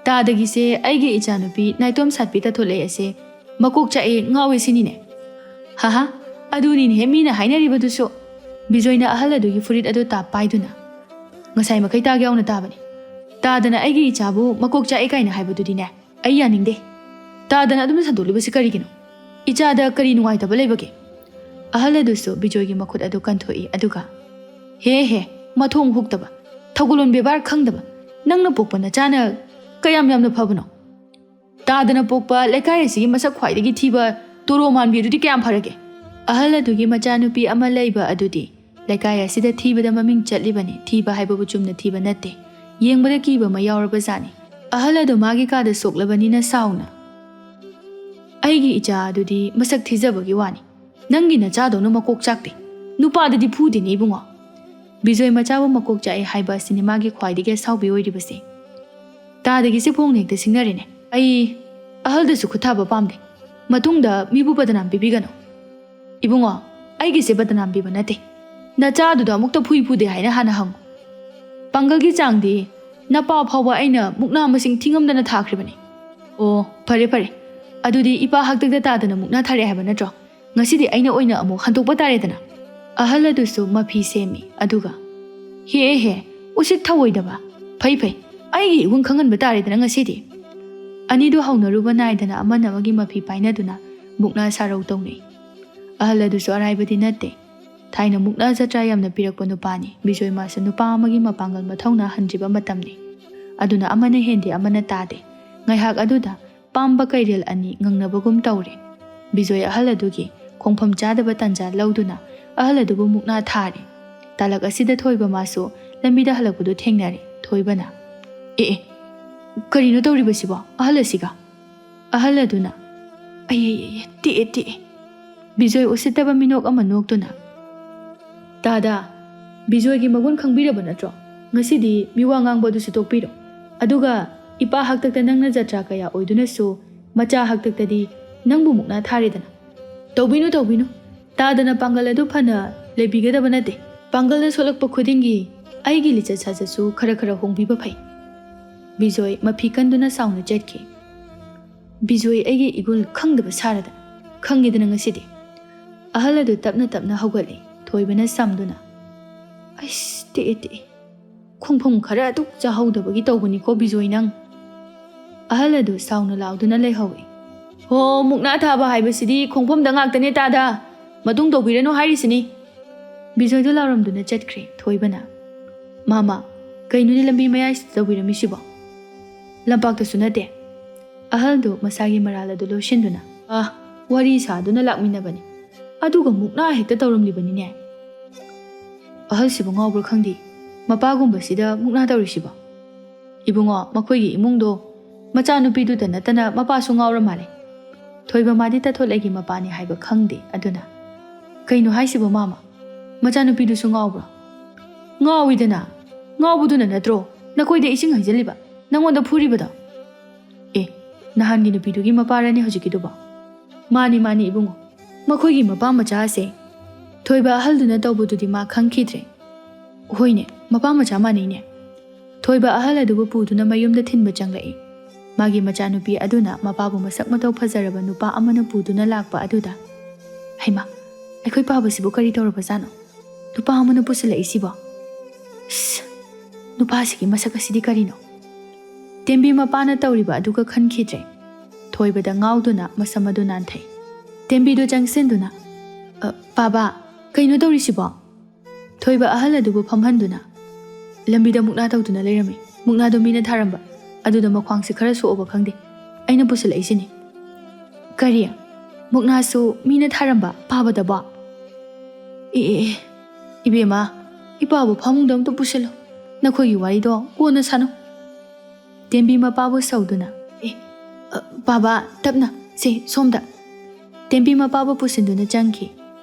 ꯇꯥꯗꯒꯤꯁꯦ ꯑꯩꯒꯤ ꯏꯆꯥꯅꯨꯄꯤ ꯅꯥꯏꯇꯣꯝ ꯁꯥꯠꯄꯤ ꯇꯥꯊꯣꯠꯂꯩ ꯑꯁꯦ ꯃꯀꯣꯛ ꯆꯥꯛꯑꯦ ꯉꯥꯎꯋꯦ ꯁꯤꯅꯤꯅꯦ? ꯍꯥꯍꯥ, ꯑꯗꯨꯅꯤꯅꯦꯍꯦ ꯃꯤꯅ ꯍꯥꯏꯅꯔꯤꯕꯗꯨꯁꯨ. ꯕꯤꯖꯣꯏꯅ ꯑꯍꯜ ꯑꯗꯨꯒꯤ ꯐꯨꯔꯤꯠ ꯑꯗꯨ ꯇꯥꯞ ꯄꯥꯏꯗꯨꯅ ꯉꯁꯥꯏ ꯃꯈꯩ ꯇꯥꯒ ꯌꯥꯎꯅ ꯇꯥꯕꯅꯤ. ꯇꯥꯗꯅ ꯑꯩꯒꯤ ꯏꯆꯥꯕꯨ ꯃꯀꯣꯛ ꯆꯥꯛꯑꯦ ꯀꯥꯏꯅ ꯍꯥꯏꯕꯗꯨꯗꯤꯅꯦ ꯑꯩ ꯌꯥꯅꯤꯡꯗꯦ. ꯇꯥꯗꯅ ꯑꯗꯨꯝ ꯁꯟꯗꯣꯛꯂꯤꯕꯁꯤ ꯀꯔꯤꯒꯤꯅꯣ? ꯏꯆꯥꯗ ꯀꯔꯤ ꯅꯨꯡꯉꯥꯏꯇꯕ ꯂꯩꯕꯒꯦ? ꯑꯍꯜ ꯑꯗꯨꯁꯨ ꯕꯤꯖꯣꯏꯒꯤ ꯃꯈꯨꯠ ꯑꯗꯨ ꯀꯟꯊꯣꯛꯏ. ꯑꯗꯨꯒ ꯍꯦ, ꯃꯊꯣꯡ ꯍꯨꯛꯇꯕ, ꯊꯧꯒꯜꯂꯣꯟ ꯕꯦꯕꯥꯔ ꯈꯪꯗꯕ, ꯅꯪꯅ ꯄꯣꯛꯄ ꯅꯆꯥꯅ ꯀꯌꯥꯝ ꯌꯥꯝꯅ ꯐꯕꯅꯣ? ꯇꯥꯗꯅ ꯄꯣꯛꯄ ꯂꯩꯀꯥꯏ ꯑꯁꯤꯒꯤ ꯃꯁꯛ ꯈ꯭ꯋꯥꯏꯗꯒꯤ ꯊꯤꯕ ꯇꯣꯔꯣ ꯃꯥꯟꯕꯤ ꯑꯗꯨꯗꯤ ꯀꯌꯥꯝ ꯐꯔꯒꯦ? ꯑꯍꯜ ꯑꯗꯨꯒꯤ ꯃꯆꯥꯅꯨꯄꯤ ꯑꯃ ꯂꯩꯕ ꯑꯗꯨꯗꯤ ꯂꯩꯀꯥꯏ ꯑꯁꯤꯗ ꯊꯤꯕꯗ ꯃꯃꯤꯡ ꯆꯠꯂꯤꯕꯅꯤ ꯊꯤꯕ ꯍꯥꯏꯕꯕꯨ ꯆꯨꯝꯅ ꯊꯤꯕ ꯅꯠꯇꯦ ꯌꯦꯡꯕꯗ ꯀꯤꯕ ꯑꯃ ꯌꯥꯎꯔꯕꯖꯥꯠꯅꯤ ꯑꯍꯜ ꯑꯗꯨ ꯃꯥꯒꯤ ꯀꯥꯗ ꯁꯣꯛꯂꯕꯅꯤꯅ ꯁꯥꯎꯅ ꯑꯩꯒꯤ ꯏꯆꯥ ꯑꯗꯨꯗꯤ ꯃꯁꯛ ꯊꯤꯖꯕꯒꯤ ꯋꯥꯅꯤ ꯅꯪꯒꯤ ꯅꯆꯥꯗꯧꯅ ꯃꯀꯣꯛ ꯆꯥꯛꯇꯦ ꯅꯨꯄꯥꯗꯗꯤ ꯐꯨꯗꯦꯅꯦ ꯏꯕꯨꯡꯉꯣ ꯕꯤꯖꯣꯏ ꯃꯆꯥꯕꯨ ꯃꯀꯣꯛ ꯆꯥꯛꯑꯦ ꯍꯥꯏꯕ ꯑꯁꯤꯅꯤ ꯃꯥꯒꯤ ꯈ꯭ꯋꯥꯏꯗꯒꯤ ꯑꯁꯥꯎꯕꯤ ꯑꯣꯏꯔꯤꯕꯁꯦ ꯇꯥꯗꯒꯤꯁꯦ ꯐꯣꯡꯅ ꯍꯦꯛꯇ ꯁꯤꯡꯅꯔꯦꯅꯦ ꯑꯩ ꯑꯍꯜꯗꯁꯨ ꯈꯨꯠꯊꯥꯕ ꯄꯥꯝꯗꯦ ꯃꯇꯨꯡꯗ ꯃꯤꯕꯨ ꯕꯗꯅꯥꯝ ꯄꯤꯕꯤꯒꯅꯨ ꯏꯕꯨꯡꯉꯣ ꯑꯩꯒꯤꯁꯦ ꯕꯗꯅꯥꯝ ꯄꯤꯕ ꯅꯠꯇꯦ ꯅꯆꯥꯗꯨꯗ ꯑꯃꯨꯛꯇ ꯐꯨꯗꯦ ꯍꯥꯏꯅ ꯍꯥꯟꯅ ꯍꯪꯉꯨ ꯄꯥꯡꯒꯜꯒꯤ ꯆꯥꯡꯗꯤ ꯅꯄꯥ ꯐꯥꯎꯕ ꯑꯩꯅ ꯃꯨꯛꯅꯥ ꯃꯁꯤꯡ ꯊꯤꯉꯝꯗꯅ ꯊꯥꯈ꯭ꯔꯤꯕꯅꯤ ꯑꯣ ꯐꯔꯦ ꯐꯔꯦ ꯑꯗꯨꯗꯤ ꯏꯄꯥ ꯍꯥꯛꯇꯛꯇ ꯇꯥꯗꯅ ꯃꯨꯛꯅꯥ ꯊꯥꯔꯛꯑꯦ ꯍꯥꯏꯕ ꯅꯠꯇ꯭ꯔꯣ ꯉꯁꯤꯗꯤ ꯑꯩꯅ ꯑꯣꯏꯅ ꯑꯃꯨꯛ ꯍꯟꯗꯣꯛꯄ ꯇꯥꯔꯦꯗꯅ ꯑꯍꯜ ꯑꯗꯨꯁꯨ ꯃꯐꯤ ꯁꯦꯝꯃꯤ ꯑꯗꯨꯒ ꯍꯦ ꯎꯁꯤꯠ ꯊꯑꯣꯏꯗꯕ ꯐꯩ ꯑꯩꯒꯤ ꯏꯒꯨꯟ ꯈꯪꯍꯟꯕ ꯇꯥꯔꯦꯗꯅ ꯉꯁꯤꯗꯤ ꯑꯅꯤꯗꯨ ꯍꯧꯅꯔꯨꯕ ꯅꯥꯏꯗꯅ ꯑꯃꯅ ꯑꯃꯒꯤ ꯃꯐꯤ ꯄꯥꯏꯅꯗꯨꯅ ꯃꯨꯛꯅꯥ ꯁꯥꯔꯧ ꯇꯧꯅꯩ ꯑꯍꯜ ꯑꯗꯨꯁꯨ ꯑꯔꯥꯏꯕꯗꯤ ꯅꯠꯇꯦ ꯊꯥꯏꯅ ꯃꯨꯛꯅꯥ ꯖꯇ꯭ꯔꯥ ꯌꯥꯝꯅ ꯄꯤꯔꯛꯄ ꯅꯨꯄꯥꯅꯤ ꯕꯤꯖꯣꯏ ꯃꯥꯁꯨ ꯅꯨꯄꯥ ꯑꯃꯒꯤ ꯃꯄꯥꯡꯒꯜ ꯃꯊꯧꯅꯥ ꯍꯟꯗ꯭ꯔꯤꯕ ꯃꯇꯝꯅꯤ ꯑꯗꯨꯅ ꯑꯃꯅ ꯍꯦꯟꯗꯦ ꯑꯃꯅ ꯇꯥꯗꯦ ꯉꯥꯏꯍꯥꯛ ꯑꯗꯨꯗ ꯄꯥꯝꯕ ꯀꯩꯔꯦꯜ ꯑꯅꯤ ꯉꯪꯅꯕꯒꯨꯝ ꯇꯧꯔꯦ ꯕꯤꯖꯣꯏ ꯑꯍꯜ ꯑꯗꯨꯒꯤ ꯈꯣꯡꯐꯝ ꯆꯥꯗꯕ ꯇꯟꯖꯥ ꯂꯧꯗꯨꯅ ꯑꯍꯜ ꯑꯗꯨꯕꯨ ꯃꯨꯛꯅꯥ ꯊꯥꯔꯦ ꯇꯥꯂꯛ ꯑꯁꯤꯗ ꯊꯣꯏꯕ ꯃꯥꯁꯨ ꯂꯝꯕꯤꯗ ꯍꯜꯂꯛꯄꯗꯨ ꯊꯦꯡꯅꯔꯦ ꯊꯣꯏꯕꯅ ꯑꯦ ꯀꯔꯤꯅꯣ ꯇꯧꯔꯤꯕꯁꯤꯕꯣ ꯑꯍꯜ ꯑꯁꯤꯒ ꯑꯍꯜ ꯑꯗꯨꯅ ꯑꯩ ꯇꯦꯛꯑꯦ ꯕꯤꯖꯣꯏ ꯎꯁꯤꯠꯇꯕ ꯃꯤꯅꯣꯛ ꯑꯃ ꯅꯣꯛꯇꯨꯅ ꯇꯥꯗꯥ ꯕꯤꯖꯣꯏꯒꯤ ꯃꯒꯨꯟ ꯈꯪꯕꯤꯔꯕ ꯅꯠꯇ꯭ꯔꯣ ꯉꯁꯤꯗꯤ ꯃꯤꯋꯥ ꯉꯥꯡꯕ ꯑꯗꯨꯁꯨ ꯇꯣꯛꯄꯤꯔꯣ ꯑꯗꯨꯒ ꯏꯄꯥ ꯍꯥꯛꯇꯛꯇ ꯅꯪꯅ ꯖꯇ꯭ꯔꯥ ꯀꯌꯥ ꯑꯣꯏꯗꯨꯅꯁꯨ ꯃꯆꯥ ꯍꯥꯛꯇꯛꯇꯗꯤ ꯅꯪꯕꯨ ꯃꯨꯛꯅꯥ ꯊꯥꯔꯦꯗꯅ ꯇꯧꯕꯤꯅꯨ ꯇꯥꯗꯅ ꯄꯥꯡꯒꯜ ꯑꯗꯨ ꯐꯅ ꯂꯩꯕꯤꯒꯗꯕ ꯅꯠꯇꯦ ꯄꯥꯡꯒꯜꯗ ꯁꯣꯛꯂꯛꯄ ꯈꯨꯗꯤꯡꯒꯤ ꯑꯩꯒꯤ ꯂꯤꯆꯠ ꯁꯥꯖꯠꯁꯨ ꯈꯔ ꯍꯣꯡꯕꯤꯕ ꯐꯩ ꯕꯤꯖꯣꯏ ꯃꯐꯤ ꯀꯟꯗꯨꯅ ꯁꯥꯎꯅ ꯆꯠꯈꯤ ꯕꯤꯖꯣꯏ ꯑꯩꯒꯤ ꯏꯒꯨꯜ ꯈꯪꯗꯕ ꯁꯥꯔꯗ ꯈꯪꯉꯦꯗꯅ ꯉꯁꯤꯗꯤ ꯑꯍꯜ ꯑꯗꯨ ꯇꯞꯅ ꯍꯧꯒꯠꯂꯤ ꯊꯣꯏꯕꯅ ꯁꯝꯗꯨꯅ ꯑꯩꯁ ꯇꯦꯛꯑꯦ ꯈꯣꯡꯐꯝ ꯈꯔ ꯑꯗꯨꯛ ꯆꯥꯍꯧꯗꯕꯒꯤ ꯇꯧꯕꯅꯤꯀꯣ ꯕꯤꯖꯣꯏ ꯅꯪ ꯑꯍꯜ ꯑꯗꯨ ꯁꯥꯎꯅ ꯂꯥꯎꯗꯨꯅ ꯂꯩꯍꯧꯏ ꯍꯣ ꯃꯨꯛꯅꯥ ꯊꯥꯕ ꯍꯥꯏꯕꯁꯤꯗꯤ ꯈꯣꯡꯐꯝꯗ ꯉꯥꯛꯇꯅꯦ ꯇꯥꯗ ꯃꯇꯨꯡ ꯇꯧꯕꯤꯔꯅꯨ ꯍꯥꯏꯔꯤꯁꯤꯅꯤ ꯕꯤꯖꯣꯏꯗꯨ ꯂꯥꯎꯔꯝꯗꯨꯅ ꯆꯠꯈ꯭ꯔꯦ ꯊꯣꯏꯕꯅ ꯃꯥꯃꯥ ꯀꯩꯅꯣꯅꯦ ꯂꯝꯕꯤ ꯃꯌꯥꯏꯁꯤꯗ ꯇꯧꯕꯤꯔꯝꯃꯤꯁꯤꯕꯣ ꯂꯝꯄꯥꯛꯇꯁꯨ ꯅꯠꯇꯦ ꯑꯍꯜꯗꯨ ꯃꯁꯥꯒꯤ ꯃꯔꯥꯜ ꯑꯗꯨ ꯂꯣꯏꯁꯤꯟꯗꯨꯅ ꯋꯥꯔꯤ ꯁꯥꯗꯨꯅ ꯂꯥꯛꯃꯤꯟꯅꯕꯅꯤ ꯑꯗꯨꯒ ꯃꯨꯛꯅꯥ ꯍꯦꯛꯇ ꯇꯧꯔꯝꯂꯤꯕꯅꯤꯅꯦ ꯑꯍꯜꯁꯤꯕꯨ ꯉꯥꯎꯕ꯭ꯔꯥ ꯈꯪꯗꯦ ꯃꯄꯥꯒꯨꯝꯕꯁꯤꯗ ꯃꯨꯛꯅꯥ ꯇꯧꯔꯤꯁꯤꯕꯣ ꯏꯕꯨꯡꯉꯣ ꯃꯈꯣꯏꯒꯤ ꯏꯃꯨꯡꯗꯣ ꯃꯆꯥꯅꯨꯄꯤꯗꯨꯗ ꯅꯠꯇꯅ ꯃꯄꯥꯁꯨ ꯉꯥꯎꯔ ꯃꯥꯜꯂꯦ ꯊꯣꯏꯕ ꯃꯥꯗꯤ ꯇꯊꯣꯠꯂꯩꯒꯤ ꯃꯄꯥꯅꯤ ꯍꯥꯏꯕ ꯈꯪꯗꯦ ꯑꯗꯨꯅ ꯀꯩꯅꯣ ꯍꯥꯏꯁꯤꯕꯣ ꯃꯥꯃꯥ ꯃꯆꯥꯅꯨꯄꯤꯗꯨꯁꯨ ꯉꯥꯎꯕ꯭ꯔꯣ ꯉꯥꯎꯋꯤꯗꯅ ꯉꯥꯎꯕꯗꯨꯅ ꯅꯠꯇ꯭ꯔꯣ ꯅꯈꯣꯏꯗ ꯏꯁꯤꯡ ꯍꯩꯖꯤꯜꯂꯤꯕ ꯅꯪꯉꯣꯟꯗ ꯐꯨꯔꯤꯕꯗꯣ ꯅꯍꯥꯟꯒꯤ ꯅꯨꯄꯤꯗꯨꯒꯤ ꯃꯄꯥꯔꯅꯤ ꯍꯧꯖꯤꯛꯀꯤꯗꯨꯕꯣ ꯃꯥꯅꯤ ꯏꯕꯨꯡꯉꯣ ꯃꯈꯣꯏꯒꯤ ꯃꯄꯥ ꯃꯆꯥꯁꯦ ꯊꯣꯏꯕ ꯑꯍꯜꯗꯨꯅ ꯇꯧꯕꯗꯨꯗꯤ ꯃꯥ ꯈꯪꯈꯤꯗ꯭ꯔꯦ ꯍꯣꯏꯅꯦ ꯃꯄꯥ ꯃꯆꯥ ꯃꯥꯟꯅꯩꯅꯦ ꯊꯣꯏꯕ ꯑꯍꯜ ꯑꯗꯨꯕꯨ ꯄꯨꯗꯨꯅ ꯃꯌꯨꯝꯗ ꯊꯤꯟꯕ ꯆꯪꯂꯛꯏ ꯃꯥꯒꯤ ꯃꯆꯥꯅꯨꯄꯤ ꯑꯗꯨꯅ ꯃꯄꯥꯕꯨ ꯃꯁꯛ ꯃꯇꯧ ꯐꯖꯔꯕ ꯅꯨꯄꯥ ꯑꯃꯅ ꯄꯨꯗꯨꯅ ꯂꯥꯛꯄ ꯑꯗꯨꯗ ꯍꯩꯃꯥ ꯑꯩꯈꯣꯏ ꯄꯥꯕꯁꯤꯕꯨ ꯀꯔꯤ ꯇꯧꯔꯕꯖꯥꯠꯅꯣ ꯅꯨꯄꯥ ꯑꯃꯅ ꯄꯨꯁꯤꯜꯂꯛꯏꯁꯤꯕꯣ ꯅꯨꯄꯥꯁꯤꯒꯤ ꯃꯁꯛ ꯑꯁꯤꯗꯤ ꯀꯔꯤꯅꯣ ꯇꯦꯝꯕꯤ ꯃꯄꯥꯅ ꯇꯧꯔꯤꯕ ꯑꯗꯨꯒ ꯈꯟꯈꯤꯗ꯭ꯔꯦ ꯊꯣꯏꯕꯗ ꯉꯥꯎꯗꯨꯅ ꯃꯁꯝ ꯑꯗꯨ ꯅꯥꯟꯊꯩ ꯇꯦꯝꯕꯤꯗꯨ ꯆꯪꯁꯤꯟꯗꯨꯅ ꯄꯥꯕꯥ ꯀꯩꯅꯣ ꯇꯧꯔꯤꯁꯤꯕꯣ ꯊꯣꯏꯕ ꯑꯍꯜ ꯑꯗꯨꯕꯨ ꯐꯝꯍꯟꯗꯨꯅ ꯂꯝꯕꯤꯗ ꯃꯨꯛꯅꯥ ꯇꯧꯗꯨꯅ ꯂꯩꯔꯝꯃꯤ ꯃꯨꯛꯅꯥꯗꯣ ꯃꯤꯅ ꯊꯥꯔꯝꯕ ꯑꯗꯨꯗ ꯃꯈ꯭ꯋꯥꯡꯁꯦ ꯈꯔ ꯁꯣꯛꯑꯕ ꯈꯪꯗꯦ ꯑꯩꯅ ꯄꯨꯁꯤꯜꯂꯛꯏꯁꯤꯅꯤ ꯀꯔꯤ ꯃꯨꯛꯅꯥꯁꯨ ꯃꯤꯅ ꯊꯥꯔꯝꯕ ꯄꯥꯕꯗꯕꯣ ꯏꯕꯦꯝꯃ ꯏꯄꯥꯕꯨ ꯐꯃꯨꯡꯗ ꯑꯝꯇ ꯄꯨꯁꯤꯜꯂꯣ ꯅꯈꯣꯏꯒꯤ ꯋꯥꯔꯤꯗꯣ ꯀꯣꯟꯅ ꯁꯥꯅꯧ ꯇꯦꯝꯕꯤ ꯃꯄꯥꯕꯨ ꯁꯧꯗꯨꯅ ꯄꯥꯕꯥ ꯇꯞꯅ ꯁꯦ ꯁꯣꯝꯗ ꯇꯦꯝꯕꯤ ꯃꯄꯥꯕꯨ ꯄꯨꯁꯤꯟꯗꯨꯅ ꯆꯪꯈꯤ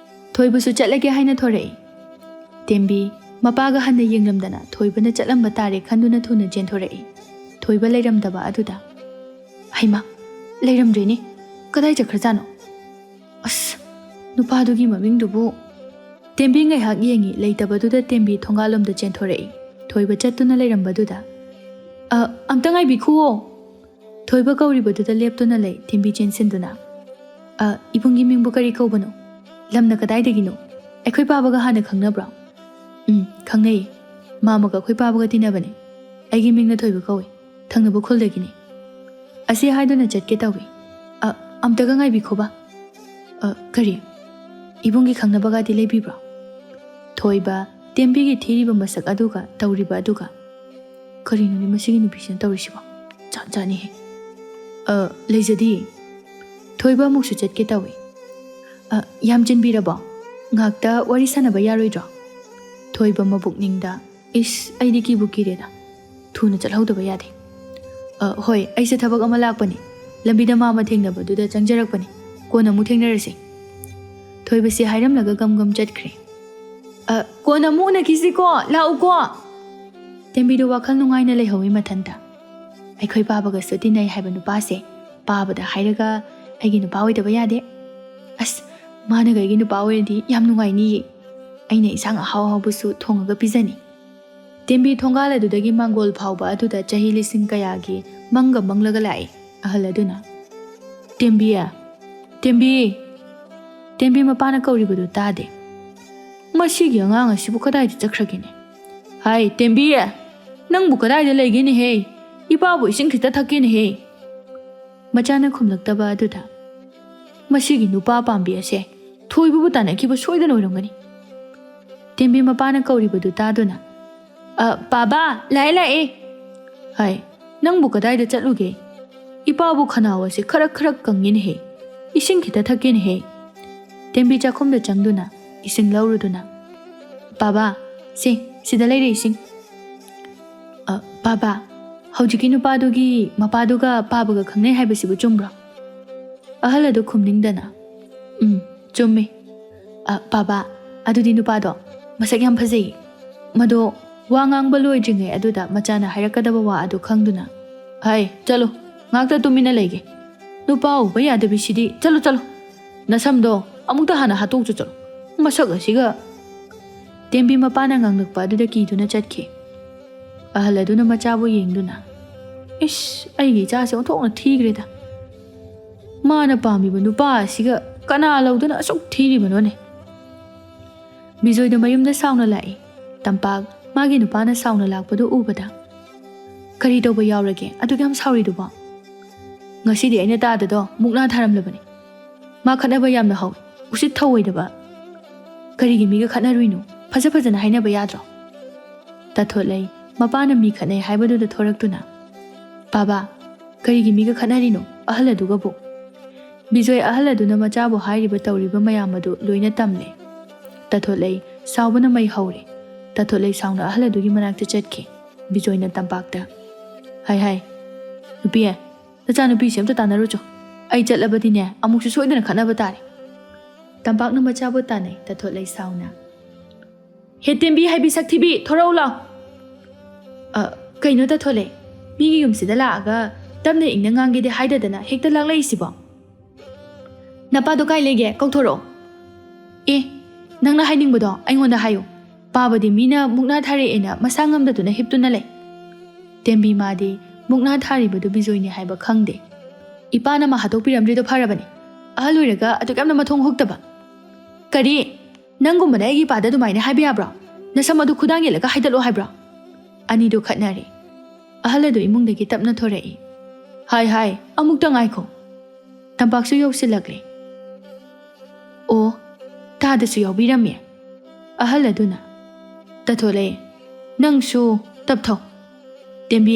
ꯊꯣꯏꯕꯁꯨ ꯆꯠꯂꯒꯦ ꯍꯥꯏꯅ ꯊꯣꯔꯛꯏ ꯇꯦꯝꯕꯤ ꯃꯄꯥꯒ ꯍꯟꯅ ꯌꯦꯡꯂꯝꯗꯅ ꯊꯣꯏꯕꯅ ꯆꯠꯂꯝꯕ ꯇꯥꯔꯦ ꯈꯟꯗꯨꯅ ꯊꯨꯅ ꯆꯦꯟꯊꯣꯔꯛꯏ ꯊꯣꯏꯕ ꯂꯩꯔꯝꯗꯕ ꯑꯗꯨꯗ ꯍꯩꯃꯥ ꯂꯩꯔꯝꯗ꯭ꯔꯦꯅꯦ ꯀꯗꯥꯏ ꯆꯠꯈ꯭ꯔꯖꯥꯠꯅꯣ ꯅꯨꯄꯥꯗꯨꯒꯤ ꯃꯃꯤꯡꯗꯨꯕꯨ ꯇꯦꯝꯕꯤ ꯉꯥꯏꯍꯥꯛ ꯌꯦꯡꯉꯤ ꯂꯩꯇꯕꯗꯨꯗ ꯇꯦꯝꯕꯤ ꯊꯣꯡꯒꯥꯜꯂꯣꯝꯗ ꯆꯦꯟꯊꯣꯔꯛꯏ ꯊꯣꯏꯕ ꯆꯠꯇꯨꯅ ꯂꯩꯔꯝꯕꯗꯨꯗ ꯑꯝꯇ ꯉꯥꯏꯕꯤꯈꯨꯋꯣ ꯊꯣꯏꯕ ꯀꯧꯔꯤꯕꯗꯨꯗ ꯂꯦꯞꯇꯨꯅ ꯂꯩ ꯇꯦꯝꯕꯤ ꯆꯦꯟꯁꯤꯟꯗꯨꯅ ꯏꯕꯨꯡꯒꯤ ꯃꯤꯡꯕꯨ ꯀꯔꯤ ꯀꯧꯕꯅꯣ ꯂꯝꯅ ꯀꯗꯥꯏꯗꯒꯤꯅꯣ ꯑꯩꯈꯣꯏ ꯄꯥꯕꯒ ꯍꯥꯟꯅ ꯈꯪꯅꯕ꯭ꯔꯣ ꯈꯪꯅꯩꯌꯦ ꯃꯥꯃꯒ ꯑꯩꯈꯣꯏ ꯄꯥꯕꯒ ꯇꯤꯟꯅꯕꯅꯦ ꯑꯩꯒꯤ ꯃꯤꯡꯅ ꯊꯣꯏꯕ ꯀꯧꯏ ꯊꯪꯅꯕ ꯈꯨꯜꯗꯒꯤꯅꯤ ꯑꯁꯤ ꯍꯥꯏꯗꯨꯅ ꯆꯠꯀꯦ ꯇꯧꯏ ꯑꯝꯇꯒ ꯉꯥꯏꯕꯤꯈꯣꯕ ꯀꯔꯤ ꯏꯕꯨꯡꯒꯤ ꯈꯪꯅꯕꯒꯗꯤ ꯂꯩꯕꯤꯕ꯭ꯔꯣ ꯊꯣꯏꯕ ꯇꯦꯝꯕꯤꯒꯤ ꯊꯤꯔꯤꯕ ꯃꯁꯛ ꯑꯗꯨꯒ ꯇꯧꯔꯤꯕ ꯑꯗꯨꯒ ꯀꯔꯤꯅꯣꯅꯦ ꯃꯁꯤꯒꯤ ꯅꯨꯄꯤꯁꯤꯅ ꯇꯧꯔꯤꯁꯤꯕꯣ ꯖꯥꯠꯅꯤꯍꯦ ꯂꯩꯖꯗꯤꯌꯦ ꯊꯣꯏꯕ ꯑꯃꯨꯛꯁꯨ ꯆꯠꯀꯦ ꯇꯧꯏ ꯌꯥꯝ ꯆꯤꯟꯕꯤꯔꯕꯣ ꯉꯥꯛꯇ ꯋꯥꯔꯤ ꯁꯥꯟꯅꯕ ꯌꯥꯔꯣꯏꯗ꯭ꯔꯣ ꯊꯣꯏꯕ ꯃꯕꯨꯛꯅꯤꯡꯗ ꯏꯁ ꯑꯩꯗꯤ ꯀꯤꯕꯨ ꯀꯤꯔꯦꯗ ꯊꯨꯅ ꯆꯠꯍꯧꯗꯕ ꯌꯥꯗꯦ ꯍꯣꯏ ꯑꯩꯁꯦ ꯊꯕꯛ ꯑꯃ ꯂꯥꯛꯄꯅꯤ ꯂꯝꯕꯤꯗ ꯃꯥ ꯑꯃ ꯊꯦꯡꯅꯕꯗꯨꯗ ꯆꯪꯖꯔꯛꯄꯅꯤ ꯀꯣꯟꯅ ꯑꯃꯨꯛ ꯊꯦꯡꯅꯔꯁꯤ ꯊꯣꯏꯕꯁꯤ ꯍꯥꯏꯔꯝꯂꯒ ꯒꯝ ꯆꯠꯈ꯭ꯔꯦ ꯀꯣꯟꯅ ꯑꯃꯨꯛ ꯎꯅꯈꯤꯁꯤꯀꯣ ꯂꯥꯛꯎꯀꯣ ꯇꯦꯝꯕꯤꯗꯨ ꯋꯥꯈꯜ ꯅꯨꯡꯉꯥꯏꯅ ꯂꯩꯍꯧꯋꯤ ꯃꯊꯟꯇ ꯑꯩꯈꯣꯏ ꯄꯥꯕꯒꯁꯨ ꯇꯤꯟꯅꯩ ꯍꯥꯏꯕ ꯅꯨꯄꯥꯁꯦ ꯄꯥꯕꯗ ꯍꯥꯏꯔꯒ ꯑꯩꯒꯤ ꯅꯨꯄꯥ ꯑꯣꯏꯗꯕ ꯌꯥꯗꯦ ꯑꯁ ꯃꯥꯅꯒ ꯑꯩꯒꯤ ꯅꯨꯄꯥ ꯑꯣꯏꯔꯗꯤ ꯌꯥꯝ ꯅꯨꯡꯉꯥꯏꯅꯤꯌꯦ ꯑꯩꯅ ꯏꯟꯁꯥꯡ ꯑꯍꯥꯎ ꯑꯍꯥꯎꯕꯁꯨ ꯊꯣꯡꯉꯒ ꯄꯤꯖꯅꯤ ꯇꯦꯝꯕꯤ ꯊꯣꯡꯒꯥꯜ ꯑꯗꯨꯗꯒꯤ ꯃꯥꯡꯒꯣꯜ ꯐꯥꯎꯕ ꯑꯗꯨꯗ ꯆꯍꯤ ꯂꯤꯁꯤꯡ ꯀꯌꯥꯒꯤ ꯃꯪꯂꯒ ꯂꯥꯛꯏ ꯑꯍꯜ ꯑꯗꯨꯅ ꯇꯦꯝꯕꯤ ꯃꯄꯥꯅ ꯀꯧꯔꯤꯕꯗꯨ ꯇꯥꯗꯦ ꯃꯁꯤꯒꯤ ꯑꯉꯥꯡ ꯑꯁꯤꯕꯨ ꯀꯗꯥꯏꯗ ꯆꯠꯈ꯭ꯔꯒꯦꯅꯦ ꯍꯥꯏ ꯇꯦꯝꯕꯤ ꯅꯪꯕꯨ ꯀꯗꯥꯏꯗ ꯂꯩꯒꯦꯅꯦꯍꯦ ꯏꯄꯥꯕꯨ ꯏꯁꯤꯡ ꯈꯤꯇ ꯊꯛꯀꯦꯅꯦꯍꯦ ꯃꯆꯥꯅ ꯈꯨꯝꯂꯛꯇꯕ ꯑꯗꯨꯗ ꯃꯁꯤꯒꯤ ꯅꯨꯄꯥ ꯄꯥꯝꯕꯤ ꯑꯁꯦ ꯊꯣꯏꯕꯕꯨ ꯇꯥꯟꯅꯈꯤꯕ ꯁꯣꯏꯗꯅ ꯑꯣꯏꯔꯝꯒꯅꯤ ꯇꯦꯝꯕꯤ ꯃꯄꯥꯅ ꯀꯧꯔꯤꯕꯗꯨ ꯇꯥꯗꯨꯅ ꯄꯥꯕꯥ ꯂꯥꯛꯑꯦ ꯍꯥꯏ ꯅꯪꯕꯨ ꯀꯗꯥꯏꯗ ꯆꯠꯂꯨꯒꯦ ꯏꯄꯥꯕꯨ ꯈꯅꯥꯎ ꯑꯁꯤ ꯈꯔꯛ ꯀꯪꯉꯤꯅꯦꯍꯦ ꯏꯁꯤꯡ ꯈꯤꯇ ꯊꯛꯀꯦꯅꯦꯍꯦ ꯇꯦꯝꯕꯤ ꯆꯥꯛꯈꯨꯝꯗ ꯆꯪꯗꯨꯅ ꯏꯁꯤꯡ ꯂꯧꯔꯨꯗꯨꯅ ꯄꯥꯕꯥ ꯁꯤꯗ ꯂꯩꯔꯦ ꯏꯁꯤꯡ ꯄꯥꯕꯥ ꯍꯧꯖꯤꯛꯀꯤ ꯅꯨꯄꯥꯗꯨꯒꯤ ꯃꯄꯥꯗꯨꯒ ꯄꯥꯕꯒ ꯈꯪꯅꯩ ꯍꯥꯏꯕꯁꯤꯕꯨ ꯆꯨꯝꯕ꯭ꯔꯣ ꯑꯍꯜ ꯑꯗꯨ ꯈꯨꯝꯅꯤꯡꯗꯅ ꯆꯨꯝꯃꯤ ꯄꯥꯕꯥ ꯑꯗꯨꯗꯤ ꯅꯨꯄꯥꯗꯣ ꯃꯁꯛ ꯌꯥꯝ ꯐꯖꯩ ꯃꯗꯣ ꯋꯥ ꯉꯥꯡꯕ ꯂꯣꯏꯗ꯭ꯔꯤꯉꯩ ꯑꯗꯨꯗ ꯃꯆꯥꯅ ꯍꯥꯏꯔꯛꯀꯗꯕ ꯋꯥ ꯑꯗꯨ ꯈꯪꯗꯨꯅ ꯍꯥꯏ ꯆꯠꯂꯣ ꯉꯥꯛꯇ ꯇꯨꯃꯤꯟꯅ ꯂꯩꯒꯦ ꯅꯨꯄꯥ ꯎꯕ ꯌꯥꯗꯕꯤꯁꯤꯗꯤ ꯆꯠꯂꯣ ꯅꯁꯝꯗꯣ ꯑꯃꯨꯛꯇ ꯍꯥꯟꯅ ꯍꯥꯠꯇꯣꯛꯆꯨ ꯆꯠꯂꯣ ꯃꯁꯛ ꯑꯁꯤꯒ ꯇꯦꯝꯕꯤ ꯃꯄꯥꯅ ꯉꯥꯡꯂꯛꯄ ꯑꯗꯨꯗ ꯀꯤꯗꯨꯅ ꯆꯠꯈꯤ ꯑꯍꯜ ꯑꯗꯨꯅ ꯃꯆꯥꯕꯨ ꯌꯦꯡꯗꯨꯅ ꯏꯁ ꯑꯩꯒꯤ ꯏꯆꯥꯁꯦ ꯑꯣꯟꯊꯣꯛꯅ ꯊꯤꯈ꯭ꯔꯦꯗ ꯃꯥꯅ ꯄꯥꯝꯃꯤꯕ ꯅꯨꯄꯥ ꯑꯁꯤꯒ ꯀꯅꯥ ꯂꯧꯗꯨꯅ ꯑꯁꯨꯛ ꯊꯤꯔꯤꯕꯅꯣꯅꯦ ꯕꯤꯖꯣꯏꯗ ꯃꯌꯨꯝꯗ ꯁꯥꯎꯅ ꯂꯥꯛꯏ ꯇꯝꯄꯥꯛ ꯃꯥꯒꯤ ꯅꯨꯄꯥꯅ ꯁꯥꯎꯅ ꯂꯥꯛꯄꯗꯨ ꯎꯕꯗ ꯀꯔꯤ ꯇꯧꯕ ꯌꯥꯎꯔꯒꯦ ꯑꯗꯨꯛ ꯌꯥꯝ ꯁꯥꯎꯔꯤꯗꯨꯕꯣ ꯉꯁꯤꯗꯤ ꯑꯩꯅ ꯇꯥꯗꯗꯣ ꯃꯨꯛꯅꯥ ꯊꯥꯔꯝꯂꯕꯅꯤ ꯃꯥ ꯈꯠꯅꯕ ꯌꯥꯝꯅ ꯍꯧꯋꯤ ꯎꯁꯤꯠ ꯊꯧꯑꯣꯏꯗꯕ ꯀꯔꯤꯒꯤ ꯃꯤꯒ ꯈꯠꯅꯔꯨꯏꯅꯣ ꯐꯖꯅ ꯍꯥꯏꯅꯕ ꯌꯥꯗ꯭ꯔꯣ ꯇꯥꯊꯣꯠꯂꯩ ꯃꯄꯥꯅ ꯃꯤ ꯈꯠꯅꯩ ꯍꯥꯏꯕꯗꯨꯗ ꯊꯣꯔꯛꯇꯨꯅ ꯄꯥꯕꯥ ꯀꯔꯤꯒꯤ ꯃꯤꯒ ꯈꯠꯅꯔꯤꯅꯣ ꯑꯍꯜ ꯑꯗꯨꯒꯕꯨ ꯕꯤꯖꯣꯏ ꯑꯍꯜ ꯑꯗꯨꯅ ꯃꯆꯥꯕꯨ ꯍꯥꯏꯔꯤꯕ ꯇꯧꯔꯤꯕ ꯃꯌꯥꯝ ꯑꯗꯨ ꯂꯣꯏꯅ ꯇꯝꯂꯦ ꯇꯥꯊꯣꯠꯂꯩ ꯁꯥꯎꯕꯅ ꯃꯩ ꯍꯧꯔꯦ ꯇꯥꯊꯣꯠꯂꯩ ꯁꯥꯎꯅ ꯑꯍꯜ ꯑꯗꯨꯒꯤ ꯃꯅꯥꯛꯇ ꯆꯠꯈꯤ ꯕꯤꯖꯣꯏꯅ ꯇꯝꯄꯥꯛꯇ ꯍꯥꯏ ꯅꯨꯄꯤ ꯅꯆꯥꯅꯨꯄꯤꯁꯦ ꯑꯝꯇ ꯇꯥꯟꯅꯔꯨꯆꯣ ꯑꯩ ꯆꯠꯂꯕꯗꯤꯅꯦ ꯑꯃꯨꯛꯁꯨ ꯁꯣꯏꯗꯅ ꯈꯠꯅꯕ ꯇꯥꯔꯦ ꯇꯝꯄꯥꯛꯅ ꯃꯆꯥꯕꯨ ꯇꯥꯟꯅꯩ ꯇꯥꯊꯣꯠꯂꯩ ꯁꯥꯎꯅ ꯍꯦ ꯇꯦꯝꯕꯤ ꯍꯥꯏꯕꯤ ꯁꯛꯊꯤꯕꯤ ꯊꯣꯔꯛꯎ ꯂꯥꯎ ꯀꯩꯅꯣ ꯇꯥꯊꯣꯠꯂꯩ ꯃꯤꯒꯤ ꯌꯨꯝꯁꯤꯗ ꯂꯥꯛꯑꯒ ꯇꯞꯅ ꯏꯪꯅ ꯉꯥꯡꯒꯦꯗꯤ ꯍꯥꯏꯗꯗꯅ ꯍꯦꯛꯇ ꯂꯥꯛꯂꯛꯏꯁꯤꯕꯣ ꯅꯄꯥꯗꯣ ꯀꯥꯏ ꯂꯩꯒꯦ ꯀꯧꯊꯣꯔꯛꯑꯣ ꯅꯪꯅ ꯍꯥꯏꯅꯤꯡꯕꯗꯣ ꯑꯩꯉꯣꯟꯗ ꯍꯥꯏꯌꯨ ꯄꯥꯕꯗꯤ ꯃꯤꯅ ꯃꯨꯛꯅꯥ ꯊꯥꯔꯛꯑꯦꯅ ꯃꯁꯥ ꯉꯝꯗꯗꯨꯅ ꯍꯤꯞꯇꯨꯅ ꯂꯩ ꯇꯦꯝꯕꯤ ꯃꯥꯗꯤ ꯃꯨꯛꯅꯥ ꯊꯥꯔꯤꯕꯗꯨ ꯕꯤꯖꯣꯏꯅꯤ ꯍꯥꯏꯕ ꯈꯪꯗꯦ ꯏꯄꯥꯅ ꯃꯥ ꯍꯥꯠꯇꯣꯛꯄꯤꯔꯝꯗ꯭ꯔꯤꯗꯣ ꯐꯔꯕꯅꯤ ꯑꯍꯜ ꯑꯣꯏꯔꯒ ꯑꯗꯨꯛ ꯌꯥꯝꯅ ꯃꯊꯣꯡ ꯍꯨꯛꯇꯕ ꯀꯔꯤ ꯅꯪꯒꯨꯝꯕꯅ ꯑꯩꯒꯤ ꯏꯄꯥꯗ ꯑꯗꯨꯃꯥꯏꯅ ꯍꯥꯏꯕ ꯌꯥꯕ꯭ꯔꯣ ꯅꯁꯝ ꯑꯗꯨ ꯈꯨꯗꯥꯡ ꯌꯦꯜꯂꯒ ꯍꯥꯏꯗꯠꯂꯣ ꯍꯥꯏꯕ꯭ꯔꯣ ꯑꯅꯤꯗꯨ ꯈꯠꯅꯔꯦ ꯑꯍꯜ ꯑꯗꯨ ꯏꯃꯨꯡꯗꯒꯤ ꯇꯞꯅ ꯊꯣꯔꯛꯏ ꯍꯥꯏ ꯑꯃꯨꯛꯇ ꯉꯥꯏꯈꯣ ꯇꯝꯄꯥꯛꯁꯨ ꯌꯧꯁꯤꯜꯂꯛꯂꯦ ꯑꯣ ꯇꯥꯗꯁꯨ ꯌꯥꯎꯕꯤꯔꯝꯃꯦ ꯑꯍꯜ ꯑꯗꯨꯅ ꯇꯥꯊꯣꯠꯂꯩ ꯅꯪꯁꯨ ꯇꯞꯊꯧ ꯇꯦꯝꯕꯤ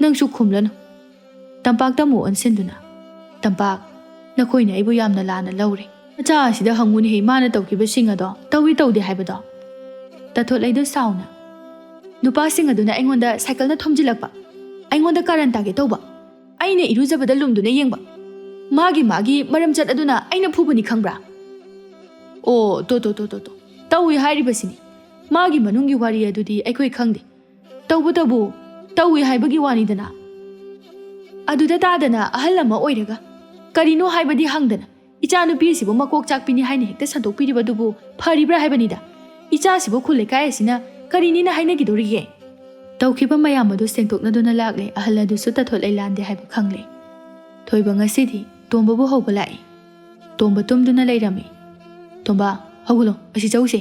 ꯅꯪꯁꯨ ꯈꯨꯝꯂꯅꯨ ꯇꯝꯄꯥꯛꯇ ꯑꯃꯨꯛ ꯑꯣꯟꯁꯤꯟꯗꯨꯅ ꯇꯝꯄꯥꯛ ꯅꯈꯣꯏꯅ ꯑꯩꯕꯨ ꯌꯥꯝꯅ ꯂꯥꯟꯅ ꯂꯧꯔꯦ ꯃꯆꯥ ꯑꯁꯤꯗ ꯍꯪꯉꯨꯅꯦꯍꯦ ꯃꯥꯅ ꯇꯧꯈꯤꯕꯁꯤꯡ ꯑꯗꯣ ꯇꯧꯗꯦ ꯍꯥꯏꯕꯗꯣ ꯇꯥꯊꯣꯠꯂꯩꯗꯨ ꯁꯥꯎꯅ ꯅꯨꯄꯥꯁꯤꯡ ꯑꯗꯨꯅ ꯑꯩꯉꯣꯟꯗ ꯁꯥꯏꯀꯜꯅ ꯊꯣꯝꯖꯤꯜꯂꯛꯄ ꯑꯩꯉꯣꯟꯗ ꯀꯥꯔꯟ ꯇꯥꯒꯦ ꯇꯧꯕ ꯑꯩꯅ ꯏꯔꯨꯖꯕꯗ ꯂꯨꯝꯗꯨꯅ ꯌꯦꯡꯕ ꯃꯥꯒꯤ ꯃꯔꯝ ꯆꯠ ꯑꯗꯨꯅ ꯑꯩꯅ ꯐꯨꯕꯅꯤ ꯈꯪꯕ꯭ꯔꯥ ꯑꯣ ꯇꯧꯏ ꯍꯥꯏꯔꯤꯕꯁꯤꯅꯤ ꯃꯥꯒꯤ ꯃꯅꯨꯡꯒꯤ ꯋꯥꯔꯤ ꯑꯗꯨꯗꯤ ꯑꯩꯈꯣꯏ ꯈꯪꯗꯦ ꯇꯧꯕꯇꯕꯨ ꯇꯧꯏ ꯍꯥꯏꯕꯒꯤ ꯋꯥꯅꯤꯗꯅ ꯑꯗꯨꯗ ꯇꯥꯗꯅ ꯑꯍꯜ ꯑꯃ ꯑꯣꯏꯔꯒ ꯀꯔꯤꯅꯣ ꯍꯥꯏꯕꯗꯤ ꯍꯪꯗꯅ ꯏꯆꯥꯅꯨꯄꯤꯁꯤꯕꯨ ꯃꯀꯣꯛ ꯆꯥꯛꯄꯤꯅꯤ ꯍꯥꯏꯅ ꯍꯦꯛꯇ ꯁꯟꯗꯣꯛꯄꯤꯔꯤꯕꯗꯨꯕꯨ ꯐꯔꯤꯕ꯭ꯔꯥ ꯍꯥꯏꯕꯅꯤꯗ ꯏꯆꯥꯁꯤꯕꯨ ꯈꯨꯜ ꯂꯩꯀꯥꯏ ꯑꯁꯤꯅ ꯀꯔꯤꯅꯤꯅ ꯍꯥꯏꯅꯈꯤꯗꯧꯔꯤꯒꯦ ꯇꯧꯈꯤꯕ ꯃꯌꯥꯝ ꯑꯗꯨ ꯁꯦꯡꯗꯣꯛꯅꯗꯨꯅ ꯂꯥꯛꯂꯦ ꯑꯍꯜ ꯑꯗꯨꯁꯨ ꯇꯥꯊꯣꯠꯂꯩ ꯂꯥꯟꯗꯦ ꯍꯥꯏꯕ ꯈꯪꯂꯦ ꯊꯣꯏꯕ ꯉꯁꯤꯗꯤ ꯇꯣꯝꯕꯕꯨ ꯍꯧꯕ ꯂꯥꯛꯏ ꯇꯣꯝꯕ ꯇꯨꯝꯗꯨꯅ ꯂꯩꯔꯝꯃꯤ ꯇꯣꯝꯕ ꯍꯧꯒꯠꯂꯣ ꯑꯁꯤ ꯆꯧꯁꯦ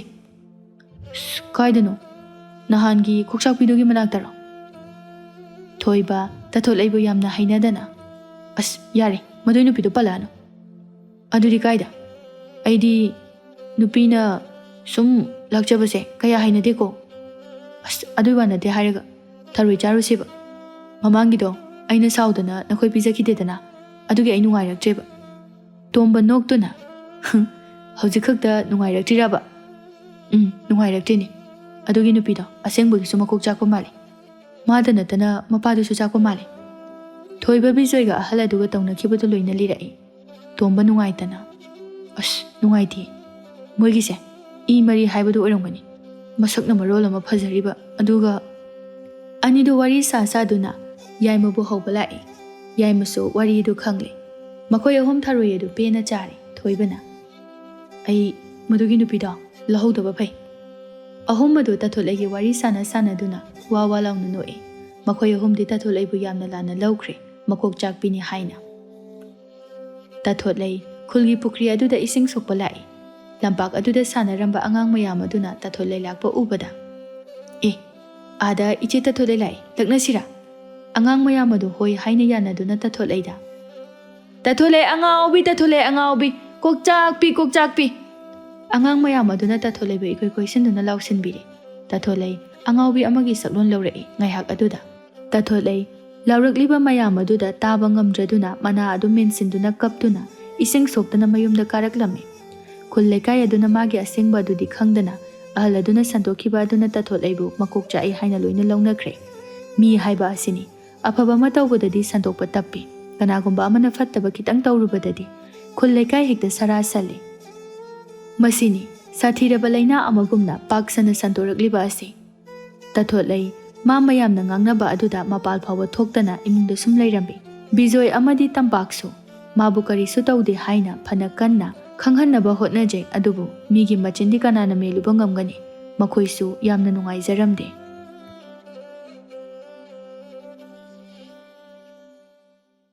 ꯀꯥꯏꯗꯅꯣ ꯅꯍꯥꯟꯒꯤ ꯀꯣꯛꯆꯥꯛꯄꯤꯗꯨꯒꯤ ꯃꯅꯥꯛꯇꯔꯣ ꯊꯣꯏꯕ ꯇꯥꯊꯣꯠꯂꯩꯕꯨ ꯌꯥꯝꯅ ꯍꯩꯅꯗꯅ ꯑꯁ ꯌꯥꯔꯦ ꯃꯗꯨꯏ ꯅꯨꯄꯤꯗꯨ ꯄꯜꯂꯛꯑꯅꯨ ꯑꯗꯨꯗꯤ ꯀꯥꯏꯗ ꯑꯩꯗꯤ ꯅꯨꯄꯤꯅ ꯁꯨꯝ ꯂꯥꯛꯆꯕꯁꯦ ꯀꯌꯥ ꯍꯩꯅꯗꯦꯀꯣ ꯑꯁ ꯑꯗꯨꯏ ꯋꯥ ꯅꯠꯇꯦ ꯍꯥꯏꯔꯒ ꯊꯔꯣꯏ ꯆꯥꯔꯨꯁꯦꯕ ꯃꯃꯥꯡꯒꯤꯗꯣ ꯑꯩꯅ ꯁꯥꯎꯗꯅ ꯅꯈꯣꯏ ꯄꯤꯖꯈꯤꯗꯦꯗꯅ ꯑꯗꯨꯒꯤ ꯑꯩ ꯅꯨꯡꯉꯥꯏꯔꯛꯇ꯭ꯔꯦꯕ ꯇꯣꯝꯕ ꯅꯣꯛꯇꯨꯅ ꯍꯧꯖꯤꯛ ꯈꯛꯇ ꯅꯨꯡꯉꯥꯏꯔꯛꯇ꯭ꯔꯤꯔꯕ ꯅꯨꯡꯉꯥꯏꯔꯛꯇ꯭ꯔꯤꯅꯦ ꯑꯗꯨꯒꯤ ꯅꯨꯄꯤꯗꯣ ꯑꯁꯦꯡꯕꯒꯤꯁꯨ ꯃꯀꯣꯛ ꯆꯥꯛꯄ ꯃꯥꯜꯂꯤ ꯃꯥꯗ ꯅꯠꯇꯅ ꯃꯄꯥꯗꯨꯁꯨ ꯆꯥꯛꯄ ꯃꯥꯜꯂꯤ ꯊꯣꯏꯕ ꯕꯤꯖꯣꯏꯒ ꯑꯍꯜ ꯑꯗꯨꯒ ꯇꯧꯅꯈꯤꯕꯗꯨ ꯂꯣꯏꯅ ꯂꯤꯔꯛꯏ ꯇꯣꯝꯕ ꯅꯨꯡꯉꯥꯏꯇꯅ ꯑꯁ ꯅꯨꯡꯉꯥꯏꯇꯦ ꯃꯣꯏꯒꯤꯁꯦ ꯏ ꯃꯔꯤ ꯍꯥꯏꯕꯗꯨ ꯑꯣꯏꯔꯝꯒꯅꯤ ꯃꯁꯛꯅ ꯃꯔꯣꯜ ꯑꯃ ꯐꯖꯔꯤꯕ ꯑꯗꯨꯒ ꯑꯅꯤꯗꯨ ꯋꯥꯔꯤ ꯁꯥꯗꯨꯅ ꯌꯥꯏꯃꯕꯨ ꯍꯧꯕ ꯂꯥꯛꯏ ꯌꯥꯏꯃꯁꯨ ꯋꯥꯔꯤꯗꯨ ꯈꯪꯂꯦ ꯃꯈꯣꯏ ꯑꯍꯨꯝ ꯊꯔꯣꯏ ꯑꯗꯨ ꯄꯦꯟꯅ ꯆꯥꯔꯤ ꯊꯣꯏꯕꯅ ꯑꯩ ꯃꯗꯨꯒꯤ ꯅꯨꯄꯤꯗꯣ ꯂꯧꯍꯧꯗꯕ ꯐꯩ ꯑꯍꯨꯝ ꯑꯗꯨ ꯇꯥꯊꯣꯠꯂꯩꯒꯤ ꯋꯥꯔꯤ ꯁꯥꯟꯅꯗꯨꯅ ꯋꯥ ꯋꯥ ꯂꯥꯎꯅ ꯅꯣꯛꯏ ꯃꯈꯣꯏ ꯑꯍꯨꯝꯗꯤ ꯇꯥꯊꯣꯠꯂꯩꯕꯨ ꯌꯥꯝꯅ ꯂꯥꯟꯅ ꯂꯧꯈ꯭ꯔꯦ ꯃꯀꯣꯛ ꯆꯥꯛꯄꯤꯅꯤ ꯍꯥꯏꯅ ꯇꯥꯊꯣꯠꯂꯩ ꯈꯨꯜꯒꯤ ꯄꯨꯈ꯭ꯔꯤ ꯑꯗꯨꯗ ꯏꯁꯤꯡ ꯁꯣꯛꯄ ꯂꯥꯛꯏ ꯂꯝꯄꯥꯛ ꯑꯗꯨꯗ ꯁꯥꯟꯅꯔꯝꯕ ꯑꯉꯥꯡ ꯃꯌꯥꯝ ꯑꯗꯨꯅ ꯇꯥꯊꯣꯠꯂꯩ ꯂꯥꯛꯄ ꯎꯕꯗ ꯑꯥꯗ ꯏꯆꯦ ꯇꯥꯊꯣꯠꯂꯩ ꯂꯥꯛꯏ ꯂꯛꯅꯁꯤꯔꯥ ꯑꯉꯥꯡ ꯃꯌꯥꯝ ꯑꯗꯨ ꯍꯣꯏ ꯍꯥꯏꯅ ꯌꯥꯅꯗꯨꯅ ꯇꯥꯊꯣꯠꯂꯩꯗ ꯇꯥꯊꯣꯠꯂꯩ ꯑꯉꯥꯎꯕꯤ ꯇꯥꯊꯣꯠꯂꯩ ꯑꯉꯥꯎꯕꯤ ꯀꯣꯛ ꯆꯥꯛꯄꯤ ꯑꯉꯥꯡ ꯃꯌꯥꯝ ꯑꯗꯨꯅ ꯇꯥꯊꯣꯠꯂꯩꯕꯨ ꯏꯀꯣꯏ ꯀꯣꯏꯁꯤꯟꯗꯨꯅ ꯂꯥꯎꯁꯤꯟꯕꯤꯔꯤ ꯇꯥꯊꯣꯠꯂꯩ ꯑꯉꯥꯎꯕꯤ ꯑꯃꯒꯤ ꯁꯛꯂꯣꯟ ꯂꯧꯔꯛꯏ ꯉꯥꯏꯍꯥꯛ ꯑꯗꯨꯗ ꯇꯥꯊꯣꯠꯂꯩ ꯂꯥꯎꯔꯛꯂꯤꯕ ꯃꯌꯥꯝ ꯑꯗꯨꯗ ꯇꯥꯕ ꯉꯝꯗ꯭ꯔꯗꯨꯅ ꯃꯅꯥ ꯑꯗꯨ ꯃꯦꯟꯁꯤꯟꯗꯨꯅ ꯀꯞꯇꯨꯅ ꯏꯁꯤꯡ ꯁꯣꯛꯇꯅ ꯃꯌꯨꯝꯗ ꯀꯥꯔꯛꯂꯝꯃꯤ ꯈꯨꯜ ꯂꯩꯀꯥꯏ ꯑꯗꯨꯅ ꯃꯥꯒꯤ ꯑꯁꯦꯡꯕ ꯑꯗꯨꯗꯤ ꯈꯪꯗꯅ ꯑꯍꯜ ꯑꯗꯨꯅ ꯁꯟꯗꯣꯛꯈꯤꯕ ꯑꯗꯨꯅ ꯇꯥꯊꯣꯠꯂꯩꯕꯨ ꯃꯀꯣꯛ ꯆꯥꯛꯏ ꯍꯥꯏꯅ ꯂꯣꯏꯅ ꯂꯧꯅꯈ꯭ꯔꯦ ꯃꯤ ꯍꯥꯏꯕ ꯑꯁꯤꯅꯤ ꯑꯐꯕ ꯑꯃ ꯇꯧꯕꯗꯗꯤ ꯁꯟꯗꯣꯛꯄ ꯇꯞꯄꯤ ꯀꯅꯥꯒꯨꯝꯕ ꯑꯃꯅ ꯐꯠꯇꯕ ꯈꯤꯇꯪ ꯇꯧꯔꯨꯕꯗꯗꯤ ꯈꯨꯜ ꯂꯩꯀꯥꯏ ꯍꯦꯛꯇ ꯁꯔꯥ ꯁꯜꯂꯤ ꯃꯁꯤꯅꯤ ꯁꯥꯊꯤꯔꯕ ꯂꯩꯅꯥ ꯑꯃꯒꯨꯝꯅ ꯄꯥꯛ ꯁꯟꯅ ꯁꯟꯗꯣꯔꯛꯂꯤꯕ ꯑꯁꯤ ꯇꯥꯊꯣꯠꯂꯩ ꯃꯥ ꯃꯌꯥꯝꯅ ꯉꯥꯡꯅꯕ ꯑꯗꯨꯗ ꯃꯄꯥꯜ ꯐꯥꯎꯕ ꯊꯣꯛꯇꯅ ꯏꯃꯨꯡꯗ ꯁꯨꯝ ꯂꯩꯔꯝꯃꯤ ꯕꯤꯖꯣꯏ ꯑꯃꯗꯤ ꯇꯝꯄꯥꯛꯁꯨ ꯃꯥꯕꯨ ꯀꯔꯤꯁꯨ ꯇꯧꯗꯦ ꯍꯥꯏꯅ ꯐꯅ ꯀꯟꯅ ꯈꯪꯍꯟꯅꯕ ꯍꯣꯠꯅꯖꯩ ꯑꯗꯨꯕꯨ ꯃꯤꯒꯤ ꯃꯆꯤꯟꯗꯤ ꯀꯅꯥꯅ ꯃꯦꯜꯂꯨꯕ ꯉꯝꯒꯅꯤ ꯃꯈꯣꯏꯁꯨ ꯌꯥꯝꯅ ꯅꯨꯡꯉꯥꯏꯖꯔꯝꯗꯦ